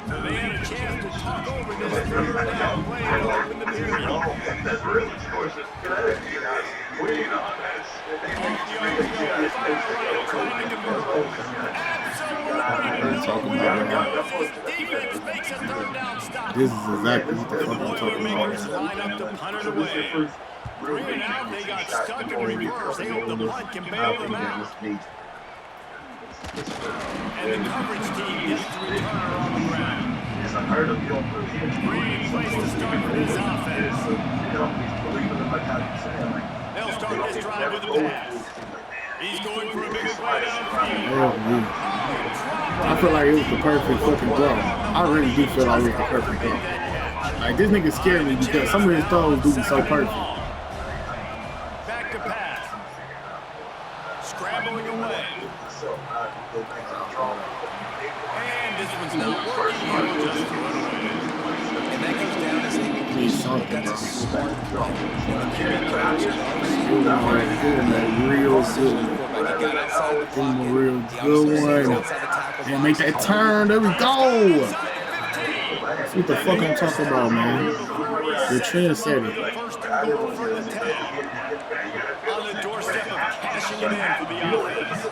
So they had a chance to talk over this third down play to open the period. That's really extortion. We know that. Off the RPO, far right, trying to convert. Absolutely nowhere to go. This defense makes a third down stop. This is exactly what the The fuck I'm talking Boilermakers about. line up to punt it away. 3 and out, they got stuck in reverse. They hope the punt can bail them out. And the coverage team gets the returner on the ground. Great place to start for this offense. They'll start this drive with a pass. He's going for a big play downfield. Oh, yeah. I feel like it was the perfect fucking throw. I really do feel like it was the perfect throw. Like, this nigga scared me because some of his throws do be so perfect. Back to pass. Scrambling away. And this one's not working. He'll just throw it away. And that goes down as Need something, that's bro. a smart play. And the QB coach Give him a real good one. quarterback, he got outside the Give him a pocket. real He obviously good stays one. outside the tackle And make that turn. There we go. That's what the fuck I'm talking about, man. The trendsetter. First and goal from the 10. On the doorstep of cashing it in for the offense.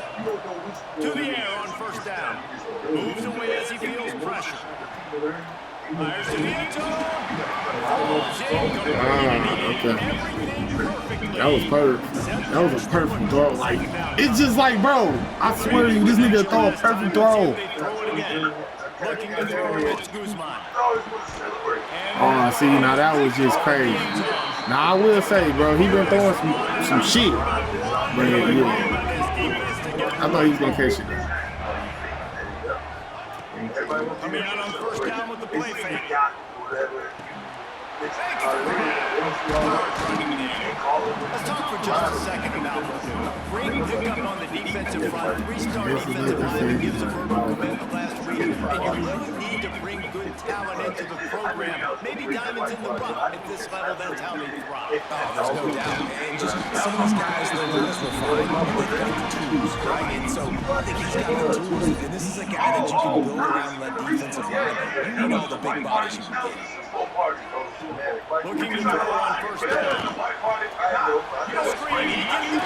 To the air on first down. Moves away as he feels pressure. Fires to the end zone. Falls Okay. That was perfect. That was a perfect throw. Like, it's just like, bro, I swear to you, this nigga throw a perfect throw. Looking to throw, it's Guzman. Oh, see, now that was just crazy. Now, I will say, bro, he been throwing some shit. But, yeah, I thought he was going to catch it. Coming out on first down with the play fake. Let's talk for just a second about great pickup on the defensive front. Three-star defensive lineman gives a verbal commitment last week, and you really need to bring good talent into the program. Maybe diamonds in the rough. At this level, that's how they thrive. Oh, there's no doubt. And just some of these guys, their levels refined, and they've got the tools, right? And so I think he's got the tools, and this is a guy that you can build around that defensive line. You need all the big bodies you can get. Looking to throw on first down. Screen, he can go.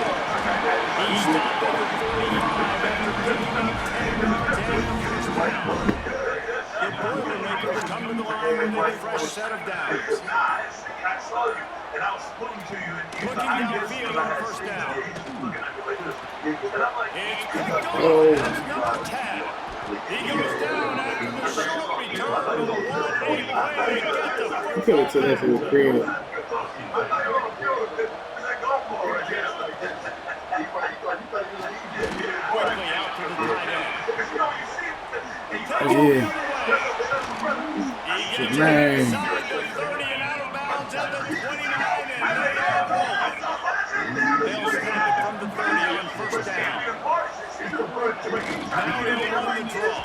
He stopped over 45 after picking up 10 on first down. The Boilermakers come to the line with a fresh set of downs. Looking downfield on first down. It's picked off. That's number 10. He goes down after the short return with a 180 play to get the first. He could have took that from his crib. Quickly out to the tight end. Oh, yeah. He gets Man. inside the 30 and out of bounds at the 29 and they are rolling. They'll snap it from the 30 on first down. Now they'll run the draw.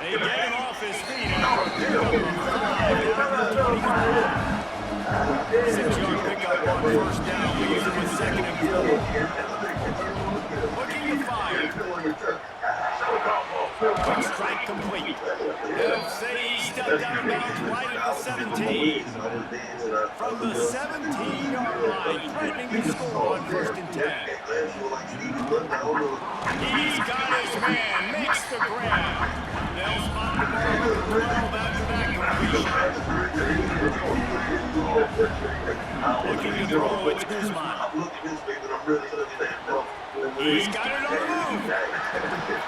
They get him off his feet after a pickup of 5 down to the 25. 6-yard pickup on first down, leaves him with second and 4. Looking to fire. Quick strike complete. They'll say he stepped out of bounds right at the 17. From the 17-yard line, threatening to score on first and 10. He's got his man, makes the grab. They'll spot the ball at the 12 after that completion. Looking to throw, it's Guzman. He's got it on the move.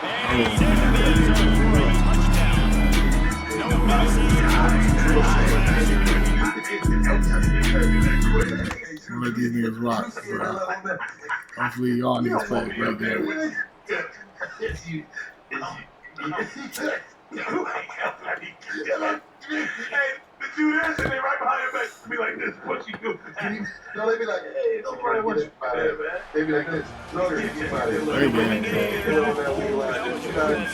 And he's in the end zone for a touchdown. No misses. Don't let these niggas rock, bro. Hopefully y'all niggas play a great game. The dude is sitting right behind your back. Be like this. What you do? No, they be like, hey, don't worry what you about it, man. They be like this. No, you about it. Hey, man.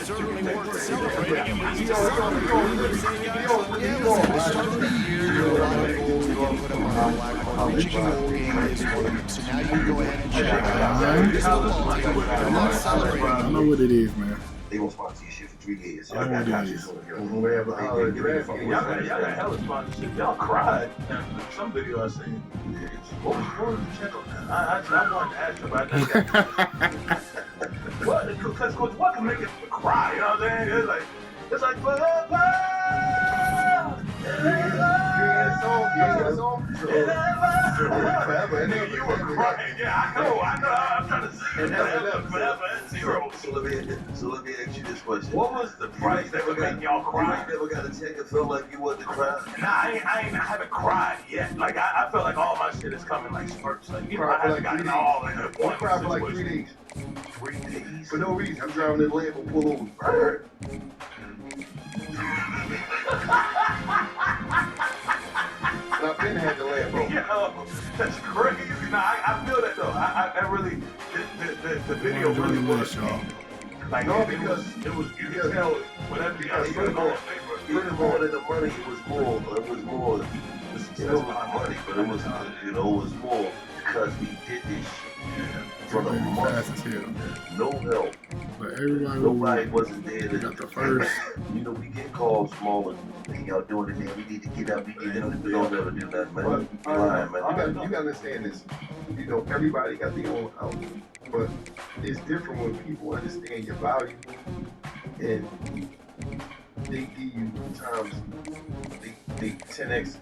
Certainly worth celebrating. Yeah, listen, the start of the year, there are a lot of goals that get put up on the blackboard. Reaching a bowl game is one of them. So now you can go ahead and check it out. I know what it is, man. They gonna sponsor your shit for 3 years. I know what it is. Y'all got hella sponsorship. Y'all cried. Some video I seen. What was the check on that? I wanted to ask about that. What? Because what can make it cry? You know what I'm saying? It's like forever. Forever. You were crying. Yeah, I know. I'm trying to see it. Forever and zero. So let me ask you this question. What was the price that would make y'all cry? You never got a check and felt like you wanted to cry? Nah, I haven't cried yet. Like I feel like all my shit is coming like spurts. Like, you know, I haven't gotten all in at once. I cried for like 3 days. 3 days? For no reason. I'm driving in Lambo, pull over. I've been had the Lambo. Yo, that's crazy. Nah, I feel that though. I really, the video really was y'all. Like, no, because it was, you can tell whatever you got to put on paper. Even more than the money, it was more, you know, money, but it was, you know, it was more because we did this shit. front of a He month. fast as hell. No help. But everybody Nobody wasn't there. got the first. You know, we get calls smaller. Hey, y'all doing it, man. We need to get out. We don't never do that, man. You lying, man. You gotta understand this. You know, everybody got their own outlook, but it's different when people understand your value and they give you times they 10x.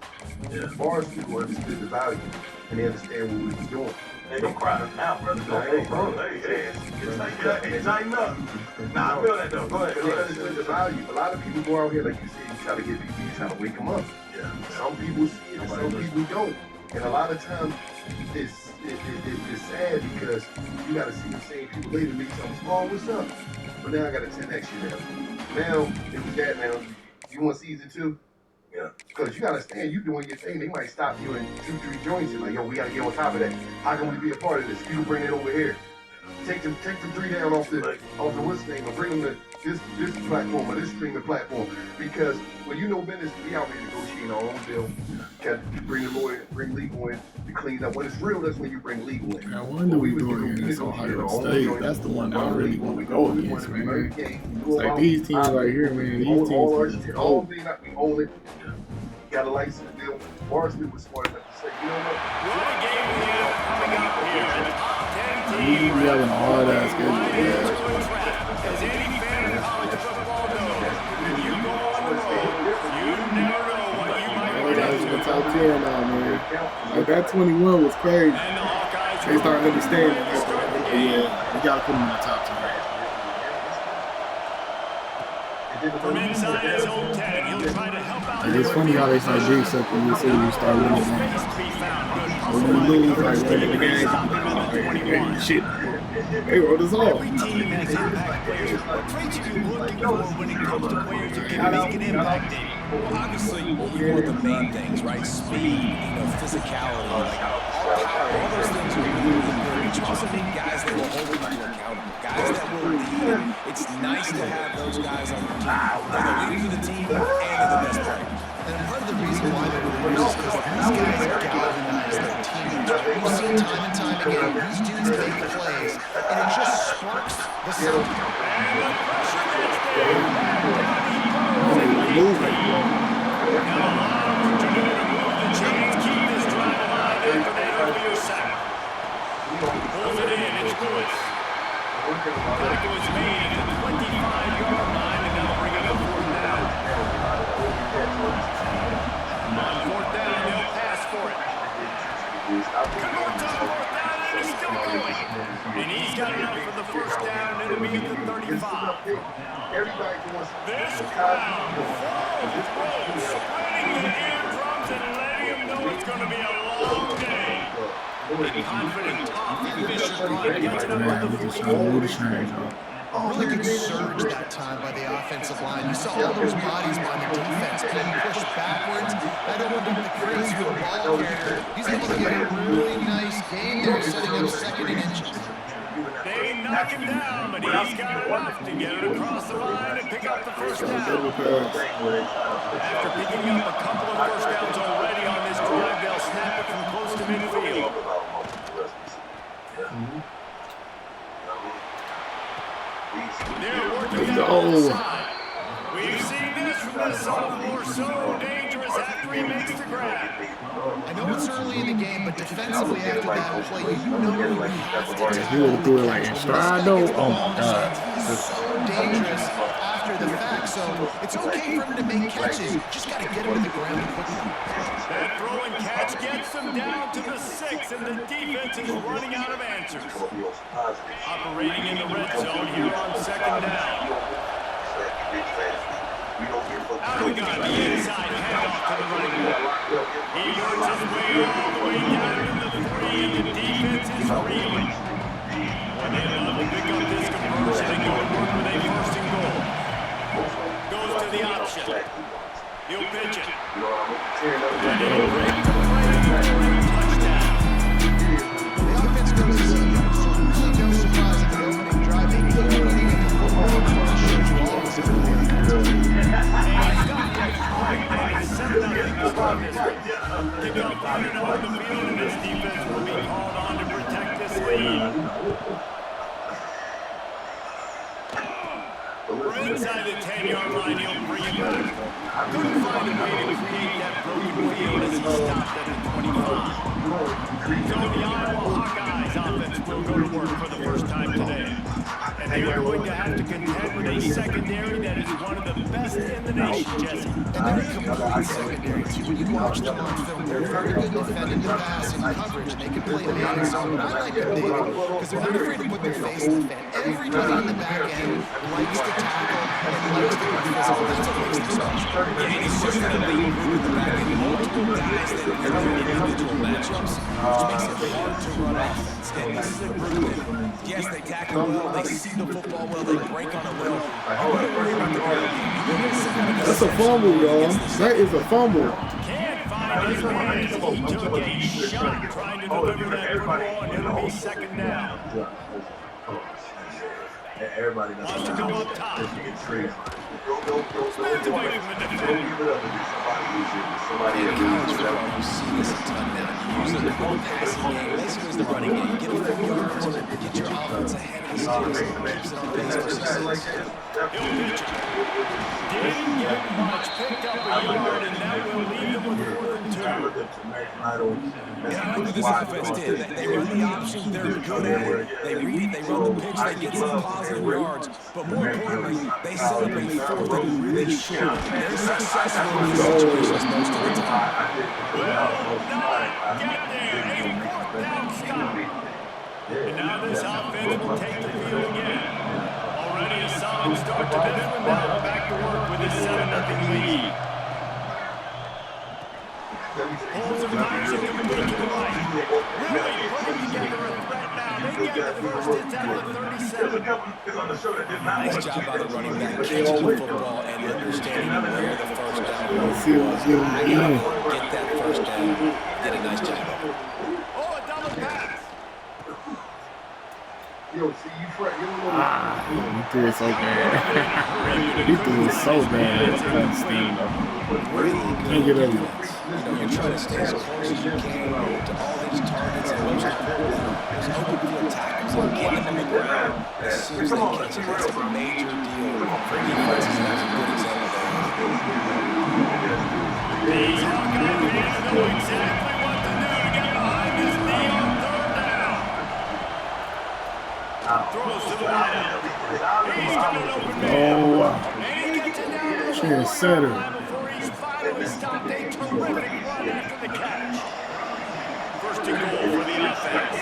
As far as people understood the value and they understand what we was doing. They don't cry now, brother. It's not enough. Nah, I feel that though. Go ahead. They understood the value. A lot of people go out here, like you said, you try to get people, you try to wake them up. Yeah. Some people see it and some people don't. And a lot of times it's sad because you gotta see the same people later make something small, what's up? But now I got a 10x you now. Now, it was that now. You want season 2? Yeah. Because you gotta stand, you doing your thing. They might stop you in 2-3 joints and like, yo, we gotta get on top of that. How can we be a part of this? You bring it over here. Take the 3 down off the what's name and bring them to this platform or this streaming platform. Because when you know business, we out here negotiating our own deal. Got to bring the lawyer, bring legal in to clean up. When it's real, that's when you bring legal in. I wonder we go against Ohio State. That's the one that I really want to go against, man. It's like these teams right here, man. These teams all day night, we own it. Got a license deal. Varsity was smart enough to say, you know what? What a game we have coming up here. A top 10 we team. be having a hard ass schedule. As any fan of college football knows, when you go on the road, you never know what you might run That's into. the top 10 now, man. Like that 21 was crazy. And the Hawkeyes They start understanding to start the that. game. Yeah, we gotta put them in the top 10. From inside his own 10, he'll try to help out. Like, it's funny how they start doing something as soon as you start winning games. Space to be found. Good When hustle you by lose, the like, coverage winning the team. game, Stop him at the 21. hey, shit. They wrote us off. Every team has impact players. What traits are you looking for when it comes to players who can make an impact, Dave? Well, obviously, you want the main things, right? Speed, physicality, like power, all those things are really important. But you also need guys that will hold people accountable, guys that will lead. It's nice to have those guys on your team. They're the leaders of the team and they're the best players. And part of the reason why they're leaders is because these guys galvanize their teammates. We've seen time and time again, these dudes make plays, and it just sparks the cell. Pulls it in, it's Lewis. Tackle is made at the 25-yard line, and they'll bring it up 4th down. On 4th down, they'll pass for it. Converts on 4th down, and he's still going. And he's got enough for the 1st down, and it'll be at the 35. This crowd, full throat, spreading the eardrums and letting him know it's going to be a long day. Confident, tough, efficient run, gets it up Man, to we the just 40. trying to move the chains, Really good surge that time by the offensive line. You saw all those bodies by the defense being pushed backwards. That opened up the crease for the ball carrier. He's able to get a really nice gain there, setting up 2nd and inches. They knock him down, but he's got enough to get it across the line and pick up the 1st down. After picking up a couple of 1st downs already on this drive, they'll snap it from close to midfield. They're working that outside. We've seen this from the sophomore, so dangerous after he makes the grab. I know it's early in the game, but defensively after that play, you know you have to If you would have threw it like in stride, though, oh my God. He's so dangerous after the fact, so it's okay for him to make catches. You just got to get him to the ground quickly. That throw and catch gets them down to the 6, and the defense is running out of answers. Operating in the red zone here on 2nd down. Out of the gun, the inside handoff to the running back. He works his way all the way down to the 3, and the defense is reeling. And they love to pick up this conversion and go to work with a 1st and goal. Goes to the option. He'll pitch it. And he'll break the play for a touchdown. The offense goes to zero, so really no surprise at the opening drive. They keep running into the football, and shows you all the ability. Kick off running on the field, and his defense will be called on to protect this lead. better. Couldn't find a way to create that broken field as he stopped at the 25. So the Iowa Hawkeyes offense will go to work for the first time today. And they are going to have to contend with a secondary that is one of the best in the nation, Jesse. And they're a complete secondary, too. When you watch them on film, they're very good defending the pass and coverage, and they can play man zone. But I like them, David, because they're not afraid to put their face in the fan. Everybody in the back end likes to tackle and likes to be physical. That's what makes them special. Yeah, and it's just that they improve in the back end. Multiple guys that win in individual matchups, which makes it hard to run offense. And this is improvement. Yes, they tackle well, they see the football well, they break on it well. I'm going to worry about the ground game. That's a fumble, y'all. That is a fumble. Can't find his man. He took a shot trying to deliver that football, and it'll be second down. Everybody Wants to go up top. Don't give it In college football, you see this a ton now. You use the passing game, basically as the running game. Get a few yards, get your offense ahead of the sticks, keeps it on pace for success. Didn't get much, picked up a yard, and that will leave them with 4th and 2. Yeah, I like what this offense did. They run the option, they're good at it. They read it, they run the pitch, they get some positive yards. But more importantly, they set up a 4th and really short. They're successful in these situations most of the time. Will not get there. A 4th down stop. And now this offense will take the field again. Already a solid start to this one. Now back to work with his 7-0 lead. Pulls him nice and complete to the right. Really putting together a threat now. They get the first hits out of the 37. Nice job by the running back, catching the football and understanding where the first down was. Get that first down. Did a nice job of it. Oh, a double pass. He threw it so bad. He threw it so bad. It's kind of steam, though. Can't get everything. You're trying to stay as close as you can to all these targets, and most importantly, those open field tackles and getting them on the ground as soon as they catch it. That's a major deal for defenses, and that's a good example there. These Hawkeye fans know exactly what to do to get behind this knee on 3rd down. Throws to the right. He's got an open man. And he gets it down to the Setter. before he's finally stopped a terrific run after the catch. First and goal for the offense.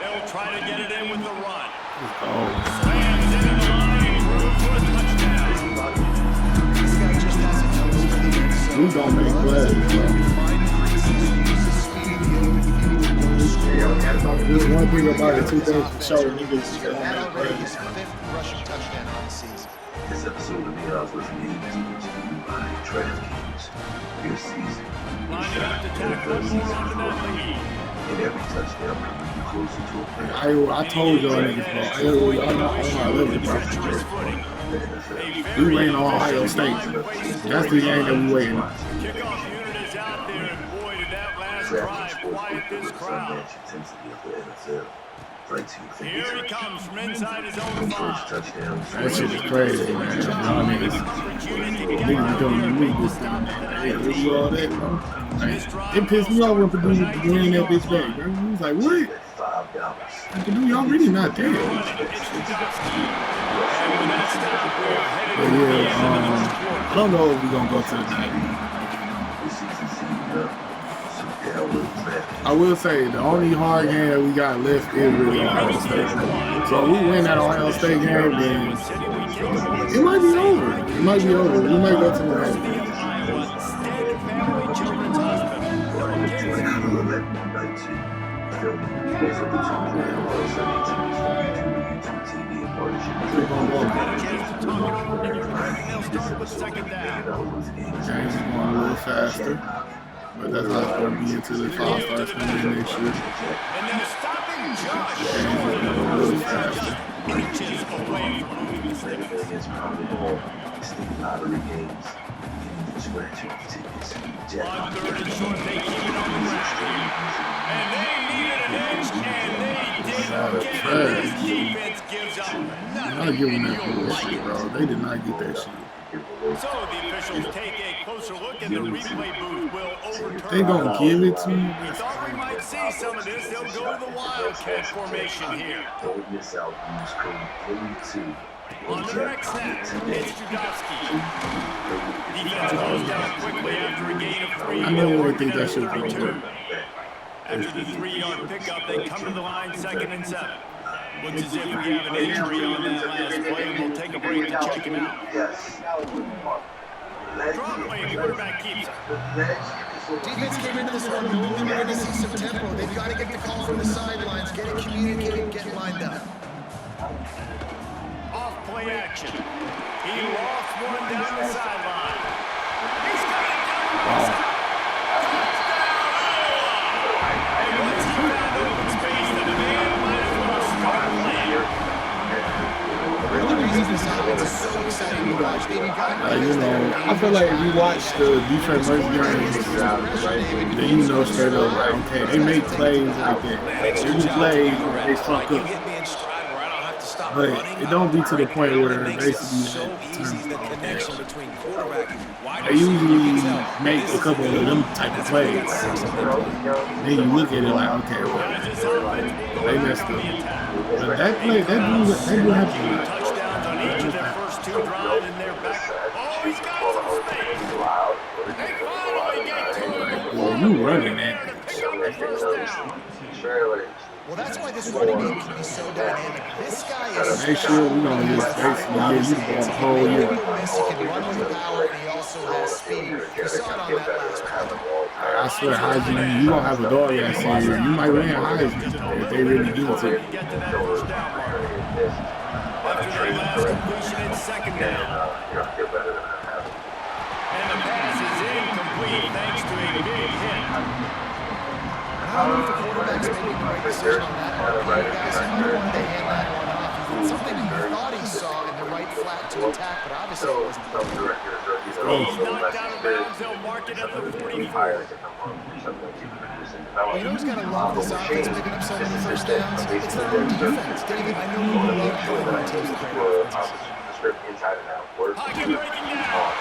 They'll try to get it in with the run. Slams into the line, room for a touchdown. This guy just has a nose for the end zone. We gonna make plays. There's one thing about it, 2 things for sure. Niggas That already his 5th rushing touchdown on the season. This episode of the Odds with Me is brought to you by DraftKings. Your season. Lining up to tack one more onto that lead. And every touchdown brings you closer to a I told y'all niggas, bro. I'm not living, bro. Treacherous footing. We waiting on Ohio State. That's the game that we waiting on. Kickoff unit is out there, and boy, did that last drive quiet this crowd. Here he comes from inside his own 5. That shit is crazy, man. Y'all niggas be doing me this thing. Hey, we do all that, bro. Like, it pissed me off when Purdue winning that bitch back, bro. He was like, what? Like, Purdue, y'all really not there. But yeah, I don't know if we're gonna go to the game. I will say the only hard game that we got left is really Ohio State. So if we win that Ohio State game, then it might be over. It might be over. We might go to the game. James is going a little faster. But that's how it's going to be until the fall starts coming in next year. And they're stopping Josh. A little faster. Inches away from moving the sticks. On 3rd and short, they keep it on the ground. And they needed an edge, and they Trash. defense gives up Not nothing, giving and that you'll like bullshit, it. bro. They did not get that shit. So the officials take a closer look, and the replay booth will overturn. They gonna give it to you. We thought we might see some of this. They'll go to the Wildcat formation here. Don't miss out. Use code Philly2. On the next snap, it's Judowski. Defense goes down quickly after a gain of 3. I never think that should be be good. After the 3-yard pickup, they come to the line 2nd and 7. Looks as if we have an injury on that last play, and we'll take a break to check him out. Drop play, quarterback keeps it. Defense came into this one knowing they were going to see some tempo. They've got to get the call from the sidelines, get it communicated, get lined up. Off play action. He lost one down the sideline. He's got it down the touchdown, Iowa! And once he found open space, the man might as well start playing. One of the reasons this offense is so exciting to watch, they've got You know, I feel like if you watch the defense versus games, then you know straight up, like, okay, they make plays like that. Every play, they fuck up. But it don't be to the point where basically they usually make a couple of them type of plays. Then you look at it like, okay, well, they messed up. But that play, that do happen. Touchdowns on each of their first 2 drives, and they're back. Oh, he's got some space. They finally get to him. Well, you running that. First down. Well, that's why this running game can be so dynamic. This guy is Make sure we don't use basically you the whole year. He can run with power, and he also has speed. You saw it on that last play. I swear, Heisman, you don't have a dog ass here. You might win Heisman if they really give it to you. Get to that first down mark. After their last completion, it's 2nd down. And the pass is incomplete thanks to a big hit. I don't know if the quarterback's making the right decision on that RPA, guys. He might want to hand that one off. He did something he thought he saw in the right flat to attack, but obviously it wasn't there. He's knocked out of bounds. They'll mark it at the 44. Well, you know who's got to love this offense picking up some of the first downs? It's their own defense. David, I know you love playing on teams with great offenses. Inside and out. Pocket breaking down.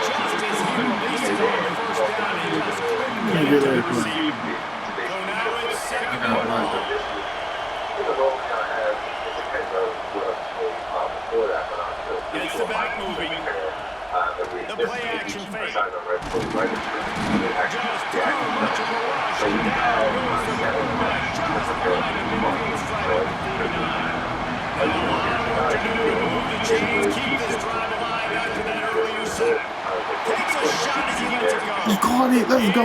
Just as he released it on the first down, he just couldn't get it to the receiver. So now it's 2nd and long. Gets the back moving. The play action fake. Just too much of a rush. And down goes the quarterback just behind the midfield stripe at the 49. And a lot of work to do to move the chains, keep this drive alive after that earlier sack. Takes a shot as he lets it go. He caught it. Let's go,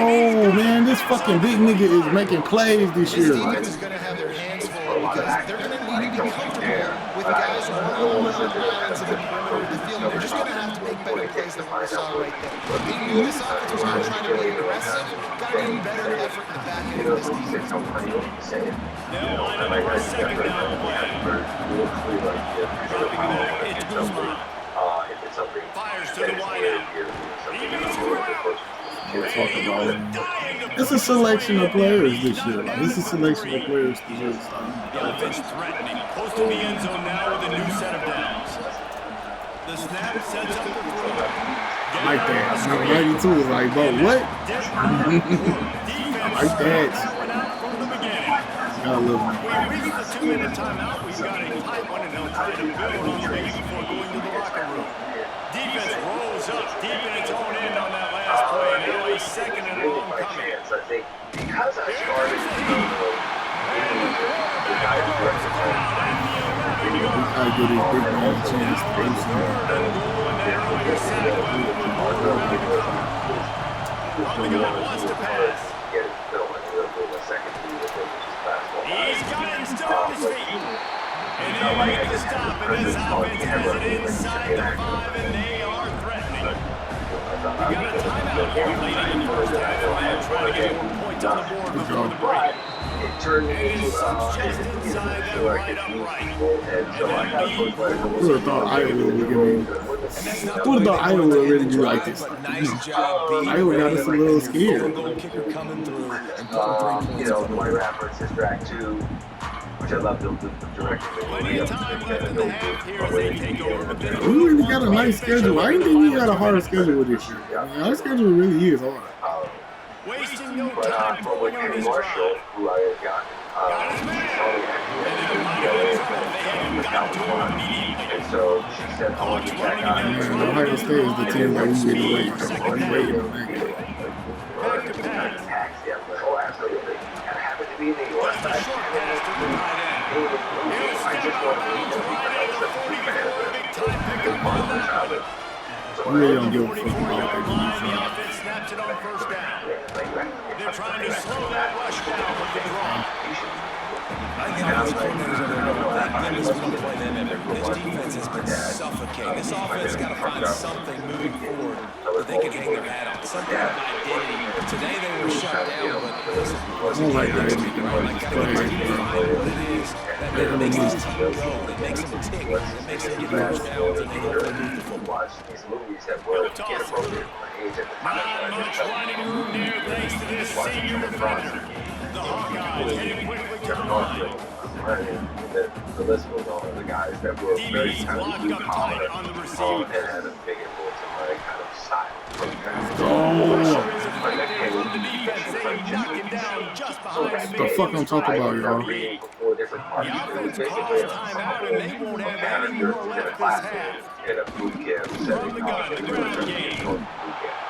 man. This fucking big nigga is making plays this year. This defense is going to have their hands full because they're going to need to be comfortable with guys one-on-one on islands in the perimeter of the field. They're just going to have to make better plays than what we saw right there. They knew this offense was going to try to be aggressive. Got to do better effort in the back end of this defense. They'll line up for a 2nd down play. Dropping back, it's Guzman. Fires to the wideout. He makes a grab. It's a selection of players this year. Like, it's a selection of players to just. The offense threatening. Close to the end zone now with a new set of downs. The snap sets up the throw. Like that. I'm ready too. It's like, but what? I like that. Gotta love it. We reached the 2-minute timeout. We've got a tight one, and they'll try to build on the lead before going to the locker room. Defense rolls up deep in its own end on that last play. Now a 2nd and long coming. Because I started I get his big man a chance to do Wants to pass. He's got him still on his feet. And they make the stop, and this offense has it inside the 5, and they are threatening. We got a timeout here late in the first half, and they're trying to get more points on the board before the break. And it sits just inside that right upright. I would have thought Iowa would give me that's not the What way about they Iowa want to really end the be like drive, this? but nice job being Iowa got ready us a little and your scared. field goal kicker coming through and putting 3 points on the Dwight board. Rapper's his track 2, which I love the direction they Plenty of time left in the half here as they take over. But this We really got a nice schedule. I didn't think we got a hard schedule this year. I mean, our schedule really is hard. wasting no time throwing on this Marshall, drive. who I had gotten, Got his man. And in a minor trouble, they hadn't gotten to him immediately. and so she said, "I want to get that guy." Man, Ohio State is the team that we really waiting on. We waiting on that game. Back to pass. Oh, absolutely. And I happen to be in New York. Just a short pass to the tight end. He'll step out of bounds right at the 44. Big time pickup on that. We really don't give a fuck 44-yard about line. The that. offense snaps it on first down. They're trying to slow that rush down with the draw. I think offensive coordinators are going, thank goodness we don't play them ever. This defense has been suffocating. This offense got to find something moving forward that they can hang their hat on. Some kind of identity. Today they were shut down, but listen, don't like that. like got to continue to find what it is that makes this team go, that makes them tick, that makes them get first downs, and they hopefully move the football. These movies that were inappropriate for my age at the time. Not much running room there thanks to this senior defender. The Hawkeyes heading quickly to the line. The list goes on of the guys that were very DB's kind of locked up tight on the receiver. and had a big influence on my kind of style. Pressure is effective from the defense. They knock him down just behind The fuck I'm talking about, y'all? The offense calls timeout, and they won't have any more left this half. In a boot camp From the gun, the ground game.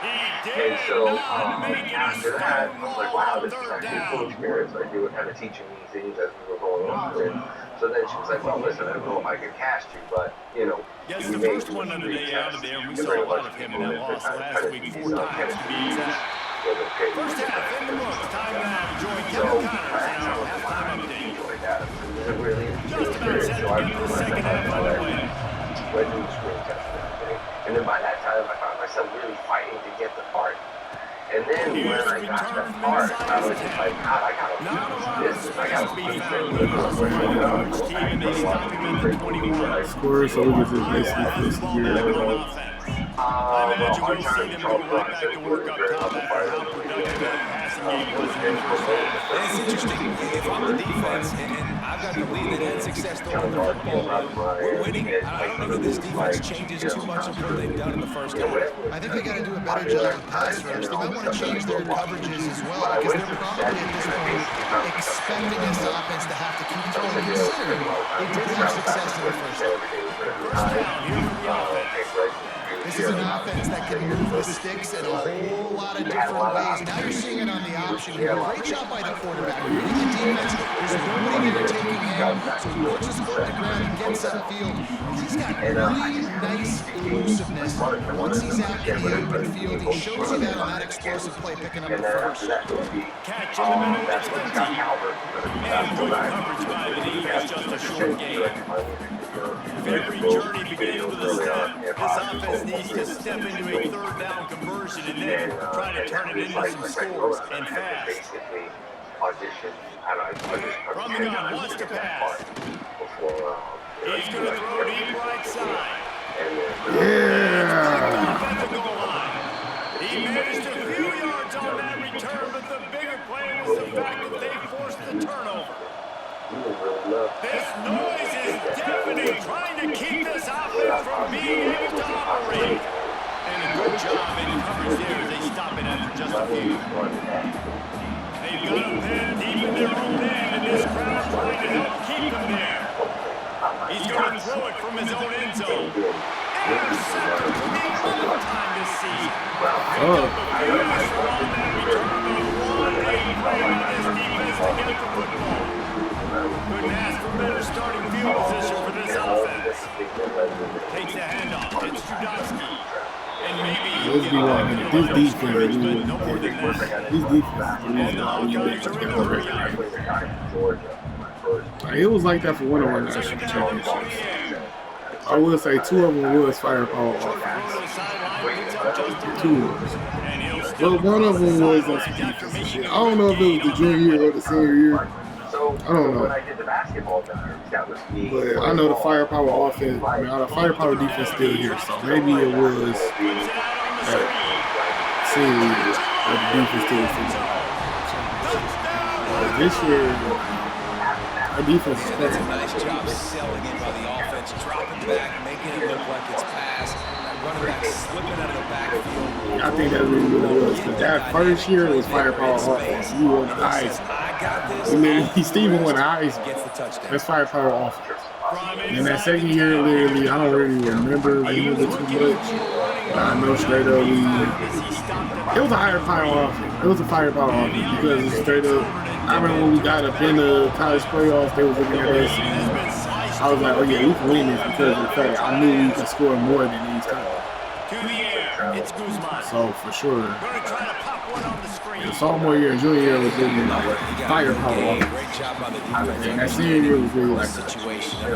He did And so not make it a after that, I was like, wow, stonewall this is third actually a cool down. experience. Like, they were kind of teaching me things as we were going on. And so then she was like, well, listen, I don't know if I can cast you, but, you know. Yes, the first one of the day out of there, we saw a lot of him in that loss last week, 4 times to be exact. First half, in the books, time now to join Kevin Connors in our halftime update. Just about set to begin the second half underway. And then by that time, I found myself really fighting to get the part. And then when I got that part, I was just like, God, I gotta do this. I gotta Be do found with the team, and they stop him at the 21. Score so we can just basically fix the Ball back gear. on offense. I imagine we'll see them go right back to work up top after how productive that passing game was in the first half. And it's interesting, if I'm the defense and I've got the lead that had success throwing the football, we're winning. I don't know that this defense changes too much of what they've done in the first half. I think they got to do a better job with pass rush. They might want to change their coverages as well because they're probably at this point expecting this offense to have to keep throwing. Considering they did have success in the first half. First down here for the offense. This is an offense that can move the sticks in a whole lot of different ways. Now you're seeing it on the option here. Great job by the quarterback. Reading the defense. There's nobody there taking him. So he puts his foot in the ground and gets upfield. He's got really nice elusiveness. Once he's out in the open field, he shows you that on that explosive play, picking up the first. Catch in the middle, it's empty. And good coverage by the defense, just a short game. If every journey begins with a step, this offense needs to step into a third down conversion and then try to turn it into some scores and fast. From the gun, wants to pass. He's going to throw deep right side. Yeah. At the goal line. He managed a few yards on that return, but the bigger play was the fact that they forced the turnover. This noise is deafening, trying to keep this offense from being able to operate. And a good job in coverage there as they stop it after just a few. They've got him pinned deep in their own end, and this crowd trying to help keep him there. He's going to throw it from his own end zone. Intercepted for the 11th time this season. Picked up a few yards on that return, but one big play by this defense to get the football. Couldn't ask for better starting field position for this offense. Takes the handoff. It's Trudowski. And maybe Let's be honest. This defense, but no more than that. this defense, And the Hawkeyes are in the 3-yard. like, it was like that for one of our national championships. I will say 2 of them was firepower offense. 2 of them. But one of them was on some defensive shit. I don't know if it was the junior year or the senior year, I don't know. when I did the basketball diaries, that was me. But I know the firepower offense, I mean, the firepower defense still here. So maybe it was that seeing that the defense still fixing it. This year, our defense is That's a crazy. nice job selling in by the offense, dropping back, making it look like it's pass. Running back slipping out of the backfield. I think that's really what it was. Because that first year was firepower offense. You won the Heisman. Steven won the Heisman. That's firepower offense. And that second year, literally, I don't really remember too much. But I know straight up it was a firepower offense. It was a firepower offense because it's straight up. I remember when we got up in the college playoffs, they was looking at us and I was like, oh yeah, we can win this because of the fact I knew we could score more than these times. So for sure, the sophomore year and junior year was really like firepower offense. And that senior year was really like situation. They're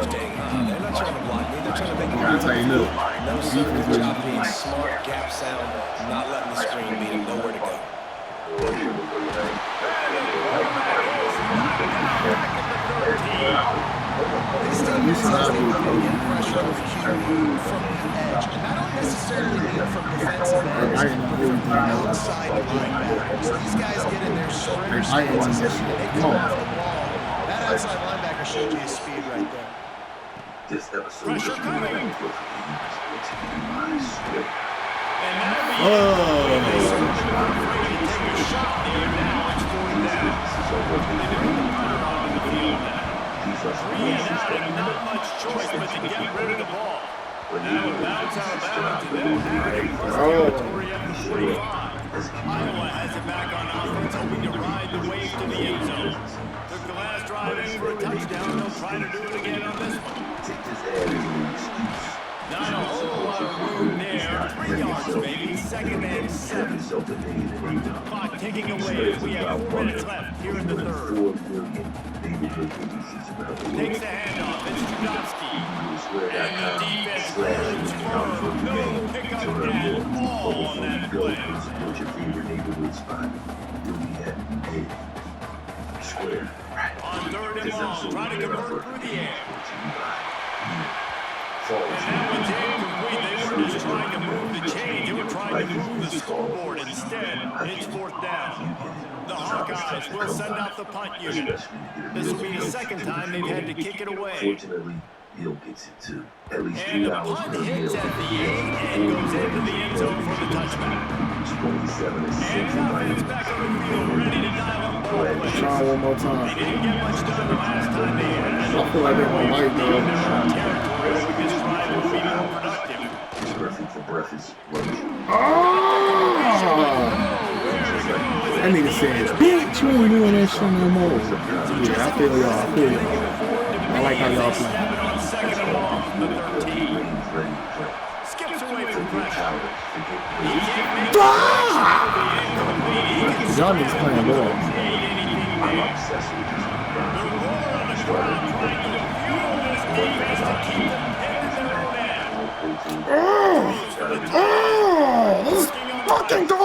tighten up. Defense really being smart, gap sound, not letting the screen beat him, nowhere to go. This team is pressure of QB from the edge, and I don't necessarily mean from defensive ends, from outside linebackers. These guys get in their sprinters and they come off the ball. That outside linebacker showed you his speed right there. This episode is really good Not much choice but to get rid of the ball. Now it bounce out of bounds and they'll have it across territory at the 45. Iowa has it back on offense, hoping to ride the wave to the end zone. Took the last drive in for a touchdown. They'll try to do it again on this one. Not a whole lot of room there. 3 yards, maybe. Second and 7. Clock ticking away. We have 4 minutes left here in the third. Takes the handoff. It's Judowski. And the defense holds firm. No pickup at all on that play. On third and long, trying to convert through the air. And that one's incomplete. They weren't just trying to move the chain. They were trying to move the scoreboard instead. It's 4th down. The Hawkeyes will send out the punt unit. This will be the second time they've had to kick it away. Fortunately, Hill gets it too. At least And the punt hits at the 8 and goes into the end zone for the touchback. And the offense back on the field, ready to dial up ball plays. Try one more time. They didn't get much done the last time they had it. I feel like they're going to white though. Territory, so this drive will be more productive. Perfect for breakfast. That nigga said, bitch, you ain't doing that shit no more. Yeah, I feel y'all. I like how y'all play. On second and long from the 13. Skips away from pressure. He can't make it. Y'all niggas playing ball. I'm obsessed with this. The roar of the crowd trying to fuel this defense to keep them pinned in their own end. Let's fucking go!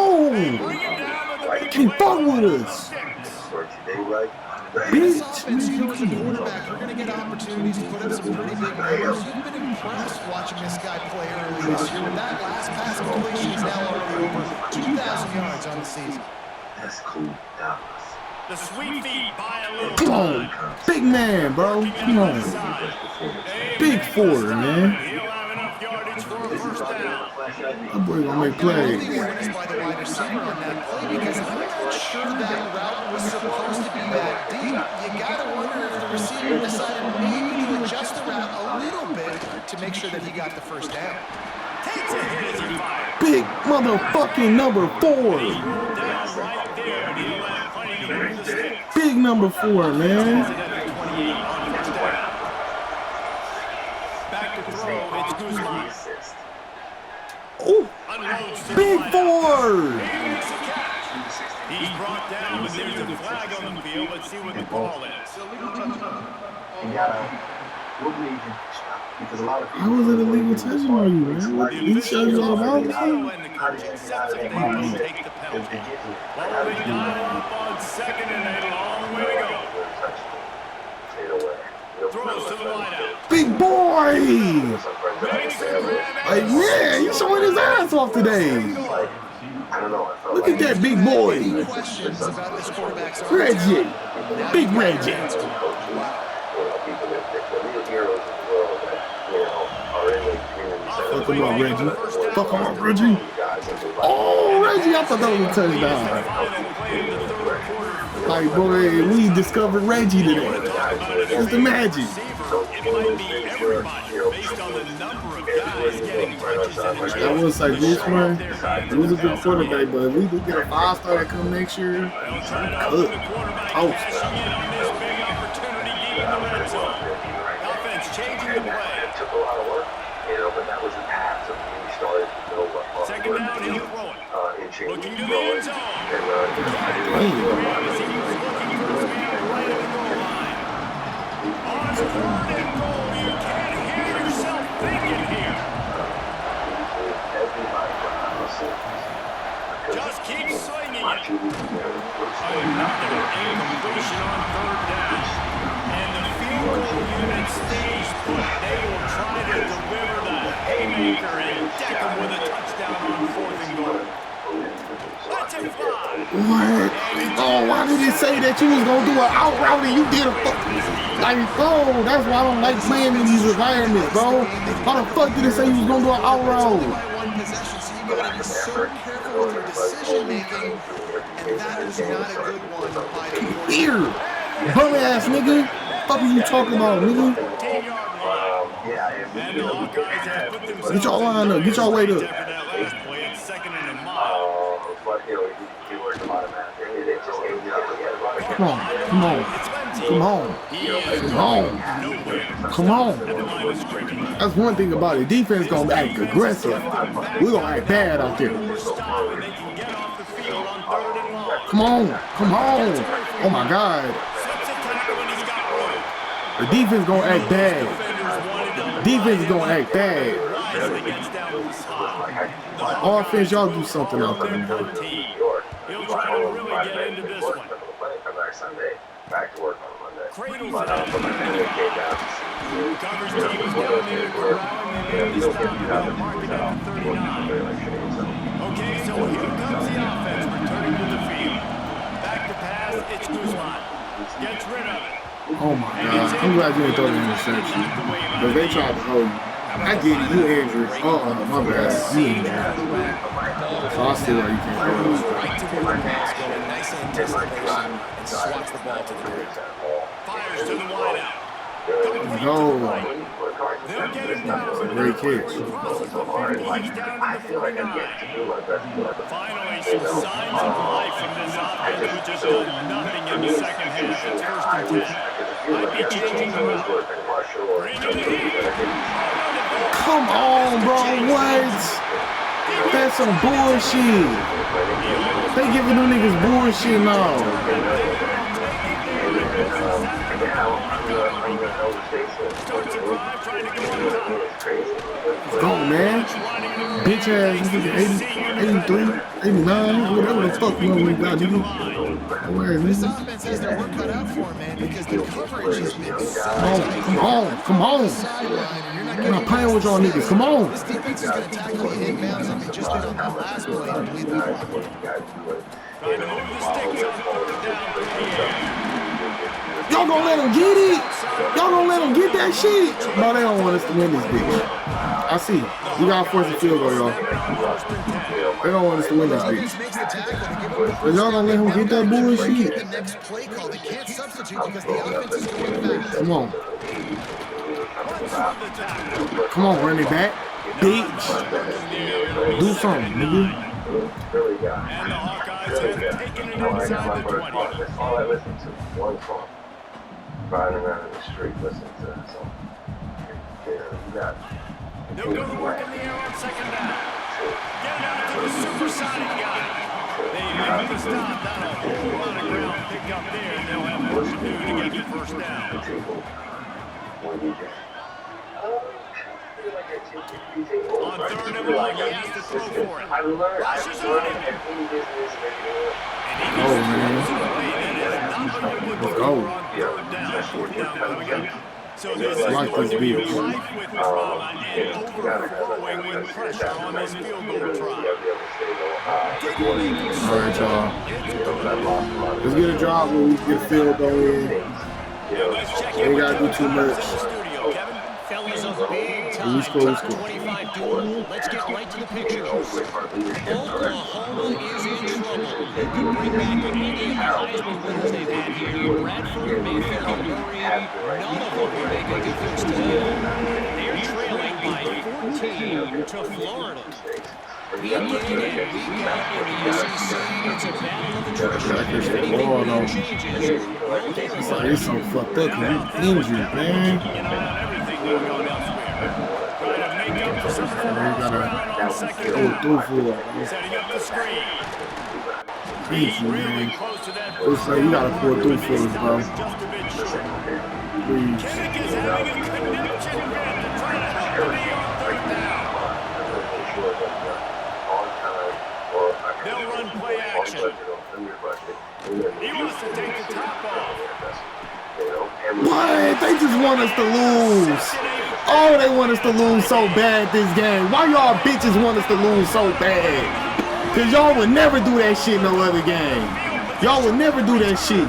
You can't fuck with us. This offense, you know, as a quarterback, you're going to get opportunities to put up some pretty big numbers. You've been impressed watching this guy play early this year. With that last pass completion is now already over 2,000 yards on the season. That's cool. The sweet feet by a little. Come on. Big man, bro. Come on. Big forward, man. He'll have enough yardage for a first down. That boy gonna make plays. The awareness by the wide receiver on that play, because I'm not sure that route was supposed to be that deep. You gotta wonder if the receiver decided maybe to adjust the route a little bit to make sure that he got the first down. Takes a hit as he fires. Big motherfucking number 4. Down right there, and he'll have plenty to move the sticks. Big number 4, man. Back to throw, it's Guzman. Oh, big 4. He's brought down, but there's a flag on the field. Let's see what the call is. How was it illegal touching on you, man? He showed you all about it. And the coach accepts it. They must take the penalty. Well, they dial up on second and a long way to go. Throws to the wideout. Big boy! Makes the grab. Like, man, he's showing his ass off today. I don't know. Look at that big boy. Any questions about this quarterback's arm Reggie. talent? Big Reggie. Wow. Fuck him up, Reggie. Fuck him up, Reggie. Oh, Reggie, I thought that was a touchdown. Like, boy, we discovered Reggie today. It's the magic. It might be everybody based on the number of guys getting touches and I will say this one, he was a good quarterback, but if we do get a 5-star that come next year, good. Toast. Offense changing the play. Took a lot of work, but that was after we started to know what Second down, he'll throw it. in change. Looking to the end zone. As he was looking for his man right at the goal line. On third and goal, you can't hear yourself thinking here. Just keep swinging it. Another incompletion on third down. And the field goal unit stays put. They will try to deliver the haymaker and deck them with a touchdown on fourth and goal. Let's it fly. What? Oh, why did it say that you was going to do an out route and you did a fucking... Like, bro, that's why I don't like playing in these environments, bro. How the fuck did it say you was going to do an out route? So you got to be so careful with your decision making, and that was not a good one by the coach. Here, bum ass nigga. Fuck are you talking about, nigga? And the Hawkeyes have put themselves Get your line up. Get your weight up. for that last play. It's second and a mile. Come on. Come on. Come on. Come on. Come on. That's one thing about it. Defense gonna act aggressive. We're gonna act bad out there. Come on. Come on. Oh my God. The defense gonna act bad. Defense is gonna act bad. Offense, y'all do something out there. He'll try to really get into this one. Back to work on Monday. Cradles it out. Covers team is down there corralling and he's stopped. Marking at the 39. Okay, so here comes the offense returning to the field. Back to pass, it's Guzman. Gets rid of it. Oh my God. I'm glad you didn't throw the interception. Because they tried to hold you. I get it, you injured. Oh, my bad. You injured. So I see why you can't throw it. Right to where the ball's going, nice anticipation, and swats the ball to the ground. Fires to the wideout. No. They'll get him down. Great catch. He's down to the 49. Finally, some signs of life from this offense, who just done nothing in the second half. It's first and 10. Might be changing them up. Bringing it in. Come on, bro. What? That's some bullshit. They giving them niggas bullshit now. Let's go, man. Bitch ass nigga, 80, 83, 89, whatever the fuck you know we got, nigga. This offense has their work cut out for him, man, because the coverage has been so tight. Come on, come on. I'm not playing with y'all niggas, come on. This defense is going to tackle you inbounds like they just did on that last play, and bleed the clock. Trying to move the sticks on third down. Y'all gonna let them get it? Y'all gonna let them get that shit? No, they don't want us to win this bitch. I see. We gotta force a field goal, y'all. They don't want us to win this bitch. But y'all gonna let him get that bullshit? The next play call, they can't substitute because the offense is going fast. Come on. Come on, run it back. Bitch. Do something, nigga. And the Hawkeyes have taken it inside the 20. That's all I listen to. One song. Riding around in the street listening to that song. You got They'll go to work in the air on second down. Get it out to the supersonic guy. They make the stop. Not a whole lot of ground picked up there, and they'll have work to do to get the first down. On third and long, he has to throw for it. Rushes on him. Oh, man. Let's go. On third down, fourth down coming up. So this I is like going this to be beach. rife with drama and overflowing with pressure on this field goal try. Didn't make him All right, settle y'all. down. It's good. Let's get a job where we can get a field goal in. And let's check We in ain't with gotta Kevin do too Collins much. in the studio. Kevin? Fellas, a big When we time score, we top score. 25 duel. Let's get right to the pictures. Oklahoma is in trouble. You could bring back any of the Heisman winners they've had here. Bradford, Mayfield, and Murray. None of them will make a difference today. They're trailing by 14 to Florida. Week in and week out in the SEC, it's a battle of attrition. If anything really changes, you'll hear It's about like it's so fucked up because you injured, man. Keeping an eye on everything going on elsewhere. Trying to make up for some of the So we lost gotta ground on second go down. through for it, bro. Setting up the screen. Crazy, Really man. close to that Looks first like we gotta down pull marker, through but for they us, bro. stopped just a bit short. Please. Kinnick is having a connection fit to try to help the knee on third down. They'll run play action. He wants to take the top off. What? They just want us to lose. Oh, they want us to lose so bad this game. Why y'all bitches want us to lose so bad? Cause y'all would never do that shit no other game. Y'all would never do that shit.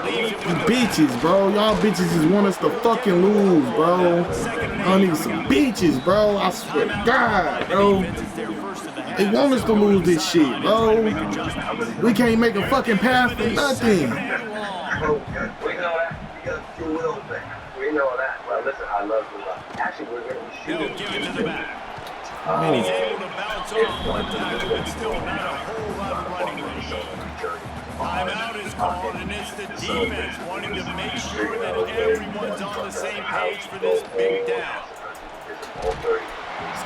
You bitches, bro. Y'all bitches just want us to fucking lose, bro. I need some bitches, bro. I swear to God, bro. They want us to lose this shit, bro. We can't make a fucking pass for nothing. We know that. We got your will back. We know that. Well, listen, I love you. Actually, we're going to be shooting. He'll give it to the back. He's able to bounce off one tackle, but still not a whole lot of running room. Timeout is called, and it's the defense wanting to make sure that everyone's on the same page for this big down.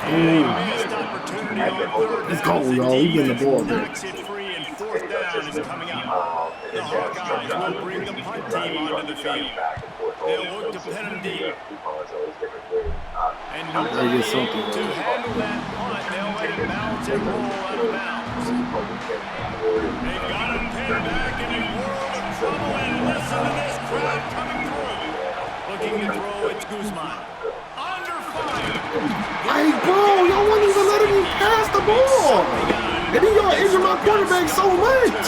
And a missed opportunity on third Let's down. go, y'all. We getting the ball back. Knocks it free, and fourth down is coming up. The Hawkeyes will bring the punt team onto the field. They'll look to pin them deep. And no Gotta get something, to bro. handle that punt, they'll let it bounce and roll out of bounds. They've got him pinned back in a world of trouble, and listen to this crowd coming through. Looking to throw, it's Guzman. Under fire. Hey, bro, y'all wouldn't even let me pass the ball. And then y'all injure my quarterback so much.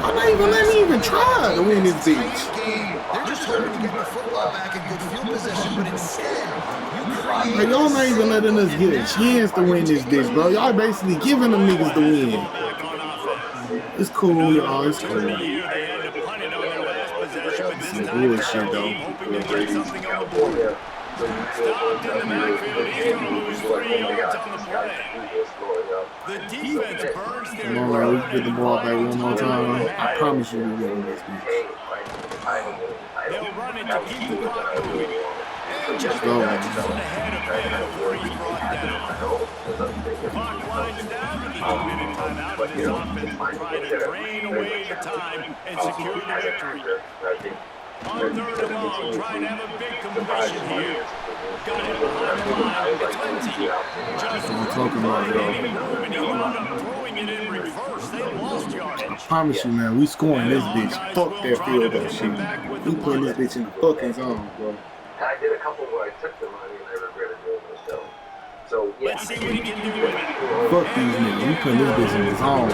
I'm not even letting me even try to win this bitch. They're just hoping to get the football back in good field position, but instead, Like, y'all not even letting us get a chance to win this bitch, bro. Y'all basically giving them niggas the win. It's cool, y'all. It's cool. They had to punt it on their last possession, but this Some time bullshit, though. hoping to get something on the board. Stopped in the backfield. He's going to lose 3 yards on the play. The defense burns their Come on, man. We can get the ball back one more time. I promise you we're winning this bitch. They'll run it to keep the clock moving. And just Go. ahead of him before he's brought down. Clock winds down to the 2-minute timeout, and this offense will try to drain away the time and secure the victory. On third and long, trying to have a big completion here. Got it behind the line. It's empty. Just I'm talking about, rotating bro. room, and he wound up throwing it in reverse. They lost yardage. I promise you, man. We scoring this bitch. Fuck that field goal shit. We putting this bitch in the fucking zone, bro. I did a couple where I took the money and I regretted doing it. So yeah. Let's see what he can do with it. Fuck these niggas. We putting this bitch in the zone.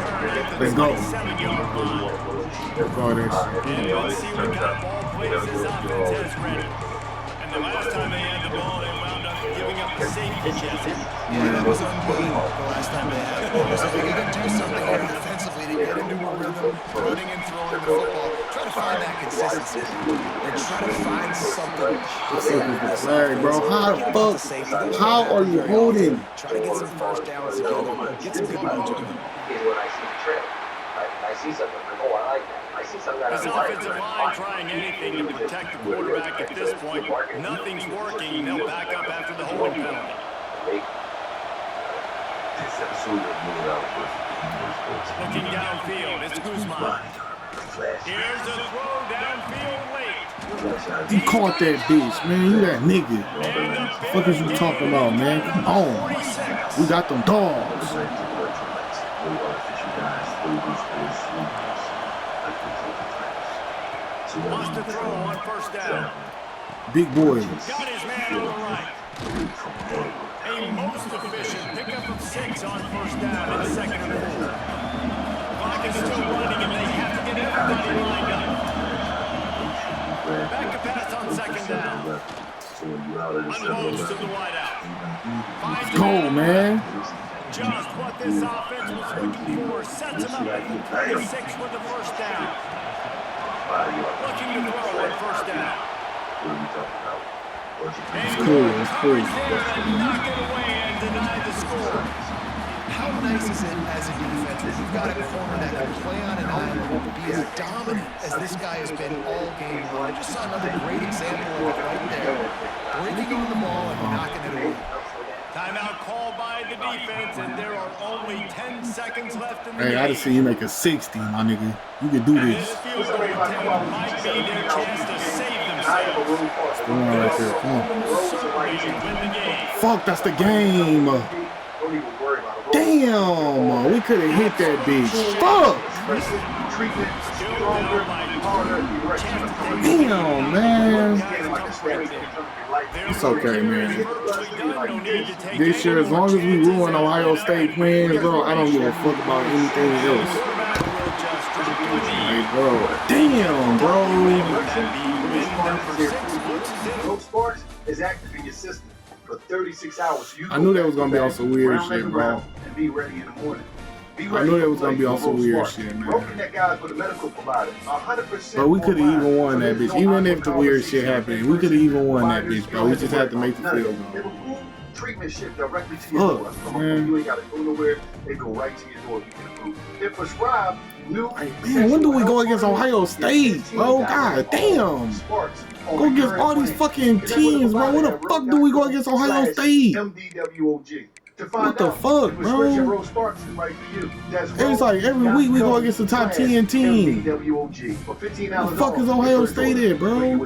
Let's go. 7-yard line. Fuck that shit. And let's see what kind of ball plays this offense has ready. And the last time they had the ball, they wound up giving up the safety, Jesse. yeah, it was unbelievable the last time they had it. It was like you can do something here defensively to get into a rhythm, running and throwing the football. Try to find that consistency. And try to find something positive. The flag, bro. How the fuck? How are you holding? Try to get some first downs together. Get some good mojo going. Is when I see the trail. I see something. I'm like, oh, I like that. I see something that This I like. offensive line trying anything to protect the quarterback at this point. Nothing's working. They'll back up after the holding penalty. This episode of Moving Out Looking downfield, it's Guzman. Here's a throw downfield late. You caught that bitch, man. You that nigga. What the fuck is you talking about, man? Come on. We got them dogs. Wants to throw on first down. Big boy. Got his man on the right. A most efficient pickup of 6 on first down in 2nd and 4. Clock is still running and they have to get everybody lined up. Back to pass on 2nd down. Unloads to the wideout. Let's go, man. Just what this offense was looking for. Sets him up at the 36 with the first down. Looking to throw on first down. It's cool. It's cool. Knock it away and deny the score. How nice is it as a defense when you've got a corner that can play on an island and be as dominant as this guy has been all game long? I just saw another great example of it right there. Breaking on the ball and knocking it away. Timeout called by the defense, and there are only 10 seconds left in the Hey, I just seen you make a 60, my nigga. You can do this. This field goal attempt might be their chance to save themselves. What's going on right there? Come on. Certainly to win the game. Fuck, that's the game. Damn, we could have hit that bitch. Fuck. Damn, man. It's okay, man. This year, as long as we ruin Ohio State plans, bro, I don't give a fuck about anything else. Like, bro, damn, bro. Sparks is active in your system for 36 hours. So I knew that was gonna be on some weird shit, bro. And be ready in the morning. I knew that was gonna be on some weird shit, man. Broken that guys with a medical provider. 100%. But we could have even won that bitch. Even if the weird shit happened, we could have even won that bitch, bro. We just had to make the field goal. Treatment shipped directly to your door. Man. You ain't gotta go nowhere. They go right to your door. You get approved. If prescribed, new. Like, man, when do we go against Ohio State, bro? God damn. Go against all these fucking teams, bro. When the fuck do we go against Ohio State? MDWOG. What the fuck, bro? It's like every week we go against the top 10 team. What the fuck is Ohio State at, bro?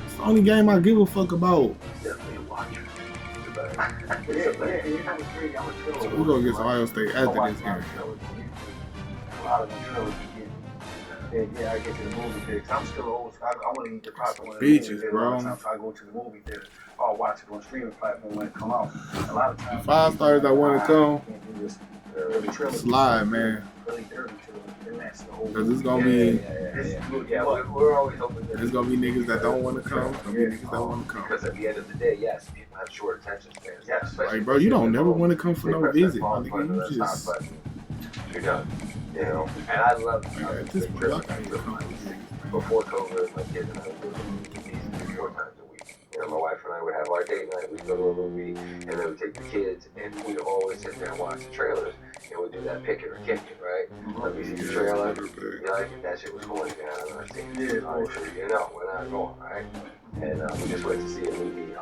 It's the only game I give a fuck about. So we go against Ohio State after this game. Yeah, I get to the movie theater. I'm still old. I want to eat the popcorn. Bitches, bro. Sometimes I go to the movie theater. I'll watch it on streaming platform when it come out. A lot of times. 5 stars that want to come, slide, man. Cause it's gonna be, we're always hoping that there's gonna be niggas that don't want to come. There's gonna be niggas that want to come. because at the end of the day, yes, people have short attention spans. Yes, Like, bro, you don't never want to come for no visit, my nigga. You just, you're done. You know, and I love at this point, y'all can't even come. before COVID, my kids and I would go to movies 4 times a week. You know, my wife and I would have our date night. We'd go to a movie, and then we'd take the kids, and we'd always sit there and watch the trailers. And we'd do that pick it or kick it, right? Let me see the trailer. You like it? That shit was going down. And I think, oh, sure, you know, we're not going, right? And we just went to see a movie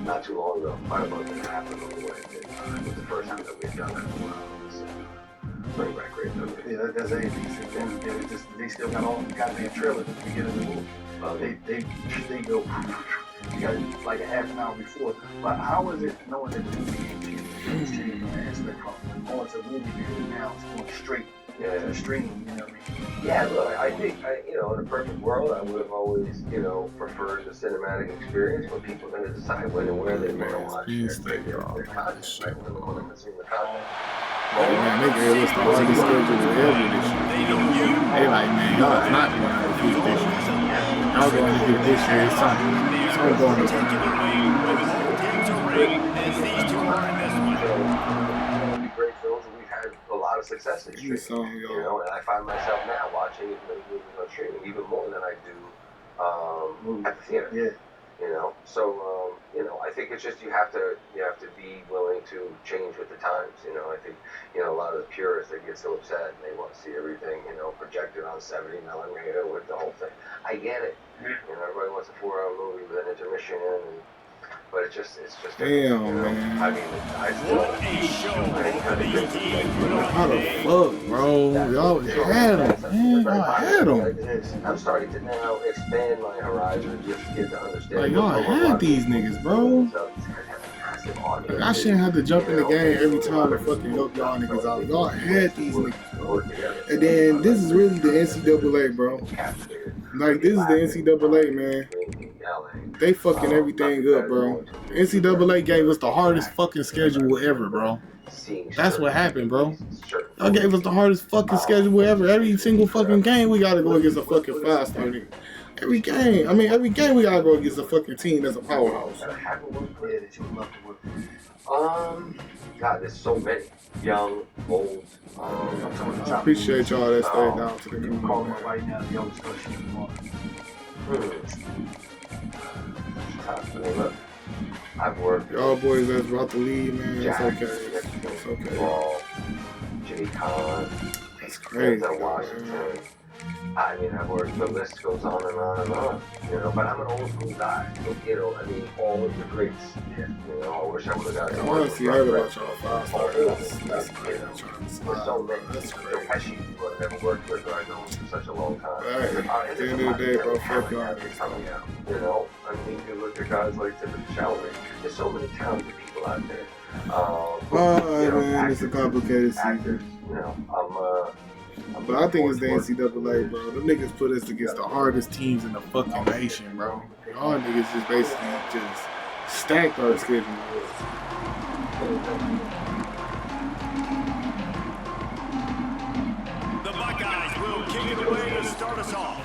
not too long ago, about a month and a half ago. We went. It was the first time that we had done that in a while. Bring back great movie. Yeah, that's anything. They still got all the goddamn trailers at the beginning of the movie. They go you got like a half an hour before. But how is it knowing that the movie ain't changing the aspect from going to the movie theater now it's going straight to the stream, you know what I mean? Yeah, look, I think, you know, in a perfect world, I would have always, you know, preferred the cinematic experience, but people are going to decide when and where they want to watch their content, right? When they want to consume the content. Man, they gave us the hardest schedule ever this year. They like, man, y'all is not going to defeat this year. Y'all going to defeat this year. It's something going to Great films, and we've had a lot of success this year. You know, and I find myself now watching as many movies on streaming, even more than I do at the theater. Yeah. You know, so you know, I think it's just you have to be willing to change with the times. You know, I think, you know, a lot of the purists, they get so upset and they want to see everything, you know, projected on 70 millimeter with the whole thing. I get it. You know, everybody wants a 4-hour movie with an intermission, but it's just damn, you know? man. I mean, I still How the fuck, bro? Y'all had him, man. Y'all had him. I'm starting to now expand my horizon, just get to understand. Like, y'all had these niggas, bro. Like, I shouldn't have to jump in the game every time to fucking help y'all niggas out. Y'all had these niggas, bro. And then this is really the NCAA, bro. Like, this is the NCAA, man. They fucking everything up, bro. NCAA gave us the hardest fucking schedule ever, bro. That's what happened, bro. Y'all gave us the hardest fucking schedule ever. Every single fucking game we gotta go against a fucking 5-star nigga. Every game. I mean, every game we gotta go against a fucking team that's a powerhouse. God, there's so many. Young, old. I appreciate y'all that stayed down to the comment. Right now, the youngest person you want. Look, I've worked. Y'all boys that's about to leave, man. It's okay. It's okay. Jay Khan. That's crazy. Washington. I mean, I've worked, the list goes on and on and on, you know, but I'm an old school guy, so, you know, I mean, all of the greats, you know, I wish I would have got honestly, I heard about y'all 5-star. That's crazy. There's so many. That's crazy. Pesci, who I've never worked with, or I've known for such a long time. Right. At the end of the day, bro, fuck y'all. You know, I mean, you look at guys like Timothy Chalamet, there's so many talented people out there. Man, it's a complicated season. You know, but I think it's the NCAA, bro. Them niggas put us against the hardest teams in the fucking nation, bro. Y'all niggas just basically just stacked our schedule. The Buckeyes will kick it away to start us off.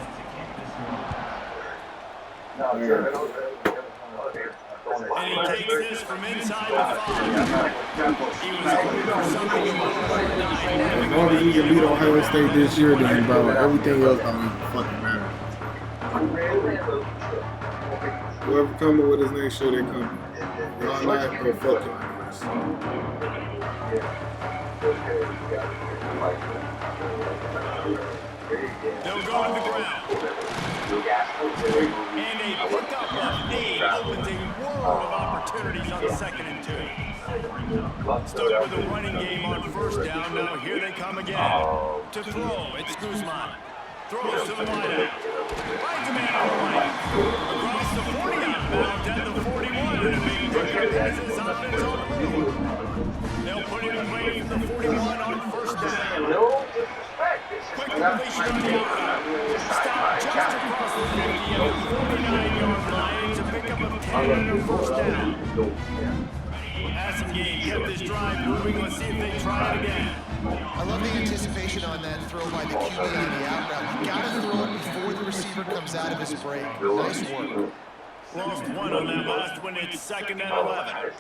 And he takes this from inside the 5. He was hoping for something in the as long as we can beat Ohio State this year, then, bro, everything else don't even fucking matter. Whoever coming with his name, sure they coming. Y'all not gonna fucking they'll go to the ground. And a pickup of 8 opens a world of opportunities on 2nd and 2. Stuck with the running game on 1st down. Now here they come again. To throw, it's Guzman. Throws to the wideout. Finds a man on the right. Across the 40 outbound at the 41. And a big pickup has his offense on the move. They'll put it away from the 41 on 1st down. Quick completion on the outside. Stop just across the 50 and the 49-yard line to pick up a 10 and a 1st down. Passing game kept this drive moving. Let's see if they try it again. I love the anticipation on that throw by the QB on the out route. You got to throw it before the receiver comes out of his break. Nice work. Lost 1 on that last one. It's 2nd and 11.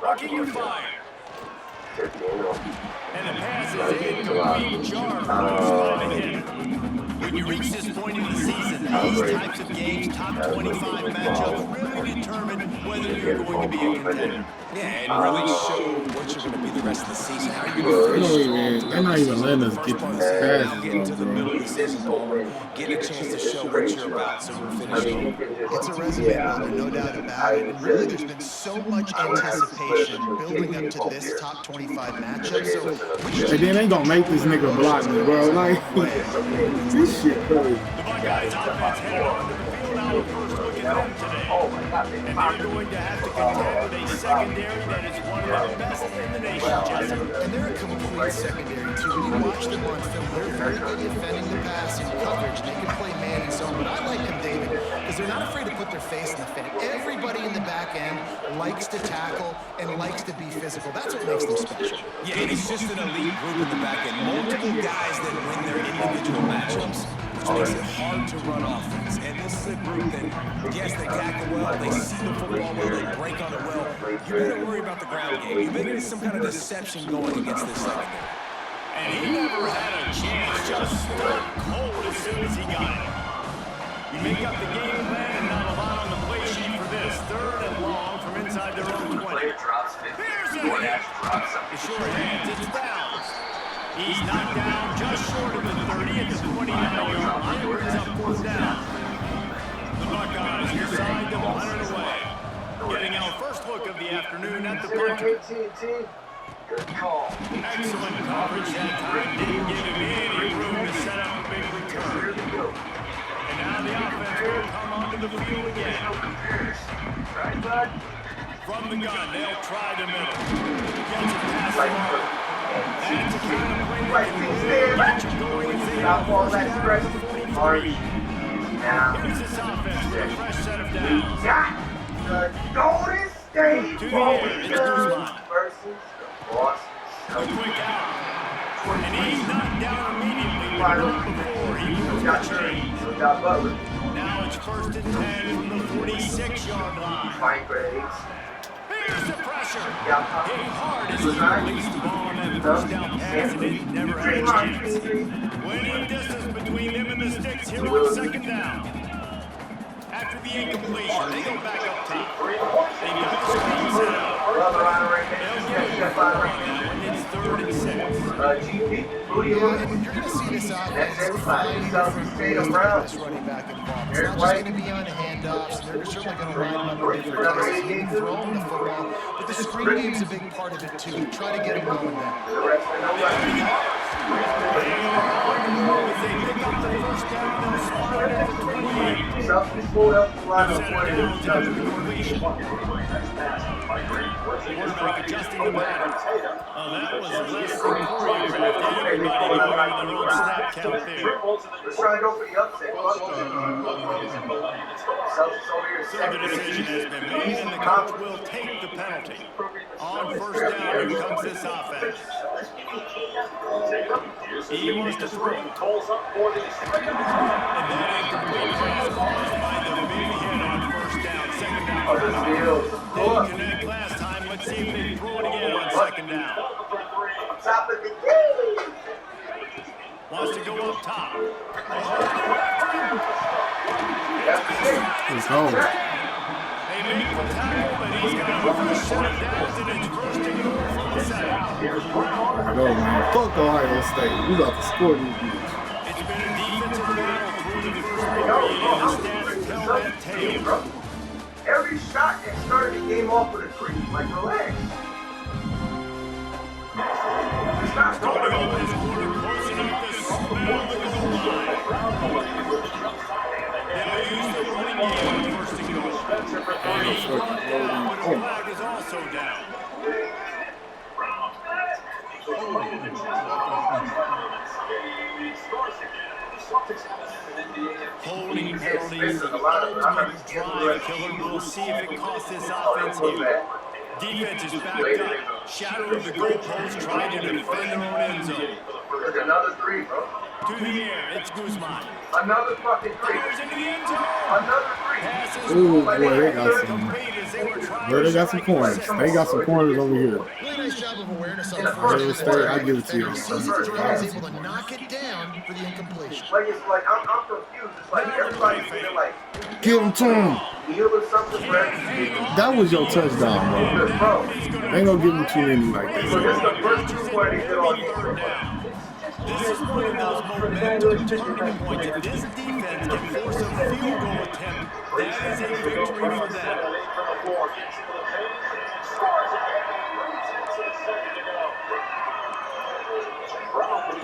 Rookie you fire. And the pass is incomplete. Jar throws by the hit. When you reach this point in the season, these types of games, top 25 matchups, really determine whether you're going to be a contender. Yeah, and really show what you're going to be the rest of the season. How are you going to finish? They're not even letting us get these passes. Getting to the middle of the season, Bowler, getting a chance to show what you're about, so we're finishing. It's a resume builder, no doubt about it. And really, there's been so much anticipation building up to this top 25 matchup. So, and then they gonna make this nigga block me, bro. Like, this shit crazy. The Buckeyes offense headed on to the field now with first look at them today. And they're going to have to contend with a secondary that is one of the best in the nation, Jesse. And they're a complete secondary, too. When you watch them on film, they're very good defending the pass and coverage. They can play man and zone, but I like them, David, because they're not afraid to put their face in the fan. Everybody in the back end likes to tackle and likes to be physical. That's what makes them special. Yeah, and it's just an elite group in the back end. Multiple guys that win their individual matchups, which makes it hard to run offense. And this is a group that, yes, they tackle well, they see the football well, they break on it well. You better worry about the ground game. You better get some kind of deception going against this secondary. And he never had a chance, just stood cold as soon as he got it. You make up the game plan and not a lot on the play sheet for this. 3rd and long from inside their own 20. Here's a hit. The short hands, it's Browns. He's knocked down just short of the 30 at the 29-yard line. Brings up 4th down. The Buckeyes decide to punt it away. Getting our first look of the afternoon at the punter. Excellent coverage that time. Didn't give him any room to set up a big return. And now the offense will come onto the field again. from the gun. They'll try the middle. Gets it past the mark. That's a kind of play that can really get you going if they have first down at the 43. Here's this offense with a fresh set of downs. The Golden State To the air, it's Guzman. versus the Boston. A quick out. And he's knocked down immediately, but not before he moves the chains. Now it's 1st and 10 from the 46-yard line. Here's the pressure. Hitting hard as he released the ball on that first down pass, and he never had a chance. Winning distance between him and the sticks here on 2nd down. After the incompletion, they go back up top. They got the screen set up. They'll get the ball now, and it's 3rd and 6. Yeah, and you're going to see this offense find this running back involved. It's not just going to be on handoffs. They're certainly going to line them up in different places, even throw them the football. But the screen game's a big part of it, too. Try to get them going there. They pick up the first down, they'll spot it at the 28. Set of downs after the completion. Quarterback adjusting the pattern. Oh, that was less than choreographed. Everybody going on their own snap count there. Let's try to go for the upset. So the decision has been made, and the coach will take the penalty. On 1st down, here comes this offense. He wants to throw. And that incomplete pass caused by the big hit on 1st down. 2nd down. Didn't connect last time. Let's see if they throw it again on 2nd down. Top of the game. Wants to go up top. It's home. They make the tackle, but he's got a fresh set of downs, and it's 1st and goal from the 7. I know, man. Fuck Ohio State. We about to score these dudes. It's been a defensive battle through the first period, and the stats tell that tale. Every shot that started the game off with a three. Like, relax. Starting off this quarter, close enough to smell the goal line. They'll use the running game on 1st and goal. And he's brought down, but his flag is also down. Holding penalties, the ultimate drive killer. We'll see if it costs this offense here. Defense is backed up. Shadow of the goalpost, trying to defend their own end zone. Look, another three, bro. To the air, it's Guzman. Another fucking three. Fires into the end zone. Another three. Passes Ooh, wide, boy, they got some. complete as they were trying Bro, they to got some strike corners. the They got some corners over here. Really nice job of awareness on Ohio State, I give it to you. Sees it through, is able to knock it down for the incompletion. Like, it's like, I'm confused. It's like everybody feel like, Give him to him. heal or something for everything. That was your touchdown, bro. Bro, They ain't gonna give him too many like so this that. is the first two where they did all game. This is one of those momentum turning points. If this defense can force a field goal attempt, that is a victory for them.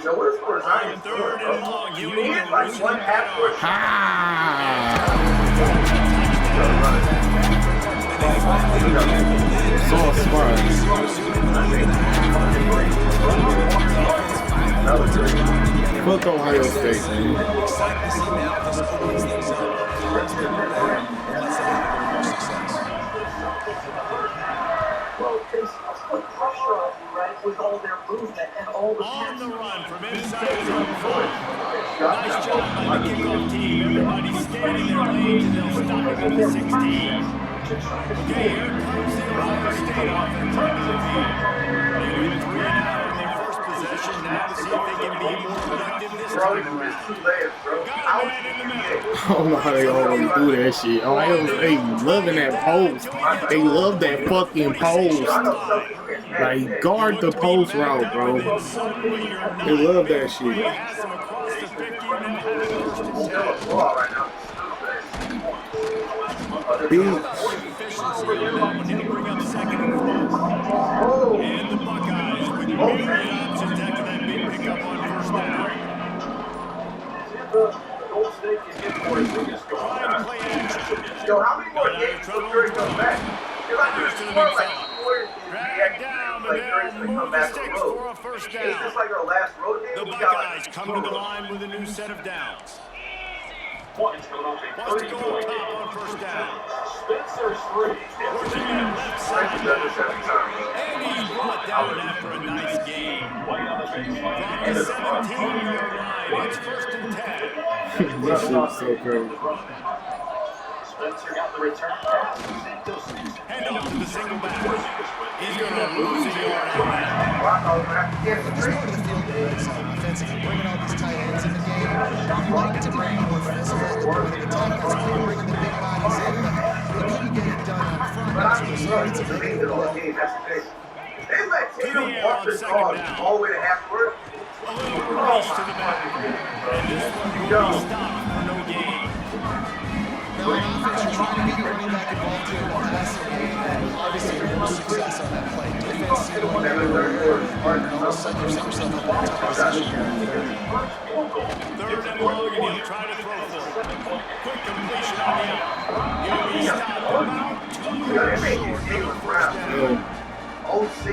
So where's for On 3rd and long, you need to like loosen one up half that court arm. So smart. Fuck Ohio State, man. Excited to see now this opens things up. Let's put it there. Let's have a little more success. Well, because put pressure on you, right, with all their movement and all the On the run from inside his own 5. Nice job by the kickoff team. Everybody's standing their lanes, and they'll stop it at the 16. Okay, here comes the Ohio State offense onto the field. They went 3 and out on their first possession. Now to see if they can be more productive this time around. Got a man in the middle. I don't know how they always do that shit. Ohio State loving that post. They love that fucking post. Like, guard the post route, bro. They love that shit. Has him across the 50 and then has first and 10. Big. Efficiency on that one. He'll bring up 2nd and 4. And the Buckeyes with myriad options after that big pickup on 1st down. Prime play action. Yo, how many more games will Curry come back? Fires to the big fella. Drag down, but they'll move the sticks for a first down. The Buckeyes come to the line with a new set of downs. Wants to go up top on first down. Spencer's free. Working that left side. And he's brought down after a nice gain. From the 17-yard line, it's 1st and 10. This shit's so crazy. Spencer got the return pass. Hand off to the single back. He's going to lose a yard on that. This part of the field is offensively bringing all these tight ends in the game. You like to bring more physical at the point of attack. That's why you're bringing the big bodies in. But they couldn't get it done up front. That's what it's a negative play. To the air on 2nd down. All the way to half-court. A little race to the back. And this one will be stopped for no gain. Now, on offense, you're trying to get your running back involved here in the passing game. Obviously, you're no success on that play. Defense seemed to win everywhere. And all of a sudden, you set yourself up in a tough position. 3rd and long, and he'll try to throw for it. Quick completion on the out. He'll be stopped about 2 yards short of the first down. They hope to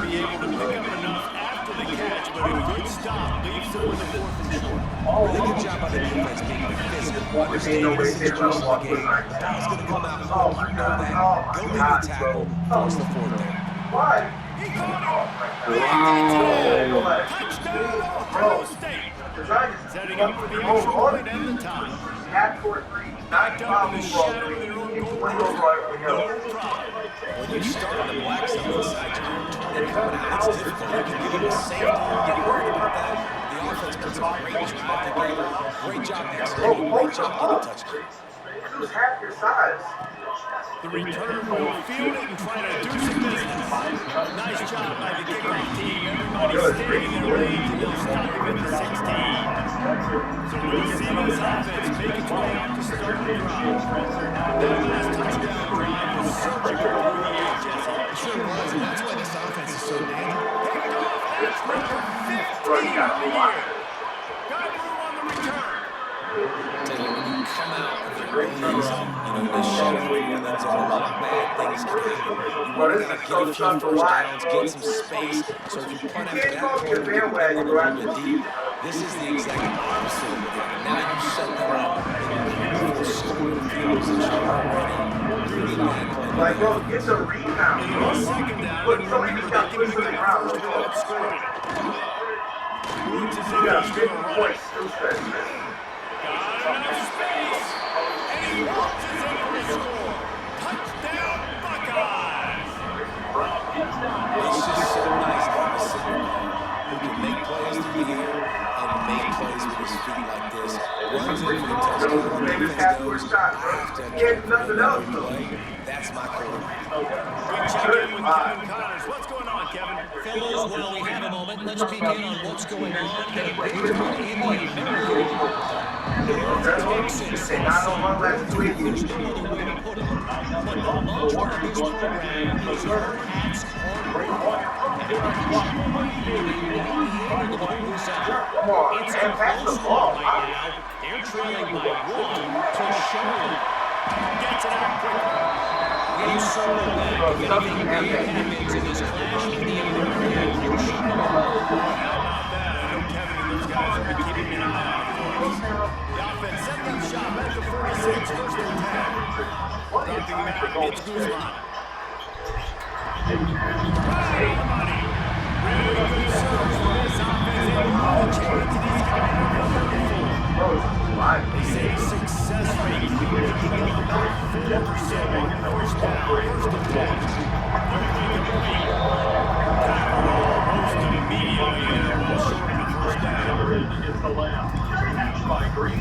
be able to pick up enough after the catch, but a good stop leaves them with a 4th and short. Really good job by the defense being physical, understanding the situation of the game. Ball's going to come out hard. You know that. Go in the tackle, force the 4th down. He caught it. Touchdown, Ohio State. Setting up for the extra point and the time. Backed up in the shadow of their own goal line. No problem. When you start on the black side inside, you're coming out. It's difficult. You can give them a safety. You get worried about that. The offense puts a great drive together. Great job executing. Great job getting touchdowns. Who's half your size? The return will field it and try to do some business. Nice job by the kickoff team. Everybody staying in their range and they'll stop him at the 16. So we'll see this offense make its way out to start the drive. That last touchdown drive was surgical over the edge, Jesse. It sure was, and that's why this offense is so dangerous. Picked off. That's number 15 of the year. Got room on the return. Tell you, when you come out of the early zone, the shadow of the end zone, a lot of bad things can happen. You want to get a few first downs, get some space, so if you punt after that point, you get a little bit deep. This is the exact opposite of it. Now you set them up in a scoring field position already. Really bad play. Like, bro, it's a rebound. In the 2nd down, Look, and somebody just got giving pushed to them the that ground. first without scoring. Woods is in You got he's 50 gonna run. points. Got enough space, and he launches in for a score. Touchdown, Buckeyes! It's just so nice to have a center who can make plays through the air and make plays with his feet like this. Runs in for the touchdown. The defense goes, I have to keep another play. That's my quarterback. We check in with Kevin Connors. What's going on, Kevin? Fellows, while we have a moment, let's begin on what's going on in the American. They not on one last tweet. There's no other way to put it. But the mantra of this program is hard hats, hard work. It's a close one right now. They're trailing by 1 to show. Gets it out quickly. We'll circle back if anything big happens in this clash with the American portion. How about that? I know Kevin and those guys will be keeping an eye out for us. The offense setting up shop at the 46, 1st and 10. Dropping back, it's Guzman. Right on the money. Really good service for this offense. They love the chance, and he's got number 34. They say success rate picking up about 4% on first down, 1st and 10. They're complete. Tackle almost immediately, and they're all short of the first down. Against the left. Catch by Green.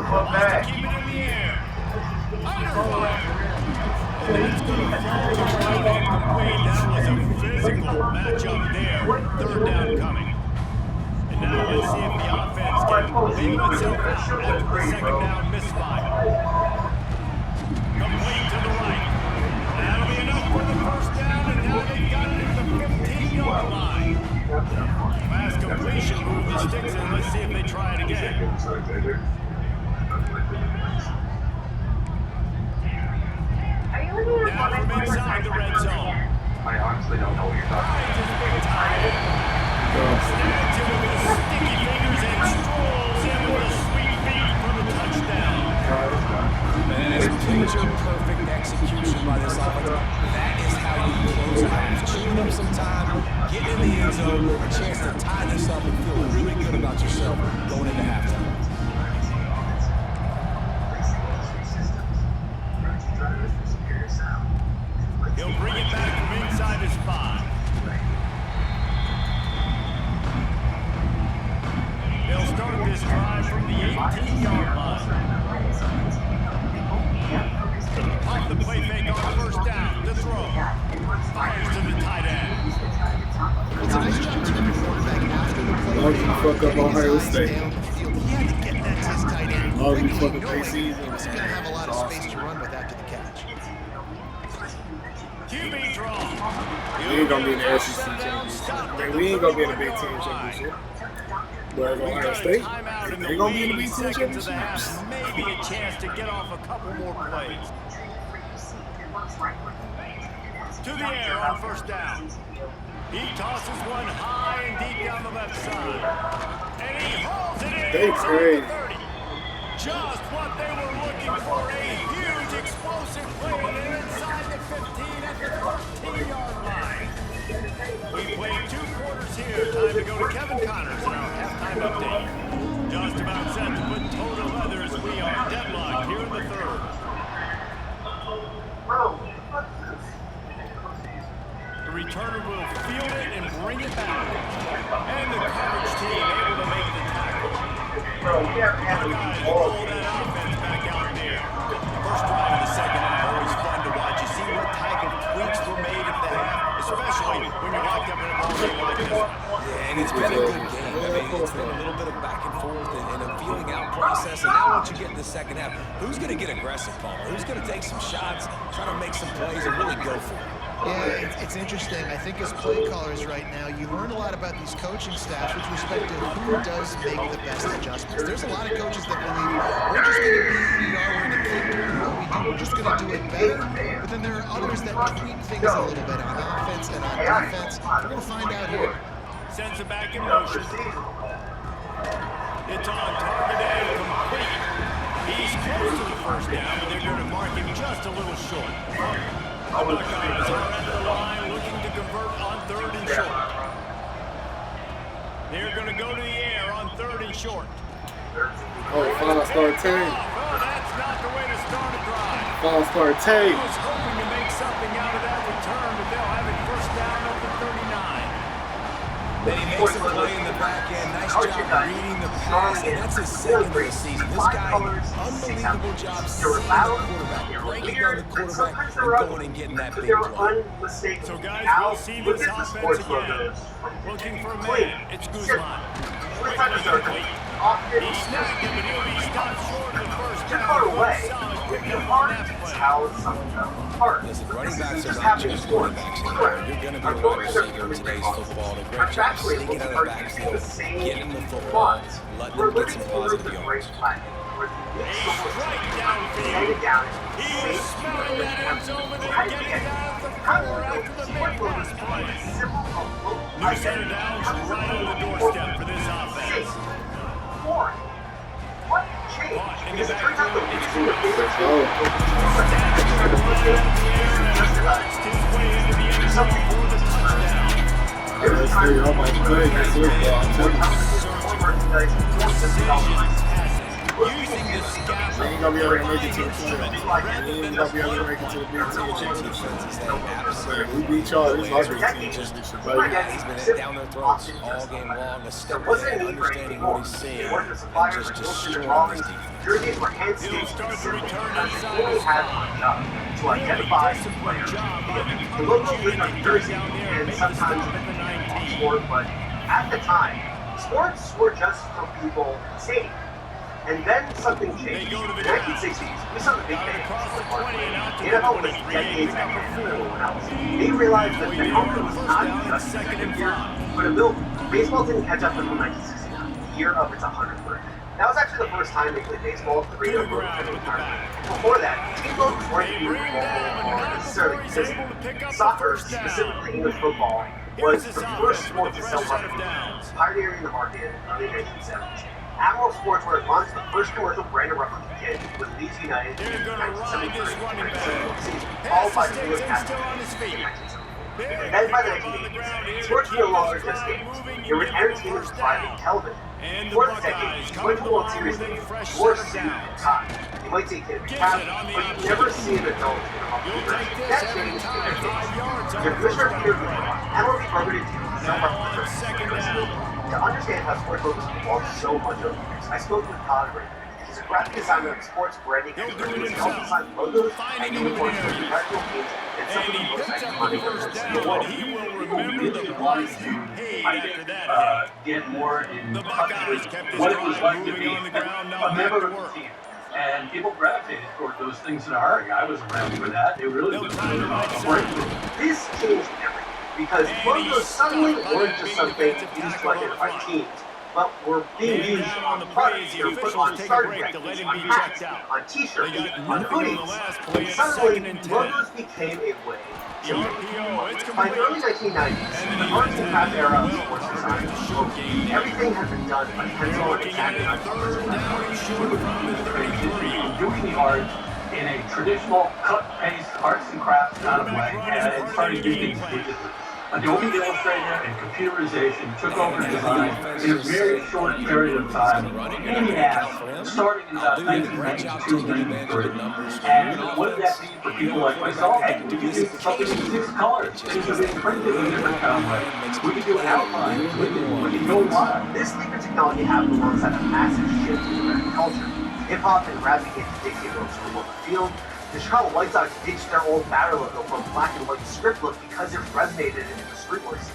Wants to keep it in the air. Under fire. And that's going to fall to right and complete. That was a physical matchup there. 3rd down coming. And now let's see if the offense can bail itself out after the 2nd down misfire. Complete to the right. That'll be enough for the first down, and now they've got it at the 15-yard line. Fast completion, move the sticks in. Let's see if they try it again. Now honestly don't know what you're talking about. Snags him with his sticky fingers and strolls in with a sweet feet for the touchdown. And it's picture-perfect execution by this offense. That is how you close a half. Chewing up some time, getting in the end zone, a chance to tie this up and feel really good about yourself going into halftime. He'll bring it back from inside his 5. They'll start this drive from the 18-yard line. Off the play fake on first down to throw. Fires to the tight end. It's a nice job taking the quarterback after the play. Love you fuck up Ohio State. Down the field. He had to get that to his tight end. Love you fuck up Knowing KC. he wasn't going to have a lot of space to run with after the catch. QB draw. We ain't gonna be in the SEC championship. Man, we ain't gonna be in the Big Ten championship. But Ohio State, they gonna be in the Big Ten championship. Maybe a chance to get off a couple more plays. To the air on first down. He tosses one high and deep down the left side. And he hauls it in. They crazy. Just what they were looking for. A huge explosive play. And they're inside the 15 at the 13-yard line. We played 2 quarters here. Time to go to Kevin Connors in our halftime update. Just about set to put total leathers. We are deadlocked here in the 3rd. The returner will field it and bring it back. And the coverage team able to make the tackle. Our guys roll that offense back out there. First drive of the second half, always fun to watch. You see what type of tweaks were made at the half, especially when you're locked up in a ball game like this one. Yeah, and it's been a good game. I mean, it's been a little bit of back and forth and a feeling out process. And now once you get in the second half, who's going to get aggressive, Paul? Who's going to take some shots, try to make some plays, and really go for it? Yeah, it's interesting. I think as play callers right now, you learn a lot about these coaching staffs with respect to who does make the best adjustments. There's a lot of coaches that believe we're just going to be who we are, we're going to keep doing what we do, we're just going to do it better. But then there are others that tweak things a little bit on offense and on defense. We're going to find out here. Sends it back in motion. It's on target and complete. He's close to the first down, but they're going to mark him just a little short. The Buckeyes are at the line looking to convert on 3rd and short. They're going to go to the air on 3rd and short. Oh, 5-star team. Oh, that's not the way to start a drive. 5-star team. I was hoping to make something out of that return, but they'll have it first down over 39. Then he makes a play in the back end. Nice job reading the pass, and that's his 2nd of the season. This guy, unbelievable job seeing the quarterback, breaking down the quarterback, and going and getting that big play. So guys, we'll see this offense again. Looking for a man. It's Guzman. He snagged him, but he'll be stopped short of the first down. Solid pickup on that play. Listen, running backs are not just quarterbacks anymore. You're going to be a wide receiver in today's football. A great job sneaking out of the backfield, getting the football, letting them get some positive yards. A strike downfield. He was smelling that end zone and then getting it out of the floor after the big pass play. New center downs right on the doorstep for this offense. Caught in the backfield, it's Guzman. Stands to the right out of the air and punched his way into the end zone for the touchdown. That's good. I'm like, playing this football. I'm telling you. Using the scaffold. We ain't gonna be able to make it to the playoffs. We ain't gonna be able to make it to the Big Ten championship. We beat y'all. This is our Big Ten championship, baby. He's been down their throats all game long, a step ahead, understanding what he's seeing, and just destroying his defense. He'll start to return inside his 5. Really disciplined job by the coverage unit to get down there and make the stop at the 19. But at the time, sports were just for people safe. And then something changed. In the 1960s, we saw the big bang. The NFL was decades ahead of everyone else. They realized that the helmet was not just a second gear, but a building. Baseball didn't catch up until 1969, the year of its 100th birthday. That was actually the first time they played baseball with the radio program. Before that, team loads weren't used for necessarily because soccer, specifically English football, was the first sport to sell marketing, pioneering the market in the early 1970s. Admiral Sportswear launched the first commercial branded replica kit with Leeds United in 1973, followed by the English National Team in 1974. Then by the 1980s, sports were no longer just games. They were entertainment providing television. For the decade, you went to the World Series game, you wore a suit and tie. You might see a kid in a cap, but you never see an adult in a monthly jersey. That changed in their days. The commissioner Peter MLB bartered a deal to sell replica. To understand how sports logos evolved so much over the years, I spoke with Todd Raymond. He's a graphic designer of sports branding expertise. He also designs logos and uniforms for professional teams and some of the most iconic logos in the world. People really wanted to, I think, get more in touch with what it was like to be a member of the team. And people gravitated toward those things in a hurry. I was around for that. It really was a breakthrough. This changed everything because logos suddenly weren't just something used to identify teams, but were being used on products. They were put on starter jackets, on hats, on t-shirts, on hoodies. And suddenly, logos became a way to make money. By the early 1990s, the arts and craft era of sports design was over. Everything had been done by pencil and exactly on covers and doing the art in a traditional cut-paste arts and crafts kind of way, and started doing things digitally. Adobe Illustrator and computerization took over design in a very short period of time, in half, starting in about 1992-93. And what did that mean for people like myself? Hey, we could do something in 6 colors. Things are being printed in a different kind of way. We could do outlines. We could go live. This leap in technology happened alongside a massive shift in American culture. Hip-hop and rap began to dictate what was going on the field. The Chicago White Sox ditched their old batter logo for a black and white script look because it resonated in the streetwear scene.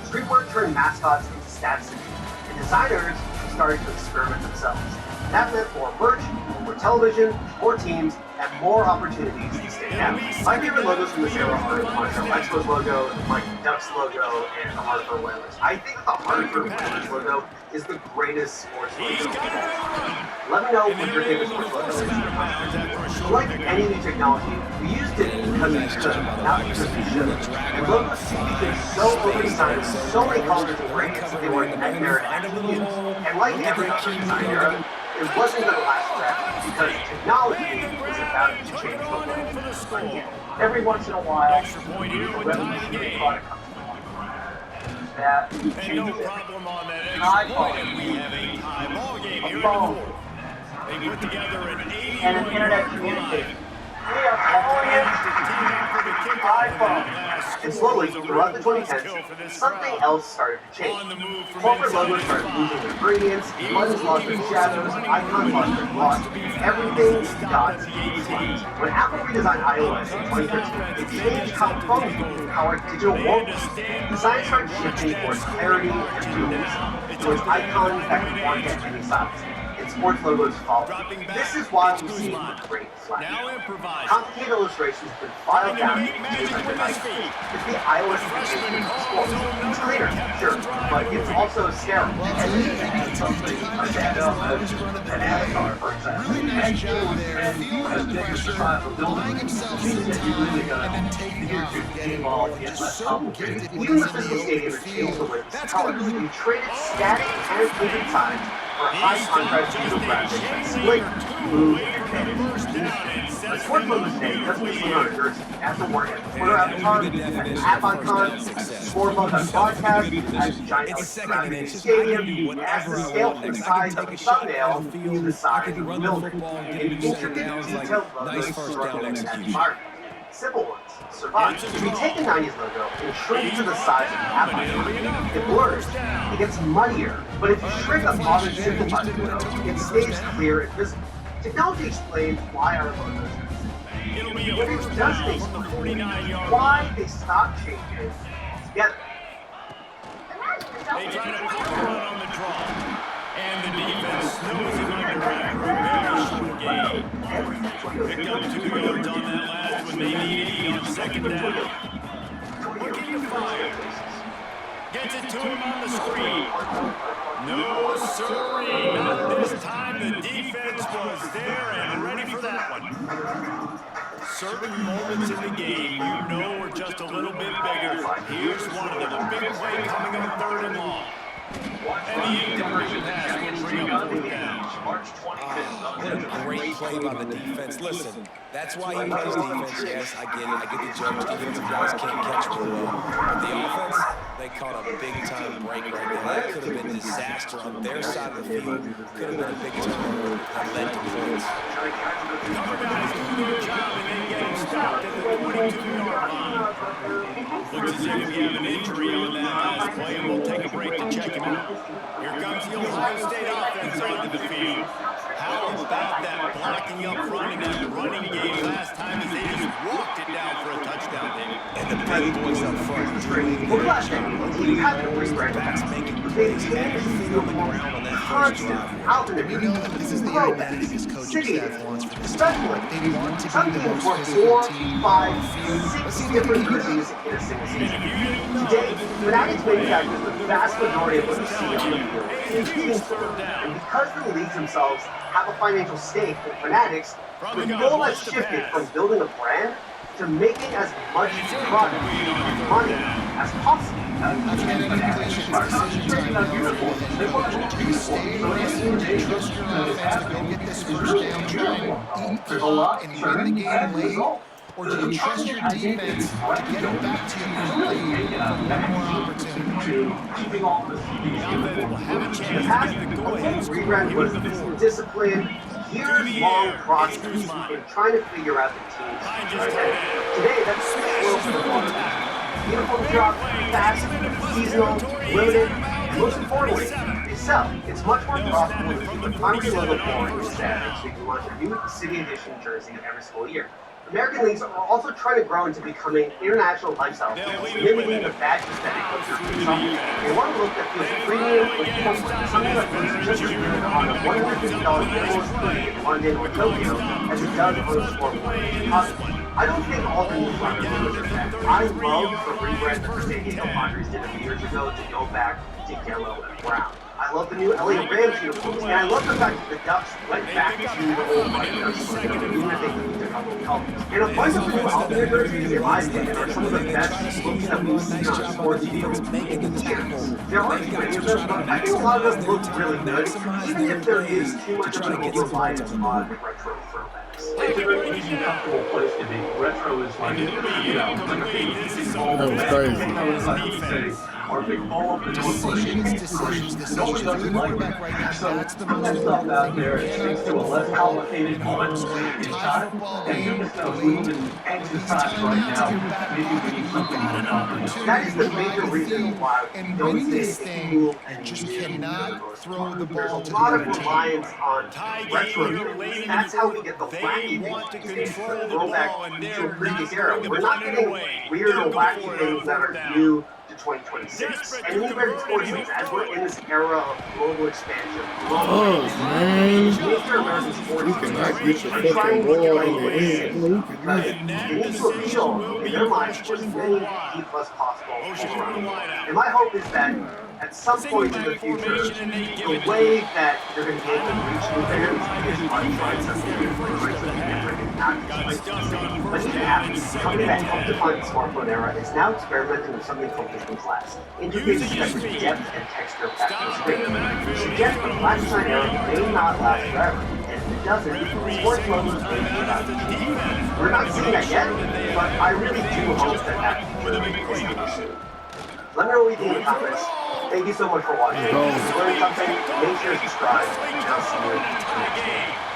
Streetwear turned mascots into status symbols, and designers started to experiment themselves. That meant more merch, more television, more teams, and more opportunities to stand out. My favorite logos from this era are the Montreal Expos logo, the Mighty Ducks logo, and the Hartford Whalers. I think that the Hartford Whalers logo is the greatest sports logo of all time. Let me know what your favorite sports logo is in the comments. Like any new technology, we used it because we could, not because we should. And logos became so overdesigned, so many colors and gradients that they were a nightmare to actually use. And like every other design era, it wasn't going to last forever because technology was about to change the world. Every once in a while, a revolutionary product comes along that changes it. An iPhone, a phone, and an internet communication. We are calling it iPhone. And slowly, throughout the 2010s, something else started to change. Corporate logos started losing their gradients, buttons lost their shadows, icons lost their gloss, everything got slides. When Apple redesigned iOS in 2013, it changed how phones move, how our digital world moves. Design started shifting towards clarity and realism, towards icons that could work at any size. Sports logos follow. This is why we see the great flag. Complicated illustrations have been filed down into the nice. It's the iOS edition of sports. It's cleaner, sure, but it's also sterile. And this is something like an avatar, for example. And has been the style of building. Means that you really got to get involved, get less complicated. Even the physical stadium has changed the way it's colored. We traded static and fluid signs for high contrast visual graphics that split, move, and change. The sports logo today doesn't just live on a jersey. Afterward, it has a Twitter avatar, an app icon, a scorebook on broadcast, it has a giant graphic in the stadium, it has the scale from the size of a thumbnail to the size of a building, and intricate detailed logos struggle in that environment. Simple ones survive. If you take a 90s logo and shrink it to the size of an app icon, it blurs, it gets muddier. But if you shrink a modern simplified logo, it stays clear and visible. Technology explains why our logos exist. But it doesn't explain why they stop changing altogether. They try to pop a run on the draw. And the defense snows him under a very short game. Picked up 2 yards on that last when they need 8 on second down. Looking to fire. Gets it to him on the screen. No, sirree. Not this time. The defense was there and ready for that one. certain moments in the game you know are just a little bit bigger. Here's one of them. A big play coming on 3rd and long. And the incomplete pass will bring up 4th down. What a great play by the defense. Listen, that's why he plays defense. Yes, I get it. I get the jokes. Defensive guys can't catch real well. But the offense, they caught a big-time break right there. That could have been disaster on their side of the field. Could have been a big turnover that led to points. Cover guys do their job and they get him stopped at the 22-yard line. Looks as if you have an injury on that last play, and we'll take a break to check him out. Here comes the Ohio State offense onto the field. How about that blocking up front in that running game last time as they just walked it down for a touchdown, David? And the big boys up front doing their job. The backs making plays. Everything on the ground on that first drive. We know that this is the identity this coaching staff wants for this team. They want to be the most physical team on the field. Let's see if they can keep it up. Today, Fanatics manufactures the vast majority of what you see on the field in team sport. And because the leagues themselves have a financial stake in Fanatics, the goal has shifted from building a brand to making as much product and money as possible. Let's get into completion. Decision time. Do you stay aggressive? Do you trust your offense to go get this first down, try and eat clock and win the game late? Or do you trust your defense to get it back to you quickly for one more opportunity? The past rebrand was this disciplined, years-long process in trying to figure out the team's identity. Today, that's switched to the quarterback. Uniform drop, fast, seasonal, limited, and most importantly, they sell. It's much more profitable to keep the primary logo boring and static so you can launch a new City Edition jersey every single year. American leagues are also trying to grow into becoming international lifestyle teams, mimicking the badge aesthetic of European soccer. They want to look that feels premium with comfort, something that looks just as good on a $150 minimum screen in London or Tokyo as it does on a scoreboard in Chicago. I don't think all the new runners are bad. I love the rebrand that the San Diego Padres did a few years ago to go back to yellow and brown. I love the new LA Rams uniforms, and I love the fact that the Ducks went back to the old white jerseys, even if they moved a couple of colors. And a bunch of the new outfit jerseys, in my opinion, are some of the best looks that we've seen on sports fields in years. There aren't too many of them, but I think a lot of them look really good, even if there is too much of an over-reliance on retro throwbacks. It's a very easy, comfortable place to be. Retro is like, like a big ball. That was crazy. Or a big ball up in the Decisions. For the quarterback right now, that's the most stuff important out thing. there, it speaks to a less complicated moment in Tie time. football And game, you're just a little bit anxious times right now. Maybe we need something more complicated. That is the major reason why we And don't winning see this anything thing, cool you and just new cannot throw the There's ball a to lot the of other team. reliance on retro game, jerseys. That's how we get the wacky want to things these days, control the the ball, throwback and to a they're previous not era. going to We're not punt it getting away. weird or They'll go wacky for it things on that 4th are down. new to 2026. Desperate And to even convert sports and leagues, he'll as throw we're it. in this era of global expansion, Oh, man. major American sports We teams cannot get the are trying fucking to ball play in the it end. safe. Bro, we cannot. They need to appeal in their minds to as many people as possible all around the world. And my hope is that at some point in the future, the way that they're going to be able to reach new fans is by trying something different, trying something different, and not just like but even Apple, a company that helped define the smartphone era, is now experimenting with something called Vision Class. Interfaces that bring depth and texture back to the screen. It suggests the flash design era may not last forever, and if it doesn't, sports logos may be about to change. We're not seeing that yet, but I really do hope that future is coming soon. Let me know what you think in the comments. Thank you so much for watching. If you learned something, make sure to subscribe, and I'll see you in the next video.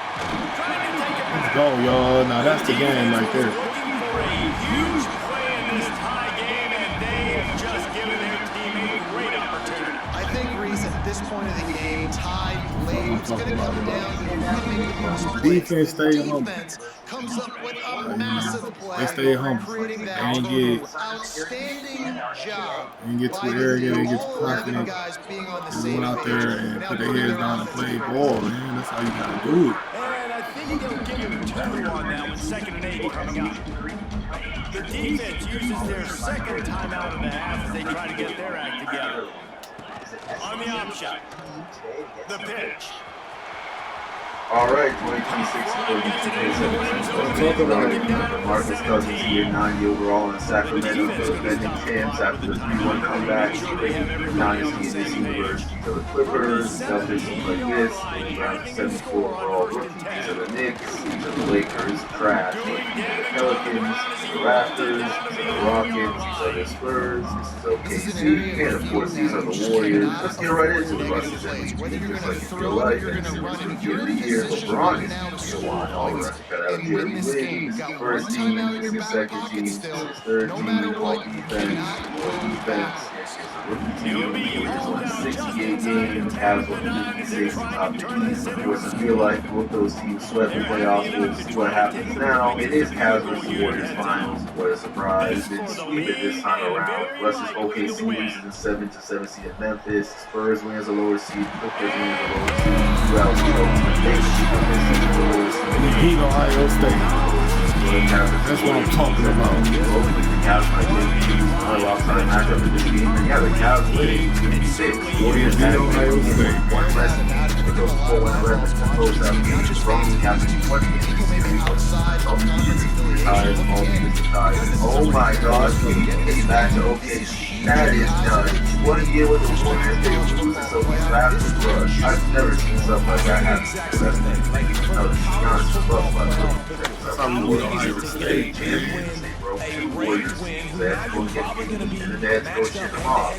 Let's go, y'all. Now that's the game right there. Looking for a huge play in this tie game, and they have just given their team a great opportunity. I think, Reese, at this point of the game, tied, late, it's going to come down to who can make the most plays. Defense stay humble. Defense comes up with a massive play. They stay humble. Creating They that ain't turnover. get, Outstanding job. they ain't get by too the arrogant. They team. get All too 11 confident. guys being on the Just same went out page. there and Now put their putting heads their down and play offensive ball, priorities. man. That's how you gotta do it. And I think they'll give him 2 on that one, 2nd and 8 coming up. The defense uses their second timeout of the half as they try to get their act together. On the option, the pitch. All right, 22-64 Marcus Cousins here, 90 overall in Sacramento for the defending champs after the 3-1 comeback. The dynasty in this universe. These are the Clippers, Celtics look like this. The Browns 74 overall rookie. These are the Knicks. These are the Lakers, trash. These are the Pelicans. These are the Raptors. These are the Rockets. These are the Spurs. This is OKC. And of course, these are the Warriors. Let's get right into the Russ's MVP, just like in real life. And this is the rookie of the year. LeBron is why all the rest got out. Jeremy Lin, this is his first team, this is his second team, this is his third team, all defense, Yes, it's a rookie team. Warriors won 68 games, Cavs won 56 to top the East. Of course, in real life, both those teams swept the playoffs. We'll see what happens now. It is Cavs versus Warriors finals. What a surprise. Didn't sweep it this time around. Russ's OKC loses in 7-7 seed at Memphis. Spurs wins a lower seed. Clippers wins a lower seed. 2 out Beat Ohio State. That's what I'm talking about. Hopefully the Cavs might win another lopsided matchup in this game. And yeah, the Cavs winning 56. Warriors beat Ohio State. One less than with those 4-1 records in the closeout games. From the Cavs in 20 games. Oh my God, he's back to OKC. That is done. 1 year with the Warriors, they were losing, so he's back to rush. I've never seen something like that happen. That's no, it's rough, but Ohio State champions, they broke 2 Warriors teams. They had to go get KD, and then they had to go ship them off.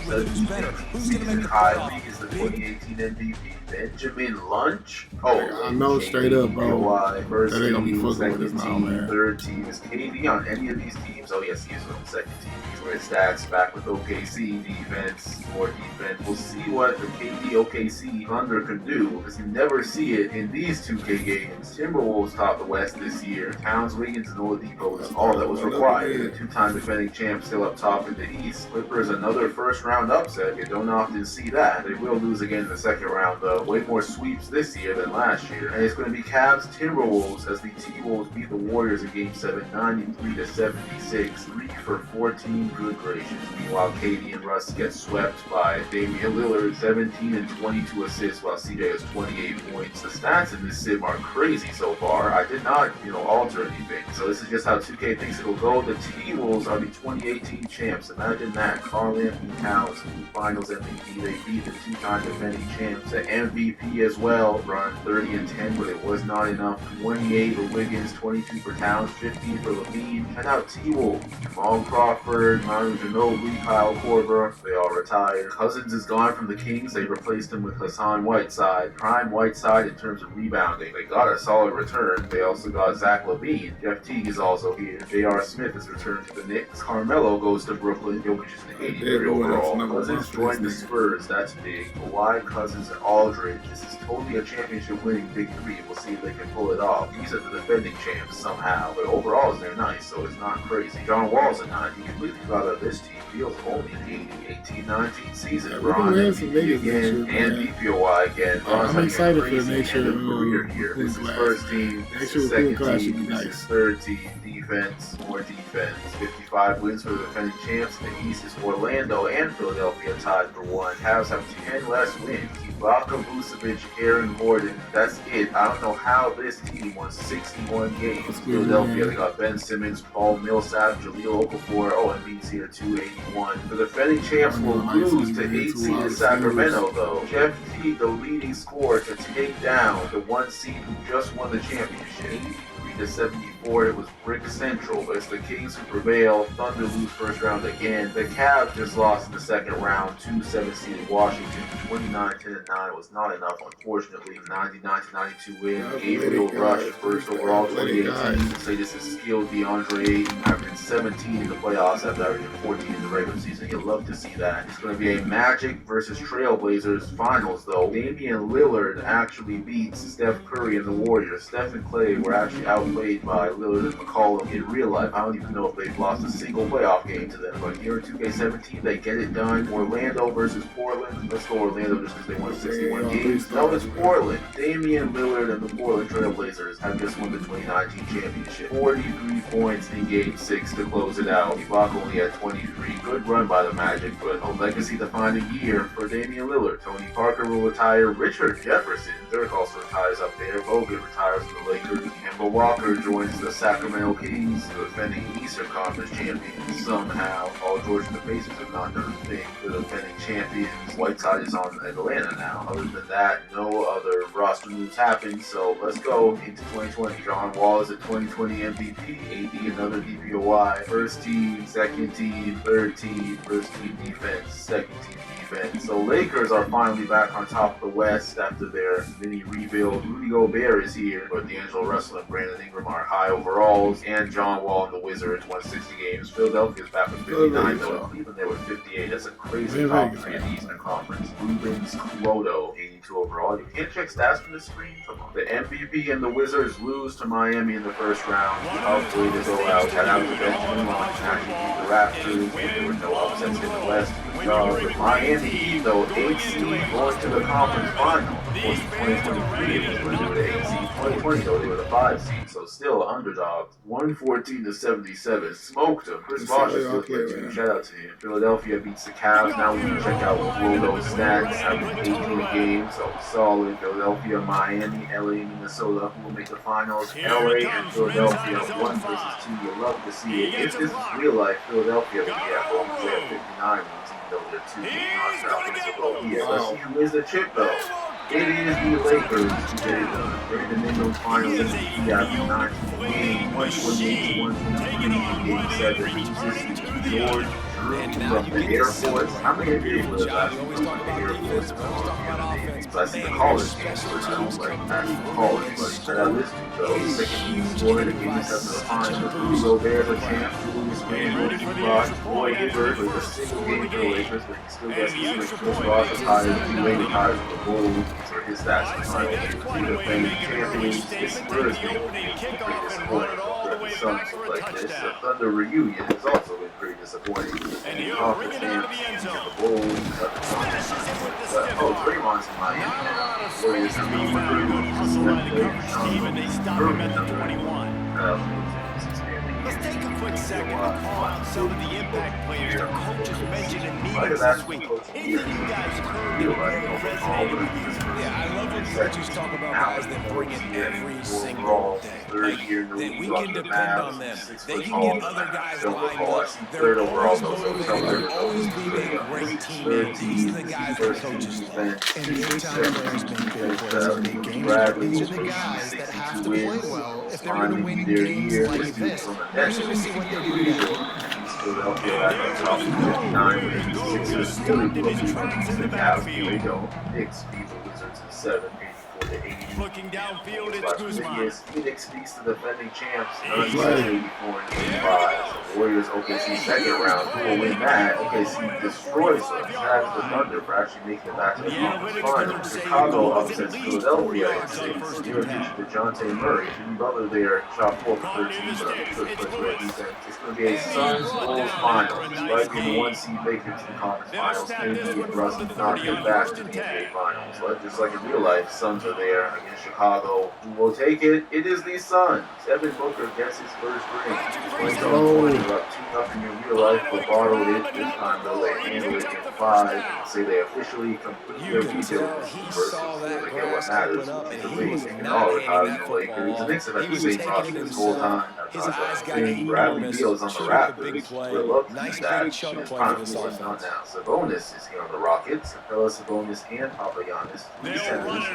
Season high league is the 2018 MVP. Benjamin Lunch? Oh, I know straight up, bro. First that ain't gonna be team, fucking with second us now, team, man. third team. Is KD on any of these teams? Oh yes, he is on the second team. He's where his stats back with OKC defense, more defense. We'll see what the KD OKC Thunder can do because you never see it in these 2K games. Timberwolves topped the West this year. Towns, Wiggins, and Oladipo is all that was required. The 2-time defending champs still up top in the East. Clippers another first round upset. You don't often see that. They will lose again in the second round though. Way more sweeps this year than last year. And it's going to be Cavs Timberwolves as the T-Wolves beat the Warriors in Game 7, 93-76. 3 for 14. Good gracious. Meanwhile, KD and Russ get swept by Damian Lillard, 17 and 22 assists, while CJ has 28 points. The stats in this sim are crazy so far. I did not, alter anything. So this is just how 2K thinks it'll go. The T-Wolves are the 2018 champs. Imagine that. Karl Anthony Towns, Finals MVP. They beat the 2-time defending champs. The MVP as well, run 30 and 10, but it was not enough. 28 for Wiggins, 22 for Towns, 15 for Levine. And now T-Wolves, Jamal Crawford, Manu Ginobili, Kyle Korver, they all retired. Cousins is gone from the Kings. They replaced him with Hassan Whiteside. Prime Whiteside in terms of rebounding. They got a solid return. They also got Zach LaVine. Jeff Teague is also here. J.R. Smith is returned to the Knicks. Carmelo goes to Brooklyn. Jokic is an 83 overall. Cousins joined the Spurs. That's big. Kawhi, Cousins, and Aldridge. This is totally a championship winning big three. We'll see if they can pull it off. These are the defending champs somehow. But overall, they're nice, so it's not crazy. John Wall's a 9. You completely forgot about this team. Fields only in the 18-19 season. Yeah, Bron MVP again and DPOI again. I'm excited for the Nation career here. This is first team, this is second team, this is third team. Defense, more defense. 55 wins for the defending champs. In the East is Orlando and Philadelphia tied for 1. Cavs have 10 less wins. Ibaka, Vucevic, Aaron Gordon. That's it. I don't know how this team won 61 games. Philadelphia, they got Ben Simmons, Paul Millsap, Jahlil Okafor. Oh, and Embiid's here, 281. The defending champs will lose to 8 seed Sacramento, though. Jeff Teague, the leading scorer, to take down the 1 seed who just won the championship. 73-74, it was Brick Central, but it's the Kings who prevail. Thunder lose first round again. The Cavs just lost in the second round to 7-seeded Washington. 29-10-9 was not enough, unfortunately. 99-92 win. Gabriel Rush, first overall 2018. Say this is skilled DeAndre Ayton, averaging 17 in the playoffs after averaging 14 in the regular season. You'll love to see that. It's going to be a Magic versus Trailblazers finals, though. Damian Lillard actually beats Steph Curry and the Warriors. Steph and Clay were actually outplayed by Lillard and McCollum in real life. I don't even know if they've lost a single playoff game to them. But here in 2K17, they get it done. Orlando versus Portland. Let's go Orlando just because they won 61 games. No, it's Portland. Damian Lillard and the Portland Trailblazers have just won the 2019 championship. 43 points in Game 6 to close it out. Ibaka only had 23. Good run by the Magic, but a legacy-defining year for Damian Lillard. Tony Parker will retire. Richard Jefferson, Dirk also retires up there. Bogut retires from the Lakers. Kemba Walker joins the Sacramento Kings, the defending Eastern Conference champions. Somehow, all George and the Pacers have not done a thing. The defending champions. Whiteside is on Atlanta now. Other than that, no other roster moves happened. So let's go into 2020. John Wall is a 2020 MVP. AD another DPOY. First team, second team, third team, first team defense, second team defense. So Lakers are finally back on top of the West after their mini rebuild. Rudy Gobert is here, but D'Angelo Russell and Brandon Ingram are high overalls, and John Wall and the Wizards won 60 games. Philadelphia's back with 59, though. Cleveland there with 58. That's a crazy conference in the Eastern Conference. Rubens Cuoto, 82 overall. You can't check stats from the screen. Come on. The MVP and the Wizards lose to Miami in the first round. Hopefully they go out. Shout out to Benjamin on actually beat the Raptors. There were no upsets in the West. The Miami Heat, though, 8 seed going to the conference final. Of course, 2023 it was when they were the 8 seed. 2020, though, they were the 5 seed, so still underdogs. 114-77. Smoked them. Chris Bosh is still here, too. Shout out to him. Philadelphia beats the Cavs. Now we can check out Roto's stats. Having 18 games, so solid. Philadelphia, Miami, LA, Minnesota, who will make the finals. LA and Philadelphia, 1 versus 2. You love to see it. If this is real life, Philadelphia would be at home. They have 59 wins. Though they're 2 knocked out in the low. Yeah, let's see who wins the chip though. It is the Lakers who get it done. They're in the Minimum Finals MVP after 19 games, 128 to 123 in Game 7. Consistent George from the Air Force. How many NBA players actually from the Air Force? I see the college games, which I don't like actual college, but shout out this dude though. Second lead scorer in the Game 7 of the Finals. Rudy Gobert is a champ. Julius Randle, Ross, Boy Hibbert with a single game for the Lakers, but he still gets to switch. Chris Ross retired, D-Wade retires for the Bulls. For his stats in the finals, the defending champions this Thursday will be pretty disappointing. The Suns look like this. The Thunder reunion has also been pretty disappointing. The conference champs and the Bulls cut the conference. Draymond's in Miami now. Warriors have no Let's take a quick second to call out some of the impact players their coaches mentioned in meetings this week. Anything you guys heard that resonated? Yeah, I love when coaches talk about guys that bring it every single day. Like, that we can depend on them. They can get other guys lined up. They're always motivated. They're always being a great teammate. These are the guys that coaches love. And big time players make big plays in big games. These are the guys that have to play well if they're going to win games like this. We're going to see what they do now. Philadelphia back on top of 59 with 86ers. Philly will be the Cavs. Here we go. Knicks beat the Wizards in 7, 84 to 80. Looking downfield, it's Kuzma. Phoenix beats the defending champs 84 and 85. The Warriors OKC second round. Who will win that? OKC destroys the Cavs the Thunder for actually making it back to the conference finals. Chicago upsets Philadelphia in 6. Zero pitch to DeJounte Murray. Jimmy Butler there shot 4 for 13, but good for defense. It's going to be a Suns Bulls finals. Right in the 1 seed Lakers in the conference finals. KD and Russ did not get back to the NBA finals. But just like in real life, Suns are there against Chicago. Who will take it? It is the Suns. Devin Booker gets his first ring. They're up 2-0 in real life, but borrowed it. This time though, they handled it in 5. Say they officially complete their rebuild versus they get what matters, which is the league. And all retires the Lakers. The Knicks have had the same roster this whole time. Bradley Beal is on the Raptors. We're lucky that his prime is not now. Sabonis is here on the Rockets. Capella, Sabonis, and Papa Giannis. These centers are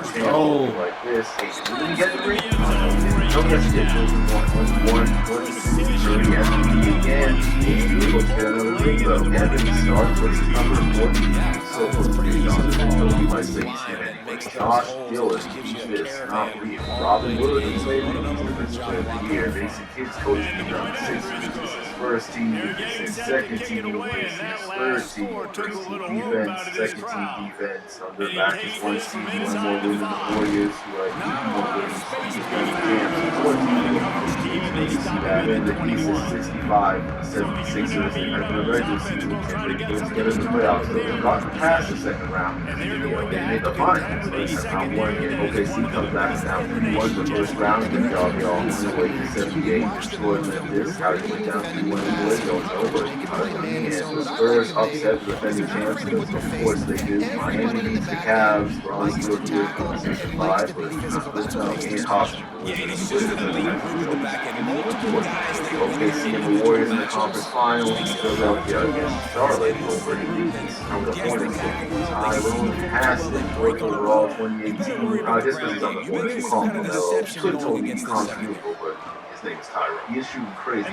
defending like this. Hey, did we get the ring? No, yes, it did. 1, 30 MVP again. Let's get another ring, though. Evans starts with his number 14. So close to being on. You might say he's him anyway. Josh Dillon, keep this, not real. Robin Williams, maybe, he's the player of the year. Mason Kidd's coaching the 6 weeks. first team, his second team, his third team, first team defense, second team defense, under back his one seed, one more win than the Warriors, who are 81 wins, defending champs, 14 wins. You see that. In the East is 65 for the 76ers. They had their regular season and they put it together in the playoffs. So they've gotten past the second round. They made the finals. So they have not won yet. OKC comes back down 3-1 the first round against y'all. They all won away to 78. Destroyed Memphis. How they went down 3-1 anyway, don't know. But and the Spurs upset the defending champs. Of course they did. Miami beats the Cavs. Bronze still here for the 6-5. But it's not good. And Hawks. Yeah, and he should have been improved the back end. Multiple guys that OKC and the Warriors in the conference finals. Philadelphia against Charlotte over the Hornets. Tyrone Haslett, fourth overall, 2018. Just because he's on the Hornets, we'll call him Melo. Could have told me he's confusable, but his name is Tyrone. He is shooting crazy.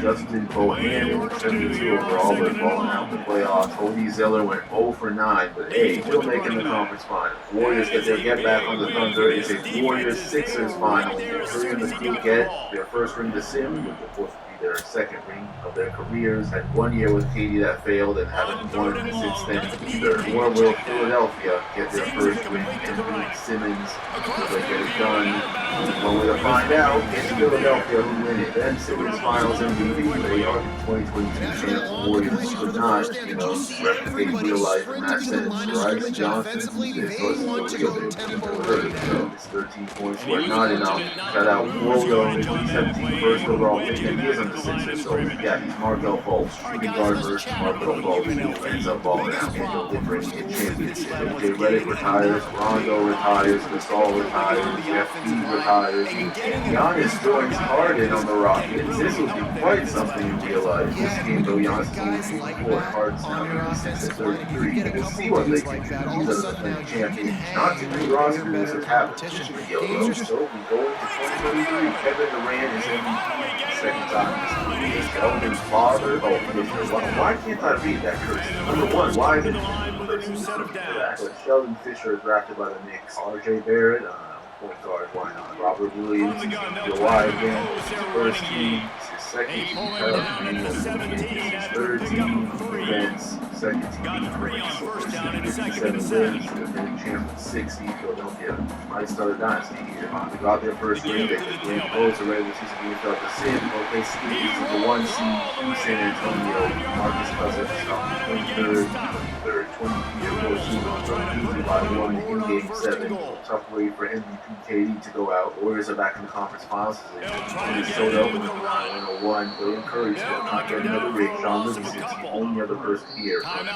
Justin Bohannon, 72 overall, but balling out in the playoffs. Cody Zeller went 0 for 9, but hey, still making the conference final. Warriors get their get back on the Thunder. It's a Warriors-Sixers final. Curry and the crew get their first ring to Sim, with the fourth their second ring of their careers. Had 1 year with Katie that failed and haven't won since then either. Nor will Philadelphia get their first ring and Simmons will they get it done. One way to find out, it's Philadelphia who win it. Then Simmons finals MVP. They are the 2022 champs. Warriors could not, replicate real life in that sense. Bryce Johnson it's 13 points were not enough. Shout out Wojo, 2017 first overall pick, and he is on the Sixers, so yeah, he's Markel Fultz, shooting guard versus Markel Fultz, who ends up balling out, and he'll get bringing in championship. J. Redick retires, Rondo retires, Gasol retires, Jeff Teague retires, and Giannis joins Harden on the Rockets. This will be quite something in real life. This game, though, Giannis is only 4 Harden's now 36 and 33. We'll see what they can do. These are the defending champions. Not too many rosters have happened this year, though. So we go into 2023. Kevin Durant is MVP second time. His Keldon's father. Oh, why can't I read that curse? Number one, why is it that? But Sheldon Fisher drafted by the Knicks. R.J. Barrett, point guard, why not? Robert Williams, Kawhi again, his first team, his second team, his third team, defense, second team, defense, 57 wins, defending champ with 60, Philadelphia might start a dynasty here. They got their first ring, they could bring close to regular season game without the Sim. OKC is the 1 seed in San Antonio. Marcus Cousins, 23rd, 2014, by 1 in Game 7. Tough way for MVP KD to go out. Warriors are back in the conference finals as Minnesota with 101. They encourage them not get another ring. Sean Livingston's the only other person here from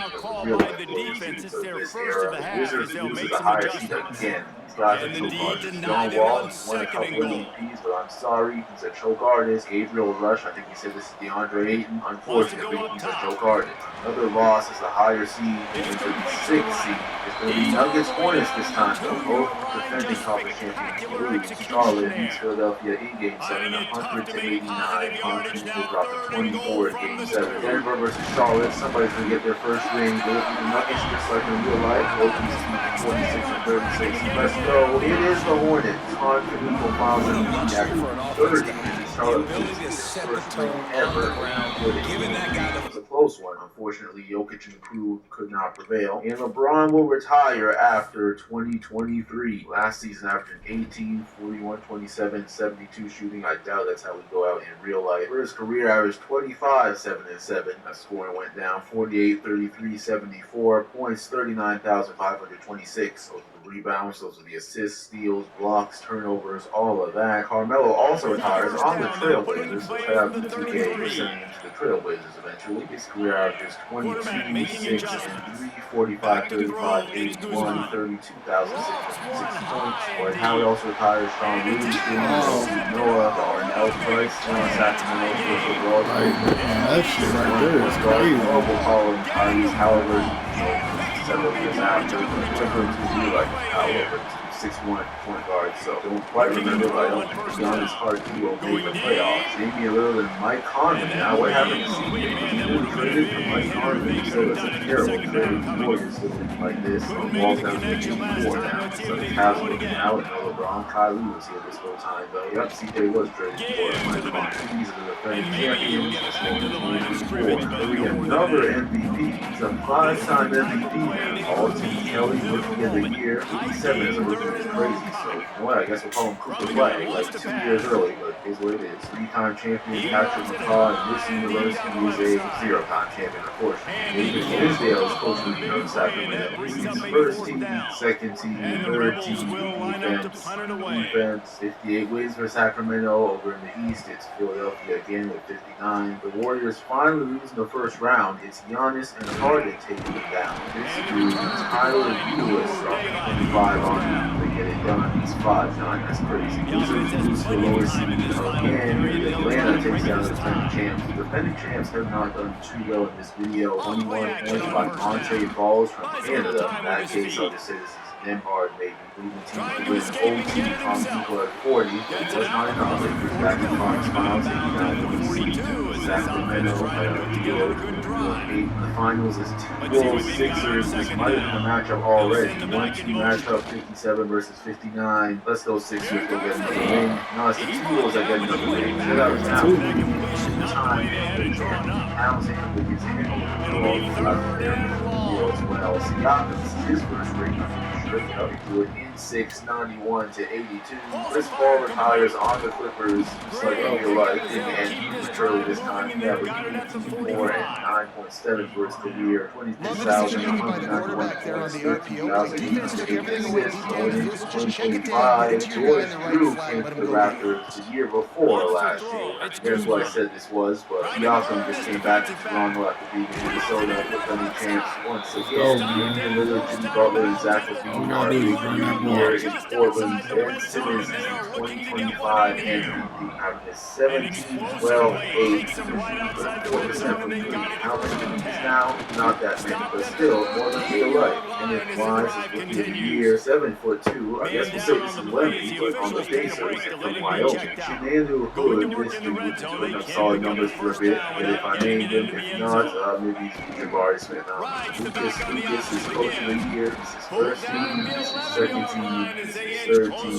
real life Warriors of this era. The Wizards loses a higher seed again. These guys are choke artists. John Wall won a couple MVPs, but I'm sorry, he's a choke artist. Gabriel Rush, I think he said this is DeAndre Ayton. Unfortunately, he's a choke artist. Another loss is a higher seed, moving to the 6th seed. It's going to be Nuggets Hornets this time. Both defending conference champions lose. Charlotte beats Philadelphia in Game 7, 100-89. Conference will drop to 24 in Game 7. Denver versus Charlotte. Somebody's going to get their first ring. Will it be the Nuggets just like in real life? Both these teams 46 and 36. Let's go. It is the Hornets. Confidential files in the after 30. Charlotte loses their first ring ever. Giving that guy It was a close one. Unfortunately, Jokic and the crew could not prevail. And LeBron will retire after 2023. Last season, after 18, 41, 27, 72 shooting. I doubt that's how we go out in real life. For his career average, 25, 7 and 7. That scoring went down 48, 33, 74 points, 39,526. Those are the rebounds, those are the assists, steals, blocks, turnovers, all of that. Carmelo also retires on the Trailblazers, so shout out to the 2K for sending him to the Trailblazers eventually. His career average is 22, 6 and 3, 45, 35, 81, 32,660 points. Dwight Howard also retires. Sean Reed, Noah, Darnell Price, Sacramento, first overall. That shit right there is crazy. We'll call him Tyrese Halliburton several years after. Clippers to be like Halliburton. 6'1" point guard, so don't quite remember, but I don't think Giannis Hart duo made the playoffs. Damian Lillard and Mike Conley. Now, what happened to CJ? Was he really traded for Mike Conley? So that's a terrible trade. The Warriors still looking like this. The Walls down to game 4 now. So the Cavs are looking out. No LeBron, Kyrie was here this whole time, though. Yep, CJ was traded for Mike Conley. These are the defending champions. This one is game 4. Curry, another MVP. He's a 5-time MVP now. Alton Kelly, rookie of the year. 57 as a rookie is crazy. So, you know what? I guess we'll call him Cooper Flag, like 2 years early, but here's what it is. 3-time champion Patrick McCaw and this university is a 0-time champion, unfortunately. David Fizdale is coaching the Sacramento. This is first team, second team, third team, defense. 58 wins for Sacramento. Over in the East, it's Philadelphia again with 59. The Warriors finally lose in the first round. It's Giannis and Harden taking them down. This dude, Tyler Lewis, 25 on him. They get it done. He's 5'9". That's crazy. Lose the lowest seed again. Atlanta takes down the defending champs. The defending champs have not done too well in this video. 21 points by Monte Balls from Canada. In that case, I'll just say this is Nembhard maybe leading team to win OT. Tom People at 40. It was not enough. Lakers back in Fox Finals, taking down the seed. Sacramento in the finals is 2-0 Sixers. This might have been a matchup already. 1-2 matchup, 57 versus 59. Let's go Sixers, go get another win. No, it's the 2-0s that get another win. Check out now. 2-time Townsend will get handled out there as well. Siakam, this is his first ring. He threw it in 6, 91 to 82. Chris Paul retires on the Clippers, just like in real life. And he was early this time. He averaged 18 and 9.7 for his career. 23,191 points, 13,808 assists. Going into 2025, George Drew came to the Raptors the year before last year. Here's what I said this was, but Siakam just came back to Toronto after being in Minnesota, defending champs once again. Damian Lillard, Jimmy Butler, and Zach LaVine are here in Portland. Ben Simmons is in 2025 MVP, having a 17, 12, 8, 4% from 3. How many is now? Not that many, but still more than real life. Kenneth Wise is rookie of the year, 7'2". I guess we'll say this is Lemmy, but on the Pacers from Wyoming. Shenandoah Hood, this dude would be putting up solid numbers for a bit. And if I named him, if not, maybe Jabari Smith. Lucas is coach of the year. This is first team. This is second team. This is third team.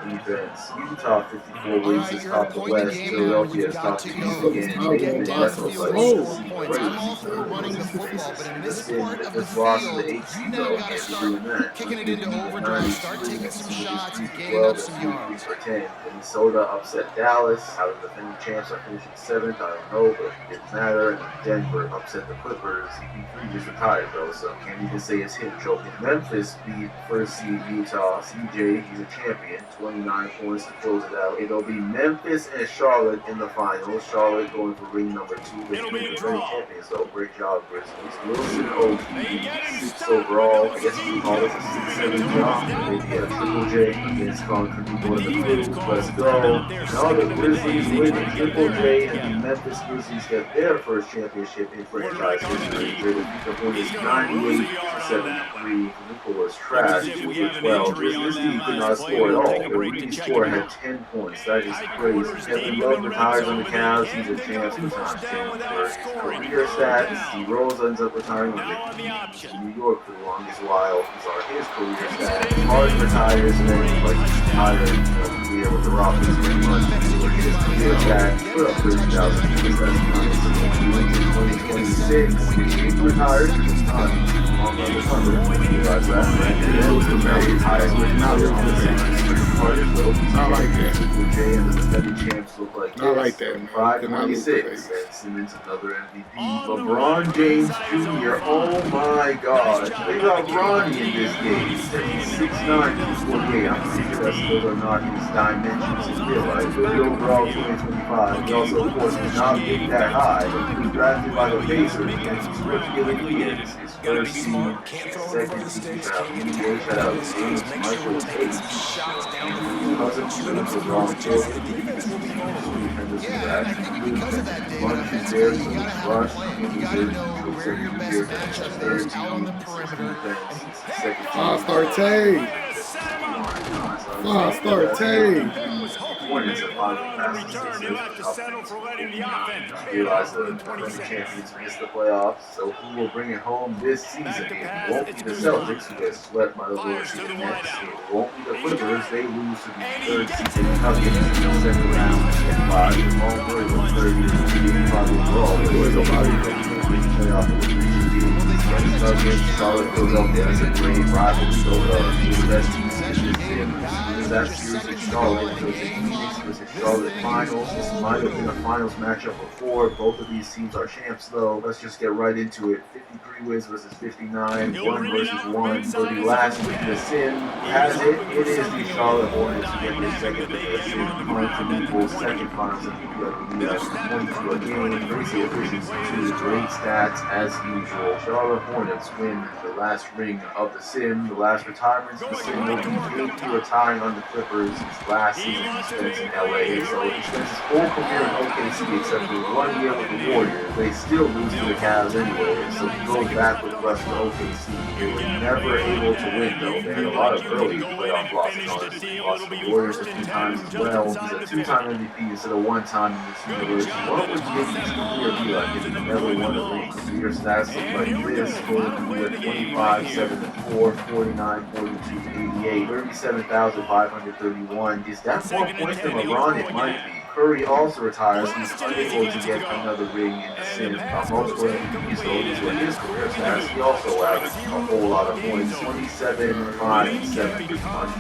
Defense. Utah 54 wins is top the West. Philadelphia is top the East again. That's running the football, but in this part of the field, you now got to start kicking it into overdrive, start taking some shots, and gaining up some yards. Minnesota upset Dallas. How the defending champs are finishing 7th, I don't know, but it didn't matter. And Denver upset the Clippers. CP3 just retired though, so can't even say it's him choking. Memphis beat first seed Utah. CJ, he's a champion. 29 points to close it out. It'll be Memphis and Charlotte in the finals. Charlotte going for ring number 2. It'll be the defending champions though. Great job, Grizzlies. Wilson OT, 6 overall. I guess we call it a 6-7 job. Maybe a Triple J against Con could be one of the crew. Let's go. Now the Grizzlies win the Triple J and the Memphis Grizzlies get their first championship in franchise history. They defeat the Hornets 98-73. Luka was trash. 2-12. This team could not score at all. The leading scorer had 10 points. That is crazy. Kevin Love retires on the Cavs. He's a chance for time change for his career stats. D. Rose ends up retiring on the New York for the longest while. These are his career stats. Harden retires and then like he's retired career with the Rockets pretty much. His career stats put up 30,000. That's 2026. He retired this time. On the Thunder. You guys that, right? And then was the very highest win now they're on the same part as well. Not like that. Jay and the defending champs look like not like that, man. 25-26. And Simmons another MVP. LeBron James Jr. Oh my God. They got Ronnie in this game. He's 6'9", 248. I'm pretty sure that's still are not his dimensions in real life. But the overall 2025. He also, of course, did not get that high. But he was drafted by the Pacers and he's rookie of the year. His first season, second season. Shout out to James Michael Tate. Cousins was wrong for yeah, and I think because of that, David, offensively, you gotta know where your best matchup is out on the perimeter. All-Star Tay. Five-star Tay. Hornets have finally passed the Sixers, which helped for letting the offense. Just realized the defending champions missed the playoffs, so who will bring it home this season? It won't be the Celtics, who get swept by the lower seed Nets. It won't be the Clippers, they lose to the third seeded Nuggets in the second round. And by the long word of third year, probably overall, it was a lot of playoff Nuggets, Charlotte, Philadelphia. That's a great rivalry. So the best teams in that series in Charlotte. It was in Phoenix. It was in Charlotte finals. This might have been a finals matchup before. Both of these teams are champs, though. Let's just get right into it. 53 wins versus 59. 1 versus 1. For the last week, the Sim has it. It is the Charlotte Hornets who get their second Sim quadruple second finals MVP of the league. 22 a game. Crazy efficiency, too. Great stats as usual. Charlotte Hornets win the last ring of the Sim. The last retirements the Sim will be retiring on the Clippers. His last season he spent in LA. So he spent his whole career in OKC except for 1 year with the Warriors. They still lose to the Cavs anyway. So he goes back with Russ to OKC. They were never able to win though. They had a lot of early playoff losses. Honestly, lost to the Warriors a few times as well. He's a 2-time MVP instead of 1 time in this universe. What would Giddey's career be like if he never won a ring? Career stats look like this. Total career 25, 7-4, 49, 42, 88, 37,531. Is that more points than LeBron? It might be. Curry also retires. He's unable to get another ring in the Sim. Multiple MVPs, though, these were his career stats. He also averaged a whole lot of points. 27, 5, 7,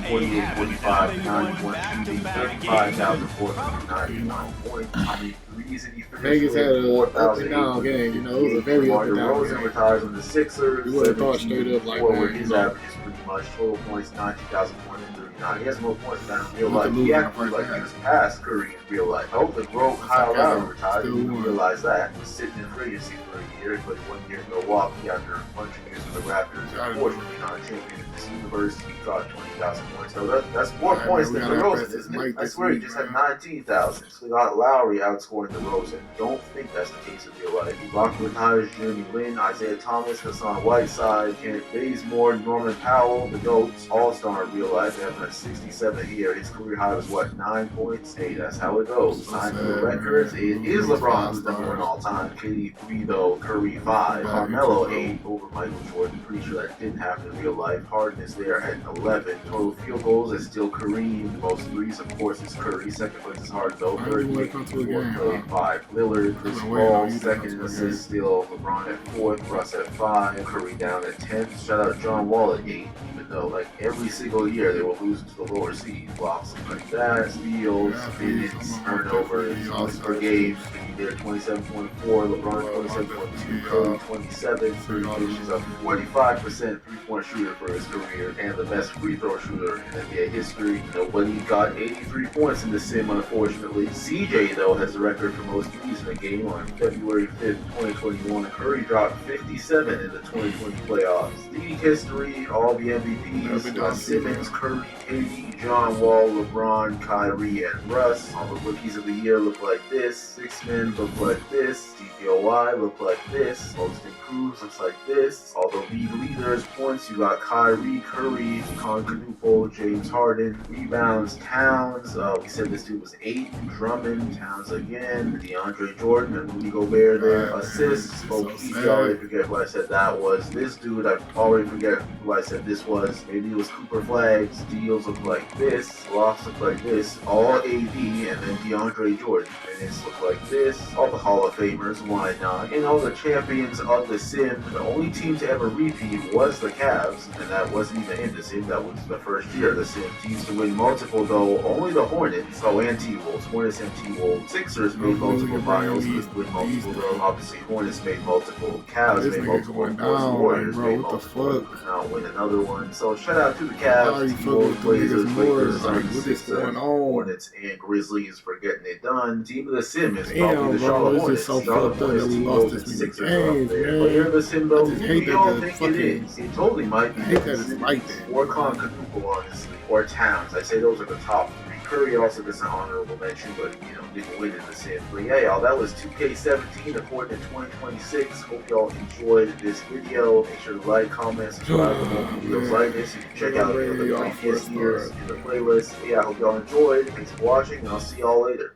48, 45, 91 shooting, 35,491 points. How many threes did he finish? Vegas had a up and down game. You know, it was a very up and down game. Retires on the Sixers. You would have thought straight up like that. His average is pretty much total points 19,439. He has more points than in real life. He actually like he was past Curry in real life. I hope the broke Kyle Lowry retired. You didn't realize that. He was sitting in free agency for a year, but 1 year in Milwaukee after a bunch of years with the Raptors. Unfortunately, not a champion in this universe. He got 20,000 points. So that's more points than DeRozan, isn't it? I swear he just had 19,000. So we got Lowry outscoring DeRozan. Don't think that's the case in real life. Ibaka retires, Jeremy Lin, Isaiah Thomas, Hassan Whiteside, Kenneth Bazemore, Norman Powell, the GOATs, all-star in real life. They have a 67 here. His career high was what, 9 points? Hey, that's how it goes. 9 new records. It is LeBron who's number 1 all-time. KD 3 though, Curry 5, Carmelo 8 over Michael Jordan. Pretty sure that didn't happen in real life. Harden is there at 11. Total field goals is still Kareem. Most threes, of course, is Curry. Second place is Harden though. Third, Clay 5. Lillard, Chris Paul, second in assists still. LeBron at 4th, Russ at 5, Curry down at 10th. Shout out John Wall at 8. Even though like every single year they were losing to the lower seed. Blocks like that, steals, minutes, turnovers, points per game. There 27.4, LeBron 27.2, Curry 27, 3 finishes up 45% three-point shooter for his career, and the best free throw shooter in NBA history. Nobody got 83 points in the Sim, unfortunately. CJ, though, has the record for most threes in a game on February 5th, 2021. Curry dropped 57 in the 2020 playoffs. League history, all the MVPs, Simmons, Curry, KD, John Wall, LeBron, Kyrie, and Russ. All the rookies of the year look like this. 6 men look like this. DPOY look like this. Most improved looks like this. All the league leaders, points, you got Kyrie, Curry, quadruple, James Harden. Rebounds, Towns. We said this dude was 8. Drummond, Towns again. DeAndre Jordan and Rudy Gobert there. Assists. I already forget who I said that was. This dude, I already forget who I said this was. Maybe it was Cooper Flags. Deals look like this. Blocks look like this. All AD and then DeAndre Jordan. Minutes look like this. All the Hall of Famers, why not? And all the champions of the Sim. The only team to ever repeat was the Cavs, and that wasn't even in the Sim. That was the first year of the Sim. Teams to win multiple though, only the Hornets. Oh, and T-Wolves. Hornets and T-Wolves. Sixers made multiple finals. Win multiple though. Obviously, Hornets made multiple. Cavs made multiple. Of course, Warriors made multiple. Now win another one. So shout out to the Cavs, T-Wolves, Blazers, Lakers, Sixers, Hornets, and Grizzlies for getting it done. Team of the Sim is probably the Charlotte Hornets. Charlotte Hornets, T-Wolves, and Sixers are up there. But here the Sim though, we all think it is. It totally might be. I hate that it's like that. Or quadruple, honestly. Or Towns. I say those are the top 3. Curry also gets an honorable mention, but didn't win in the sin. But yeah, y'all, that was 2K17 according to 2026. Hope y'all enjoyed this video. Make sure to like, comment, subscribe for more videos like this. You can check out the previous years in the playlist. But yeah, I hope y'all enjoyed. Thanks for watching, and I'll see y'all later.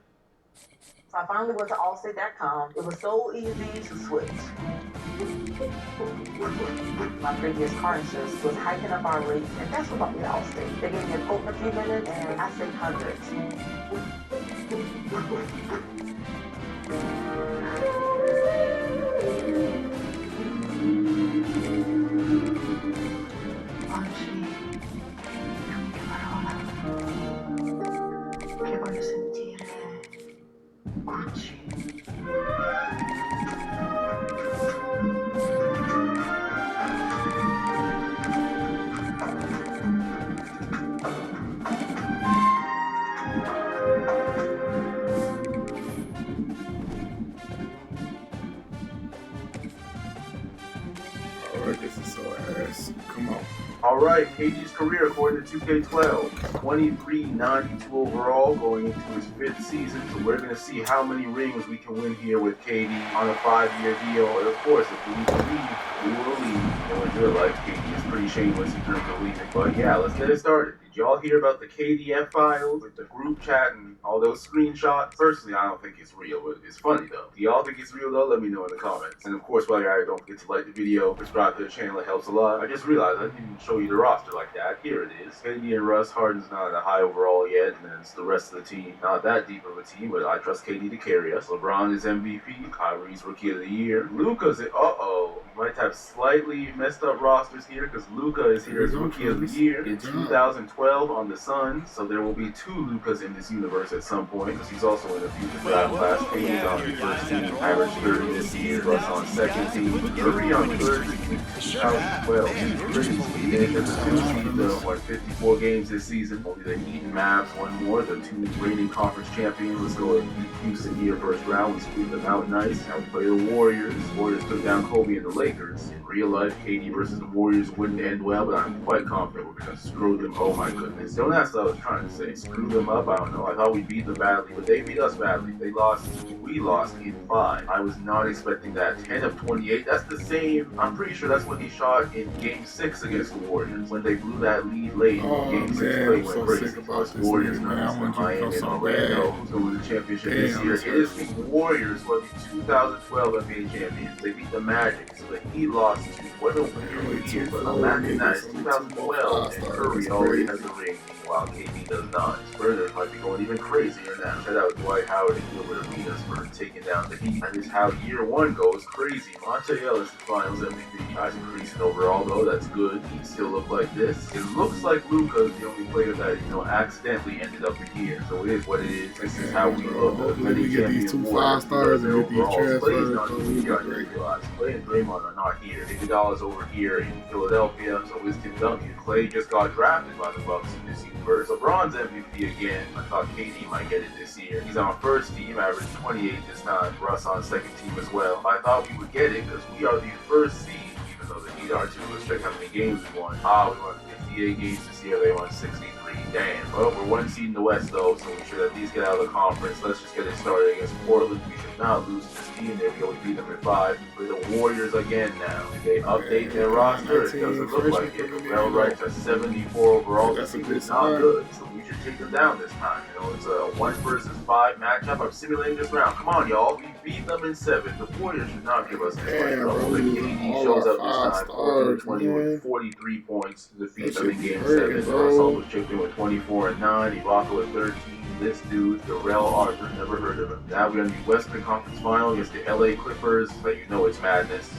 So I finally went to Allstate.com. It was so easy to switch. My previous car insurance was hiking up our rates, and that's what brought me to Allstate. They gave me a quote in a few minutes, and I saved hundreds. Che voglio sentire Gucci. Alright, this is so ass. Come on. Alright, KD's career according to 2K12, 23-92 overall, going into his 5th season. So we're going to see how many rings we can win here with KD on a 5-year deal. And of course, if we leave, we will leave. In real life, KD is pretty shameless in terms of leaving. But yeah, let's get it started. Did y'all hear about the KDF files with the group chat and all those screenshots? Personally, I don't think it's real, but it's funny though. Do y'all think it's real though? Let me know in the comments. And of course, while you're at it, don't forget to like the video, subscribe to the channel, it helps a lot. I just realized I didn't even show you the roster like that. Here it is. KD and Russ. Harden's not a high overall yet, and then it's the rest of the team. Not that deep of a team, but I trust KD to carry us. LeBron is MVP. Kyrie's Rookie of the Year. Luka's might have slightly messed up rosters here because Luka is here as Rookie of the Year in 2012 on the Suns. So there will be 2 Lukas in this universe at some point because he's also in a future draft class. KD's on the first team, average 30 this year. Russ on second team. Curry on third team in 2012. Crazy. And the 2 seeds won 54 games this season. Only the Heat and Mavs one more. The 2 reigning conference champions. Let's go and beat Houston here first round. We squeezed them out nice. Now we play the Warriors. Warriors took down Kobe and the Lakers. In real life, KD versus the Warriors wouldn't end well, but I'm quite confident we're going to screw them. Oh my goodness. Don't ask what I was trying to say. Screw them up? I don't know. I thought we beat them badly, but they beat us badly. We lost in 5. I was not expecting that. 10 of 28. That's the same. I'm pretty sure that's what he shot in Game 6 against the Warriors when they blew that lead late. Game 6 play went crazy. Warriors, Miami, and Orlando, who's going to win the championship this year. It is the Warriors who are the 2012 NBA champions. They beat the Magic, so the Heat lost to what a winner year. But imagine that it's 2012 and Curry already has the ring, while KD does not. Spurs might be going even crazier now. Shout out Dwight Howard and Gilbert Arenas for taking down the Heat. And just how year 1 goes, crazy. Monte Ellis is Finals MVP. Guys increasing overall though, that's good. He still look like this. It looks like Luka is the only player that accidentally ended up in here. So it is what it is. This is how we look. Hopefully we get these 2 5-stars and get these transfers. Clay and Draymond are not here. Iguodala's over here in Philadelphia. So is Tim Duncan. Clay just got drafted by the Bucks in this universe. LeBron's MVP again. I thought KD might get it this year. He's on first team, averaged 28 this time. Russ on second team as well. I thought we would get it because we are the first seed, even though the Heat are too. Let's check how many games we won. We won 58 games this year. They won 63. Damn. Well, we're 1 seed in the West though, so we should at least get out of the conference. Let's just get it started against Portland. We should not lose to this team. There we go. We beat them in 5. We're the Warriors again now. If they update their roster, it doesn't look like it. Well, right to 74 overall. This team is not good, so we should take them down this time. It's a 1 versus 5 matchup. I'm simulating this round. Come on, y'all. We beat them in 7. The Warriors should not give us this much trouble. KD shows up this time. 14-20 with 43 points to defeat them in Game 7. Russell was chipped in with 24 and 9. Ibaka with 13. This dude, Darrell Arthur, never heard of him. Now we're in the Western Conference Final against the LA Clippers, but you know it's madness.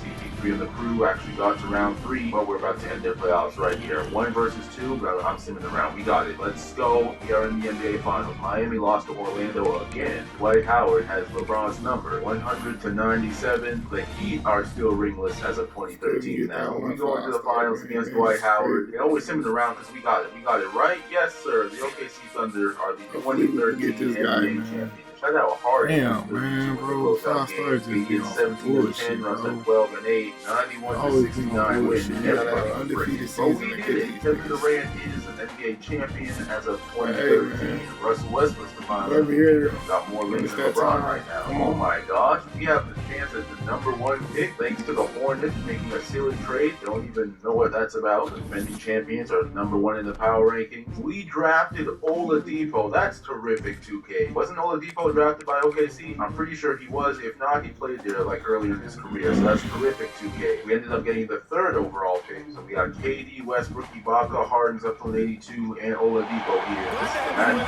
CP3 and the crew actually got to round 3, but we're about to end their playoffs right here. 1 versus 2, but I'm simming around. We got it. Let's go. We are in the NBA Finals. Miami lost to Orlando again. Dwight Howard has LeBron's number, 100-97. The Heat are still ringless as of 2013 now. We go into the finals against Dwight Howard. We're simming around because we got it. We got it right. Yes, sir. The OKC Thunder are the 2013 NBA champions. Shout out Harden. Damn, man, bro. 5 stars just be on 17-10, Russ at 12 and 8, 91-69 win. Everybody undefeated season. But we did it. Kevin Durant is NBA champion as of 2013. Russell Westbrook's the finals over here. got more rings than LeBron right now. Oh my gosh, we have the chance at the #1 pick thanks to the Hornets making a silly trade. Don't even know what that's about. The defending champions are #1 in the power rankings. We drafted Oladipo. That's terrific, 2K. Wasn't Oladipo drafted by OKC? I'm pretty sure he was. If not, he played there like earlier in his career. So that's terrific, 2K. We ended up getting the 3rd overall pick. So we got KD, Westbrook, Ibaka, Harden's up to an 82, and Oladipo here. This is the magic.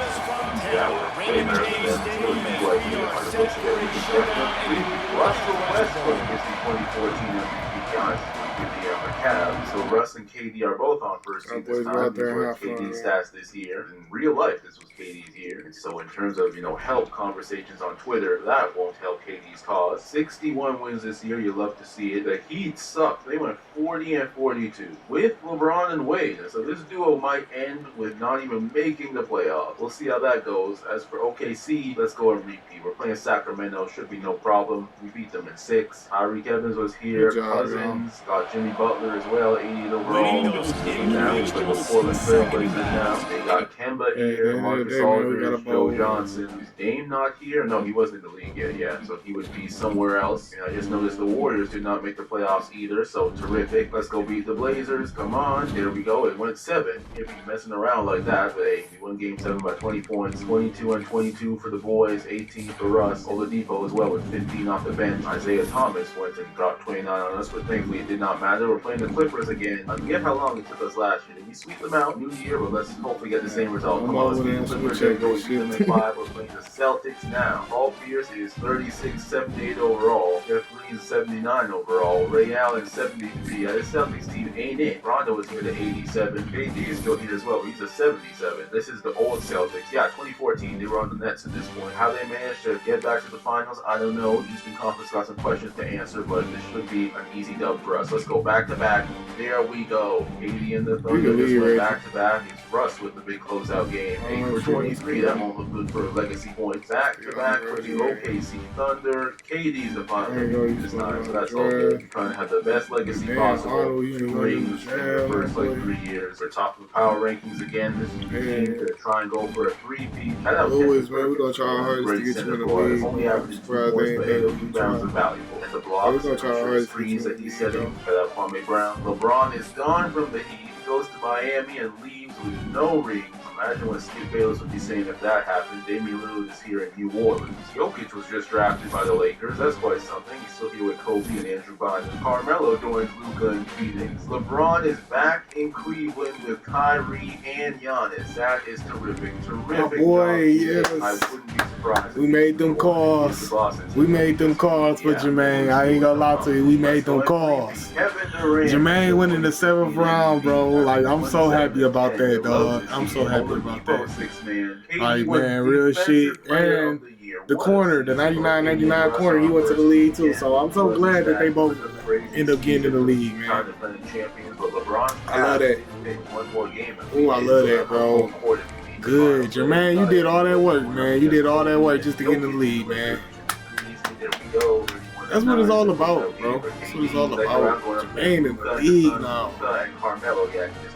Yeah, we're way better than them. Still think like we are supposed to get Russell Westbrook is the 2014 MVP. Honestly. The Cavs. So Russ and KD are both on first seed this time. These were KD's stats this year. In real life, this was KD's year. And so in terms of, help conversations on Twitter, that won't help KD's cause. 61 wins this year. You love to see it. The Heat sucked. They went 40-42 with LeBron and Wade. And so this duo might end with not even making the playoffs. We'll see how that goes. As for OKC, let's go and repeat. We're playing Sacramento. Should be no problem. We beat them in 6. Tyreek Evans was here. Cousins got Jimmy Butler as well, 80 overall. Now he's like a Portland Trailblazers now. They got Kemba here, Marcus Aldridge, Joe Johnson. Is Dame not here? No, he wasn't in the league yet. Yeah, so he would be somewhere else. And I just noticed the Warriors did not make the playoffs either, so terrific. Let's go beat the Blazers. Come on. There we go. It went 7. If he's messing around like that, but hey, we won Game 7 by 20 points. 22-22 for the boys, 18 for Russ. Oladipo as well with 15 off the bench. Isaiah Thomas went and dropped 29 on us, but thankfully it did not matter. We're playing the Clippers again. I forget how long it took us last year. Did we sweep them out? New year, but let's hopefully get the same result. Come on, let's beat the Clippers. There we go. We beat them in 5. We're playing the Celtics now. Paul Pierce is 36, 78 overall. Jeff Green is 79 overall. Ray Allen 73. This Celtics team ain't it. Rondo is here at 87. KD is still here as well. He's a 77. This is the old Celtics. Yeah, 2014. They were on the Nets at this point. How they managed to get back to the finals, I don't know. Eastern Conference got some questions to answer, but this should be an easy dub for us. Let's go back to back. There we go. 80 in the Thunder just went back to back. It's Russ with the big closeout game. 8 for 23. That won't look good for legacy points. Back to back for the OKC Thunder. KD's the final this time, so that's all good. You're trying to have the best legacy possible. 2 rings in your first 3 years. We're top of the power rankings again. This is the team to try and go for a 3-peat. Always, man, we're going to try our hardest to get you in the league. Only averaging 2 points, but those rebounds are valuable. And the blocks and the screens that he's setting for that Kwame Brown. LeBron is gone from the Heat, goes to Miami and leaves with no rings. Imagine what Skip Bayless would be saying if that happened. Damian Lillard is here in New Orleans. Jokic was just drafted by the Lakers. That's quite something. He's still here with Kobe and Andrew Bynum. Carmelo joins Luka in Phoenix. LeBron is back in Cleveland with Kyrie and Giannis. That is terrific. Terrific. Oh boy, yes. I wouldn't be surprised. We made them calls. We made them calls for Jermaine. I ain't gonna lie to you. We made them calls. Jermaine went in the 7th round, bro. Like, I'm so happy about that, dog. I'm so happy about that. Like, man, real shit. And the corner, the 99-99 corner, he went to the league too. So I'm so glad that they both end up getting in the league, man. I love that. Ooh, I love that, bro. Good. Jermaine, you did all that work, man. You did all that work just to get in the league, man. That's what it's all about, bro. That's what it's all about. Jermaine in the league now. I love that.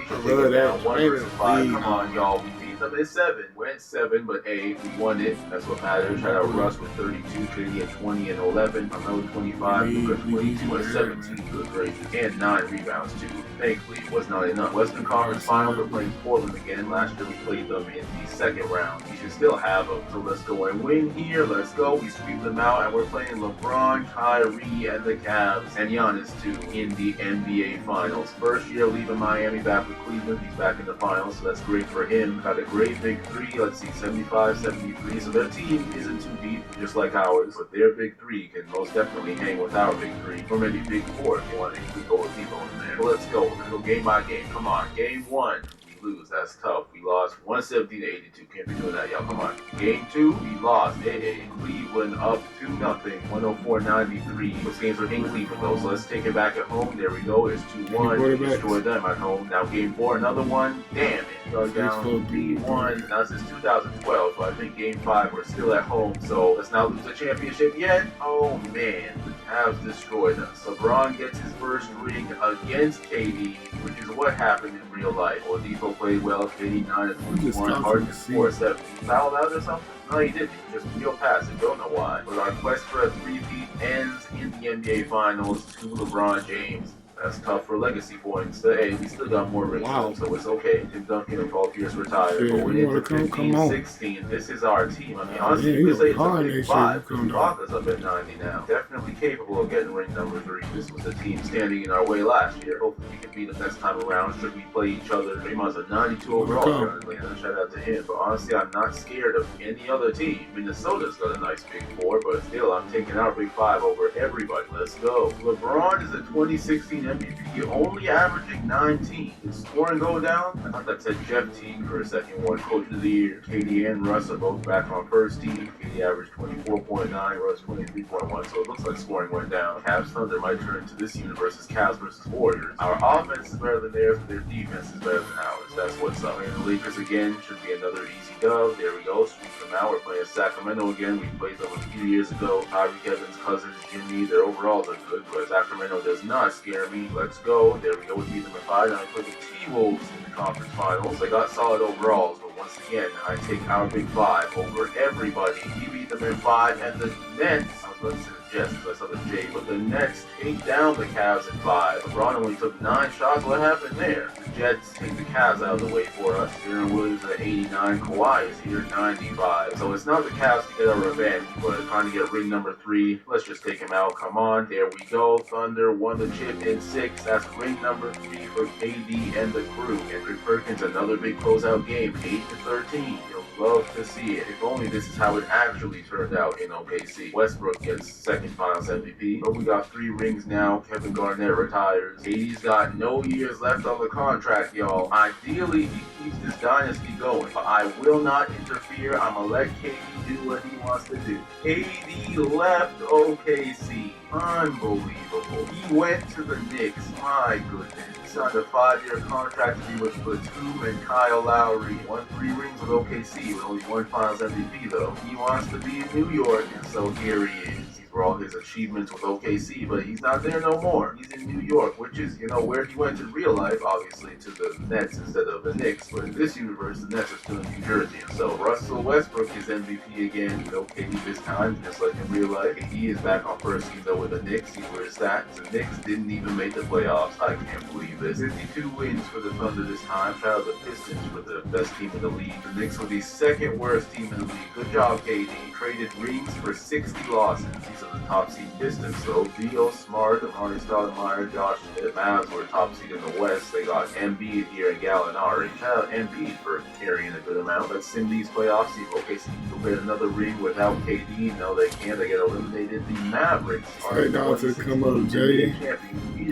Jermaine in the league now. Up at 7. Went 7, but hey, we won it. That's what matters. Shout out Russ with 32, KD at 20 and 11. Carmelo 25, Luka 22 and 17. Good gracious. And 9 rebounds too. Thankfully, it was not enough. Western Conference Finals, we're playing Portland again. Last year we played them in the 2nd round. We should still have them. So let's go and win here. Let's go. We sweep them out, and we're playing LeBron, Kyrie, and the Cavs, and Giannis too in the NBA Finals. First year leaving Miami, back with Cleveland. He's back in the finals, so that's great for him. Got a great big 3. Let's see, 75, 73. So their team isn't too deep, just like ours, but their big 3 can most definitely hang with our big 3, or maybe big 4 if you want to include Oladipo in there. But let's go. We're going to go game by game. Come on. Game 1. We lose. That's tough. We lost 170-82. Can't be doing that, y'all. Come on. Game 2. We lost. Cleveland up 2-0. 104-93. Those games are in Cleveland, though, so let's take it back at home. There we go. It's 2-1. We destroyed them at home. Now game 4. Another one. Damn it. Go down 3-1. Now this is 2012, so I think game 5 we're still at home. So let's not lose the championship yet. Oh, man. Cavs destroyed us. LeBron gets his first ring against KD, which is what happened in real life. Oladipo played well. KD 9 of I'm just 21. talking Harden to see. 4 of 7. He fouled out or something? No, he didn't. Just real passive. Don't know why. But our quest for a three-peat ends in the NBA Finals to LeBron James. That's tough for legacy points. Hey, we still got more rings, so it's okay. Tim Duncan and Paul Pierce retired. Shit, But when you into wanna come on. 15-16, this is our team. I mean, honestly, Yeah, you you could say go it's a hard big next 5. year. You come down. Ibaka's up at 90 now. Definitely capable of getting ring number 3. This was the team standing in our way last year. Hopefully we can beat them next time around should we play each other. Draymond's a 92 overall currently. Shout out to him. But honestly, I'm not scared of any other team. Minnesota's got a nice big 4, but still, I'm taking our big 5 over everybody. Let's go. LeBron is a 2016 MVP, only averaging 19. Did scoring go down? I thought that said Jeff Teague for a second. One coach of the year. KD and Russ are both back on first team. KD averaged 24.9, Russ 23.1, so it looks like scoring went down. Cavs Thunder might turn to this universe as Cavs versus Warriors. Our offense is better than theirs, but their defense is better than ours. That's what's up. And the Lakers again should be another easy dub. There we go. Sweep them out. We're playing Sacramento again. We played them a few years ago. Kyrie, Kevin's cousins, Jimmy, their overalls are good, but Sacramento does not scare me. Let's go. There we go. We beat them in 5. Now we play the T-Wolves in the conference finals. They got solid overalls, but once again, I take our big 5 over everybody. We beat them in 5, and the Nets, I was about to say the Jets because I saw the J, but the Nets take down the Cavs in 5. LeBron only took 9 shots. What happened there? The Jets take the Cavs out of the way for us. Aaron Williams at 89. Kawhi is here 95. So it's not the Cavs to get our revenge, but trying to get ring number 3. Let's just take him out. Come on. There we go. Thunder won the chip in 6. That's ring number 3 for KD and the crew. Kendrick Perkins, another big closeout game. 8-13. You'll love to see it. If only this is how it actually turned out in OKC. Westbrook gets second finals MVP. But we got 3 rings now. Kevin Garnett retires. KD's got no years left on the contract, y'all. Ideally, he keeps this dynasty going. But I will not interfere. I'm gonna let KD do what he wants to do. KD left OKC. Unbelievable. He went to the Knicks. My goodness. He signed a 5-year contract to be with Batum and Kyle Lowry. Won 3 rings with OKC with only 1 finals MVP though. He wants to be in New York, and so here he is. For all his achievements with OKC, but he's not there no more. He's in New York, which is, you know, where he went in real life, obviously, to the Nets instead of the Knicks. But in this universe, the Nets are still in New Jersey. And so Russell Westbrook is MVP again. You know, KD this time, just like in real life. He is back on first team, though, with the Knicks. See where it's at. The Knicks didn't even make the playoffs. I can't believe this. 52 wins for the Thunder this time. Shout out the Pistons for the best team in the league. The Knicks were the second worst team in the league. Good job, KD. Traded rings for 60 losses. These are the top seed Pistons. So Beal, Smart, Amari Stoudemire, Josh Smith, Mavs were top seed in the West. They got Embiid here and Gallinari. Shout out Embiid for carrying a good amount. Let's sim these playoffs. See if OKC can get another ring without KD. No, they can't. They get eliminated. The Mavericks are hey, dog, to come up, Jay.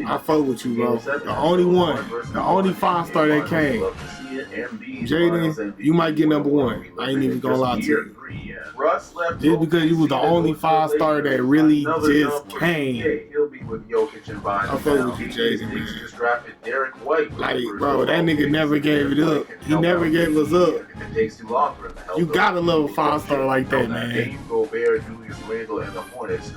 I fuck with you, bro. The only one, the only 5-star that came. Jaden, you might get number 1. I ain't even gonna lie to you. Just because you was the only 5-star that really just came. I fuck with you, Jaden, man. Like, bro, that nigga never gave it up. He never gave us up. You gotta love a 5-star like that, man.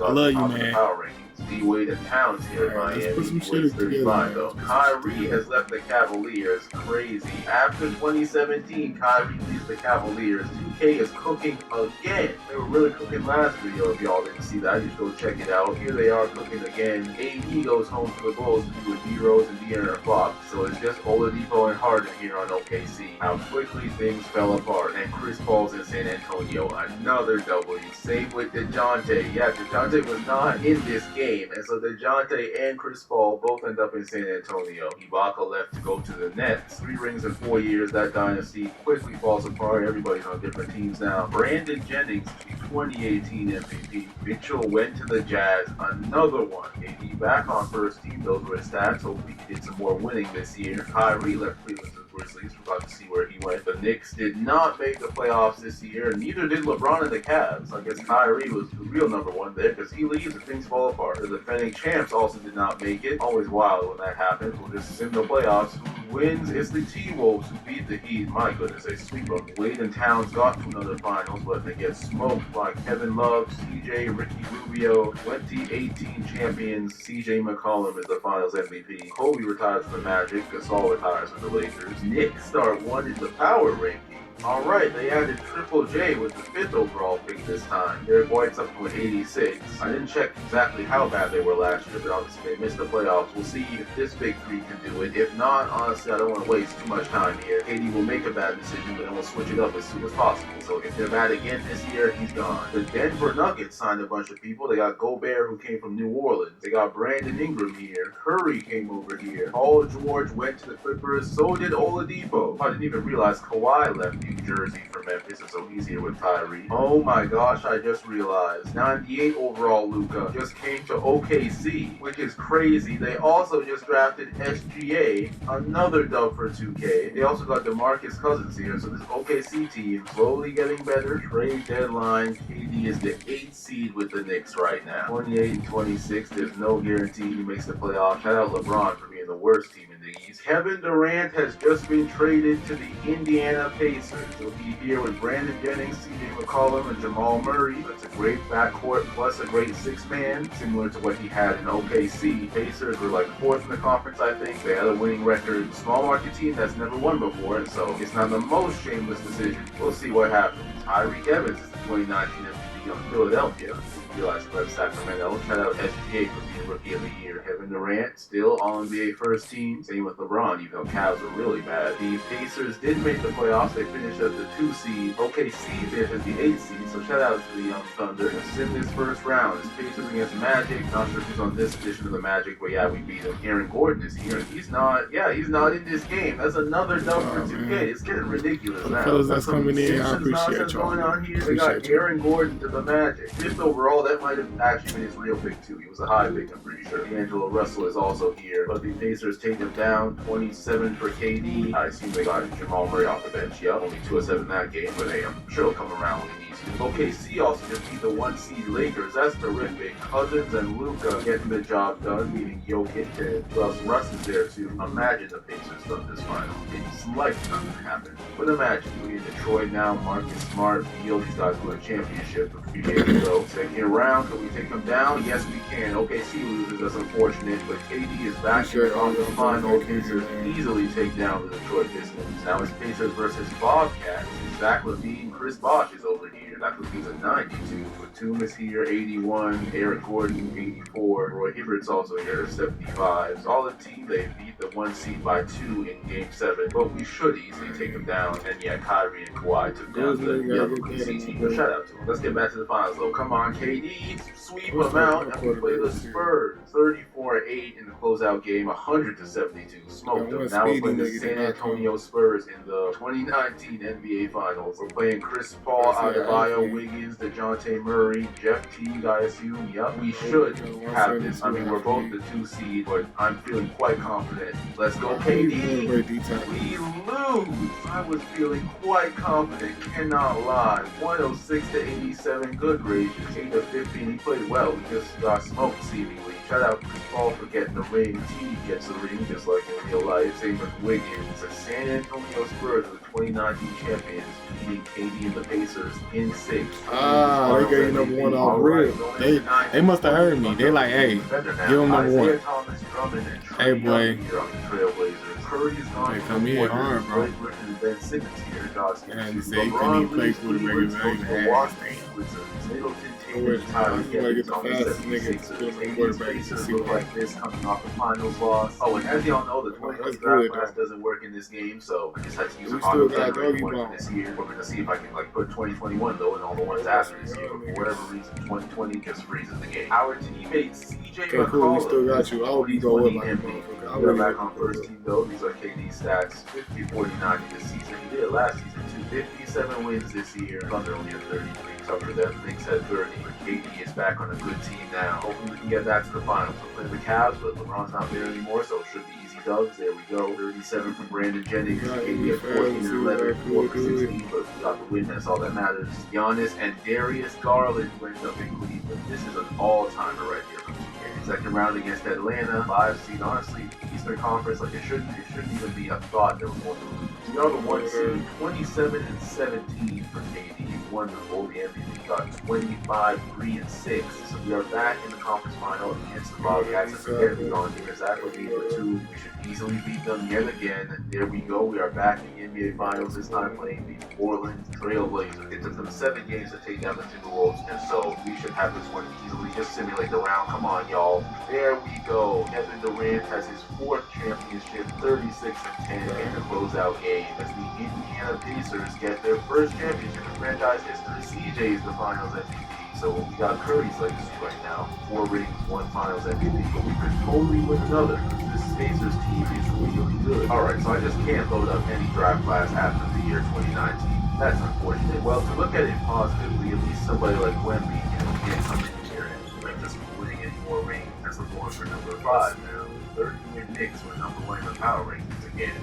I love you, man. D-Wade and Towns here in Miami. Let's put some shit together, though. Kyrie has left the Cavaliers. Crazy. After 2017, Kyrie leaves the Cavaliers. 2K is cooking again. They were really cooking last video. If y'all didn't see that, you should go check it out. Here they are cooking again. AD goes home to the Bulls to be with D-Rose and De'Aaron Fox. So it's just Oladipo and Harden here on OKC. How quickly things fell apart. And Chris Paul's in San Antonio. Another W. Same with DeJounte. Yeah, DeJounte was not in this game. And so DeJounte and Chris Paul both end up in San Antonio. Ibaka left to go to the Nets. 3 rings in 4 years. That dynasty quickly falls apart. Everybody's on different teams now. Brandon Jennings, the 2018 MVP. Mitchell went to the Jazz. Another one. KD back on first team. Those were his stats. Hopefully he did some more winning this year. Kyrie left Cleveland to the Grizzlies. We're about to see where he went. The Knicks did not make the playoffs this year. Neither did LeBron and the Cavs. I guess Kyrie was the real number 1 there because he leaves and things fall apart. The defending champs also did not make it. Always wild when that happens. We'll just sim the playoffs. wins. It's the T-Wolves who beat the Heat. My goodness, they sweep them. Wade and Towns got to another finals, but they get smoked by Kevin Love, CJ, Ricky Rubio. 2018 champions CJ McCollum is the finals MVP. Kobe retires for the Magic. Gasol retires for the Lakers. Knicks start one in the power ranking. Alright, they added Triple J with the 5th overall pick this time. Derek White's up to an 86. I didn't check exactly how bad they were last year, but obviously they missed the playoffs. We'll see if this big three can do it. If not, honestly, I don't want to waste too much time here. KD will make a bad decision, but then we'll switch it up as soon as possible. So if they're bad again this year, he's gone. The Denver Nuggets signed a bunch of people. They got Gobert, who came from New Orleans. They got Brandon Ingram here. Curry came over here. Paul George went to the Clippers. So did Oladipo. I didn't even realize Kawhi left New Jersey for Memphis. It's so easier with Kyrie. Oh my gosh, I just realized. 98 overall Luka just came to OKC, which is crazy. They also just drafted SGA, another dub for 2K. They also got DeMarcus Cousins here, so this OKC team slowly getting better. Trade deadline, KD is the 8th seed with the Knicks right now. 28 and 26, there's no guarantee he makes the playoffs. Shout out LeBron for being the worst team in the East. Kevin Durant has just been traded to the Indiana Pacers. He'll be here with Brandon Jennings, CJ McCollum, and Jamal Murray. That's a great backcourt plus a great 6-man, similar to what he had in OKC. Pacers were like 4th in the conference, I think. They had a winning record. Small market team that's never won before, and so it's not the most shameless decision. We'll see what happens. Tyreek Evans is the 2019 MVP on Philadelphia. Realized left Sacramento. Shout out SGA for being Rookie of the Year. Kevin Durant, still All-NBA first team. Same with LeBron, even though Cavs were really bad. The Pacers did make the playoffs. They finished as the 2 seed. OKC finished as the 8 seed, so shout out to the Young Thunder. In this first round, it's Pacers against Magic. Not sure who's on this edition of the Magic, but yeah, we beat him. Aaron Gordon is here, and he's not in this game. That's another dub for 2K. It's getting ridiculous now. Fellas that's coming in, I appreciate y'all. Going on here. They got Aaron Gordon to the Magic. 5th overall, that might have actually been his real pick too. He was a high pick, I'm pretty sure. D'Angelo Russell is also here, but the Pacers take him down. 27 for KD. I assume they got Jamal Murray off the bench. Yeah, only 2 of 7 in that game, but hey, I'm sure he'll come around when he needs to. OKC also just beat the 1 seed Lakers. That's terrific. Cousins and Luka getting the job done, beating Jokic, and plus Russ is there too. Imagine the Pacers from this final. It's likely not going to happen. But imagine we're in Detroit now. Marcus Smart, Beal, these guys won a championship a few days ago. Second round, can we take them down? Yes, we can. OKC loses. That's unfortunate, but KD is back in the conference final. Pacers easily take down the Detroit Pistons. Now it's Pacers versus Bobcats. Zach LaVine, Chris Bosh is over here. Zach LaVine's a 92. Batum is here, 81. Eric Gordon, 84. Roy Hibbert's also here, 75. Solid team. They beat the 1 seed by 2 in Game 7, but we should easily take them down. And yeah, Kyrie and Kawhi took down the OKC team. But shout out to them. Let's get back to the finals though. Come on, KD, sweep them out, and we play the Spurs. 34-8 in the closeout game, 100-72. Smoked them. Now we're playing the San Antonio Spurs in the 2019 NBA Finals. We're playing Chris Paul, Adebayo, Wiggins, DeJounte Murray, Jeff Teague, I assume. Yep, we should have this. I mean, we're both the 2 seed, but I'm feeling quite confident. Let's go, KD. We lose. I was feeling quite confident. Cannot lie. 106-87. Good gracious. 8-15. He played well. We just got smoked seemingly. Shout out Chris Paul for getting the ring. Teague gets the ring just like in real life. Same with Wiggins. The San Antonio Spurs are the 2019 champions, beating KD and the Pacers in 6. They got you number 1 off real. They must have heard me. They like, hey, give them number 1. Hey, boy. Hey, come in hard, bro. And you say you couldn't even play for the regular game. I gotta get the fastest nigga to the quarterback to see what like this coming off the finals loss. Oh, and as y'all know, the 2020 draft class doesn't work in this game, so I just had to use a auto generator one this year. We're gonna see if I can like put 2021 though and all the ones after this year. But for whatever reason, 2020 just freezes the game. Our teammates CJ McCollum. Cool, we still got you. I hope you go with my motherfucker. I'll be back on first team though. These are KD stats. 50-49 in this season. He did it last season too. 57 wins this year. Thunder only had 33. Cover them. Knicks had 30. But KD is back on a good team now. Hopefully we can get back to the finals. We're playing the Cavs, but LeBron's not there anymore, so it should be easy dubs. There we go. 37 from Brandon Jennings. KD at 14 and 11. 4 for 16, but we got the win. That's all that matters. Giannis and Darius Garland went up in Cleveland. This is an all-timer right here from 2K. Second round against Atlanta. 5 seed. Honestly, he's Eastern Conference, like it shouldn't even be a thought that we're going to lose. We are the 1 seed, 27-17 for KD. Won the Gold MVP, got 25, 3 and 6. So we are back in the conference final against the Bobcats. And again, we on here. Zach Levine for 2. We should easily beat them yet again. There we go. We are back in the NBA Finals. This time playing the Portland Trailblazers. It took them 7 games to take down the Timberwolves, and so we should have this one easily. Just simulate the round. Come on, y'all. There we go. Kevin Durant has his 4th championship, 36-10 in the closeout game as the Indiana Pacers get their first championship in franchise history. CJ is the Finals MVP. So we got Curry's legacy right now. 4 rings, 1 Finals MVP, but we could totally win another. This Pacers team is really good. Alright, so I just can't load up any draft class after the year 2019. That's unfortunate. Well, to look at it positively, at least somebody like Wemby, can't come in here and like just winning any more rings. That's what's going for number 5 now. 30-win Knicks were number 1 in the power rankings again.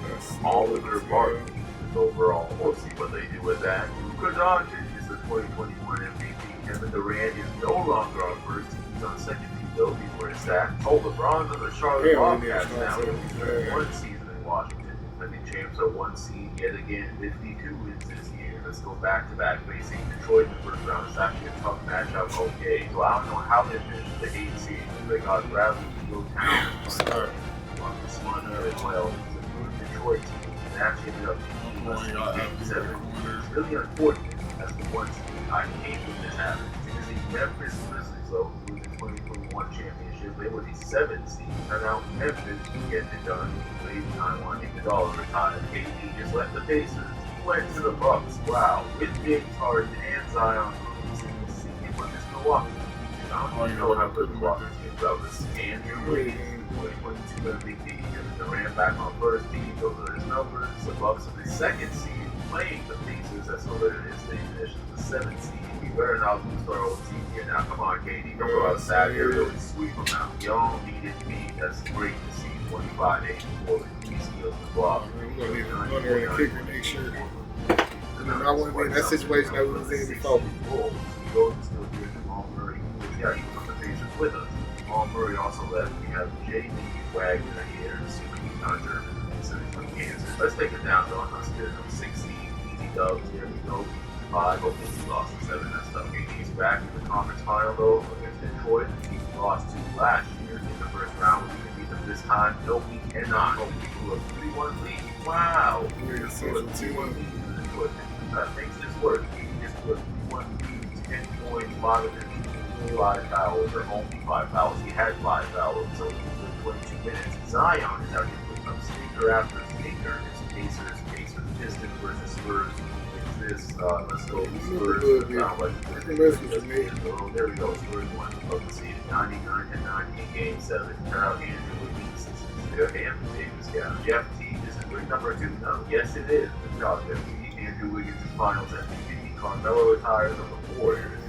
Oliver Barkley is overall. We'll see what they do with that. Luka Doncic is the 2021 MVP. Kevin Durant is no longer on first team. He's on second team though before his sack. Oh, LeBron's on the Charlotte Bobcats now. 1 season in Washington. Defending champs are 1 seed yet again. 52 wins this year. Let's go back-to-back facing Detroit in the first round. It's actually a tough matchup. Okay, so I don't know how they finished the 8th seed. They got Bradley Beal Town. Marcus Smart as well. It's a good Detroit team. And actually ended up beating us in Game 7. It's really unfortunate as the 1 seed. I hate when this happens. Because the Memphis Grizzlies, though, who won the 2021 championship, they were the 7th seed. Turned out Memphis getting it done. Played Taiwan, Iguodala retired. KD just left the Pacers. He went to the Bucks. Wow. With James Harden and Zion Williamson, but this Milwaukee. I don't even know how good Milwaukee's getting about this. Andrew Wiggins, 2022 MVP. Kevin Durant back on first team. Those are his numbers. The Bucks are the 2nd seed. Playing the Pacers, that's what it is. They finished the 7th seed. We better not lose our own team here now. Come on, KD. Don't go outside here and sweep them out. Y'all needed me. That's great to see. 25-84. He steals the block. We're going to need a kicker next year. And then I want to be in that situation that we was in before. Golden still here. Jamal Murray. Yeah, he was on the Pacers with us. Jamal Murray also left. We have J.D. Wagner here. Assuming he's not German. So he's from Kansas. Let's take it down, though. I'm not scared of 6 seed. Easy dubs. Here we go. 5. Hopefully he lost in 7. That's tough. He's back in the conference final, though, against Detroit. He lost to last year in the first round. We can beat them this time. No, we cannot. Oh, we blew a 3-1 lead. Wow. We're a 2-1 lead in Detroit. That makes this work. We can just put 3-1 lead, 10 points, 5 of them. 5 fouls, or only 5 fouls. He had 5 fouls, so he was 22 minutes. Zion is out here putting up sneaker after sneaker. It's Pacers, Pistons versus Spurs. Let's go. Spurs. There we go. Spurs won the seed 99-90 in Game 7. Turn out Andrew Wiggins is the Anthony Davis guy. Jeff T. This is ring number 2. No, yes, it is. Good job, Jeff T. Andrew Wiggins is Finals MVP. Carmelo retires on the Warriors.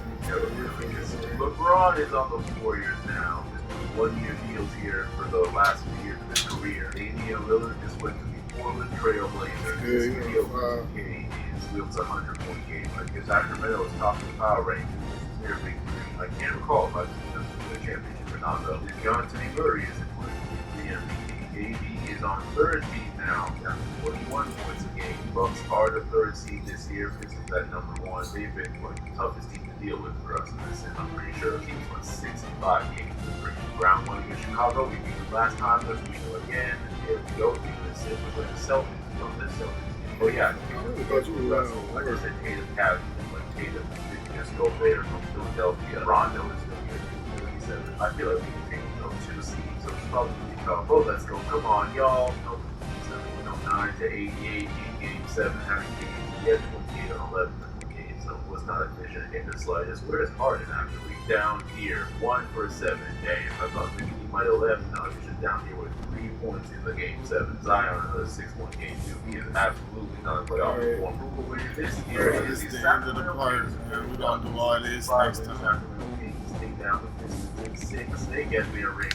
LeBron is on the Warriors now. Just 1-year deals here for the last few years of his career. Damian Lillard just went to the Portland Trailblazers. His deal for game is Wilt's 100-point game. I guess Sacramento is top of the power rankings. This is their big 3. I can't recall if I've seen them win a championship or not, though. Anthony Murray is in 2023 MVP. KD is on 3rd seed now, down to 21 points a game. Bucks are the 3rd seed this year. Pistons at number 1. They've been one of the toughest teams to deal with for us in this, and I'm pretty sure teams won 65 games. Round 1 against Chicago. We beat them last time. Let's beat them again. Here we go. We're going to Celtics from the Celtics. Oh yeah, like I said, Tatum Cavs, but Tatum didn't just go there from Philadelphia. Rondo is still here. 37. I feel like we can take 2 seeds, so it's probably going to be tough. Oh, let's go. Come on, y'all. 79-88 in Game 7, having games 28 on 11. So it was not efficient in the slightest. Where's Harden actually? Down here, 1 for 7. Damn, I thought maybe he might have left. No, he's just down here with 3 points in the Game 7. Zion, another 6-1 Game 2. He is absolutely not a playoff performer. This year is the Sacramento Kings. We're going to do all this next time. Sacramento Kings take down the Pistons in 6. They get their ring.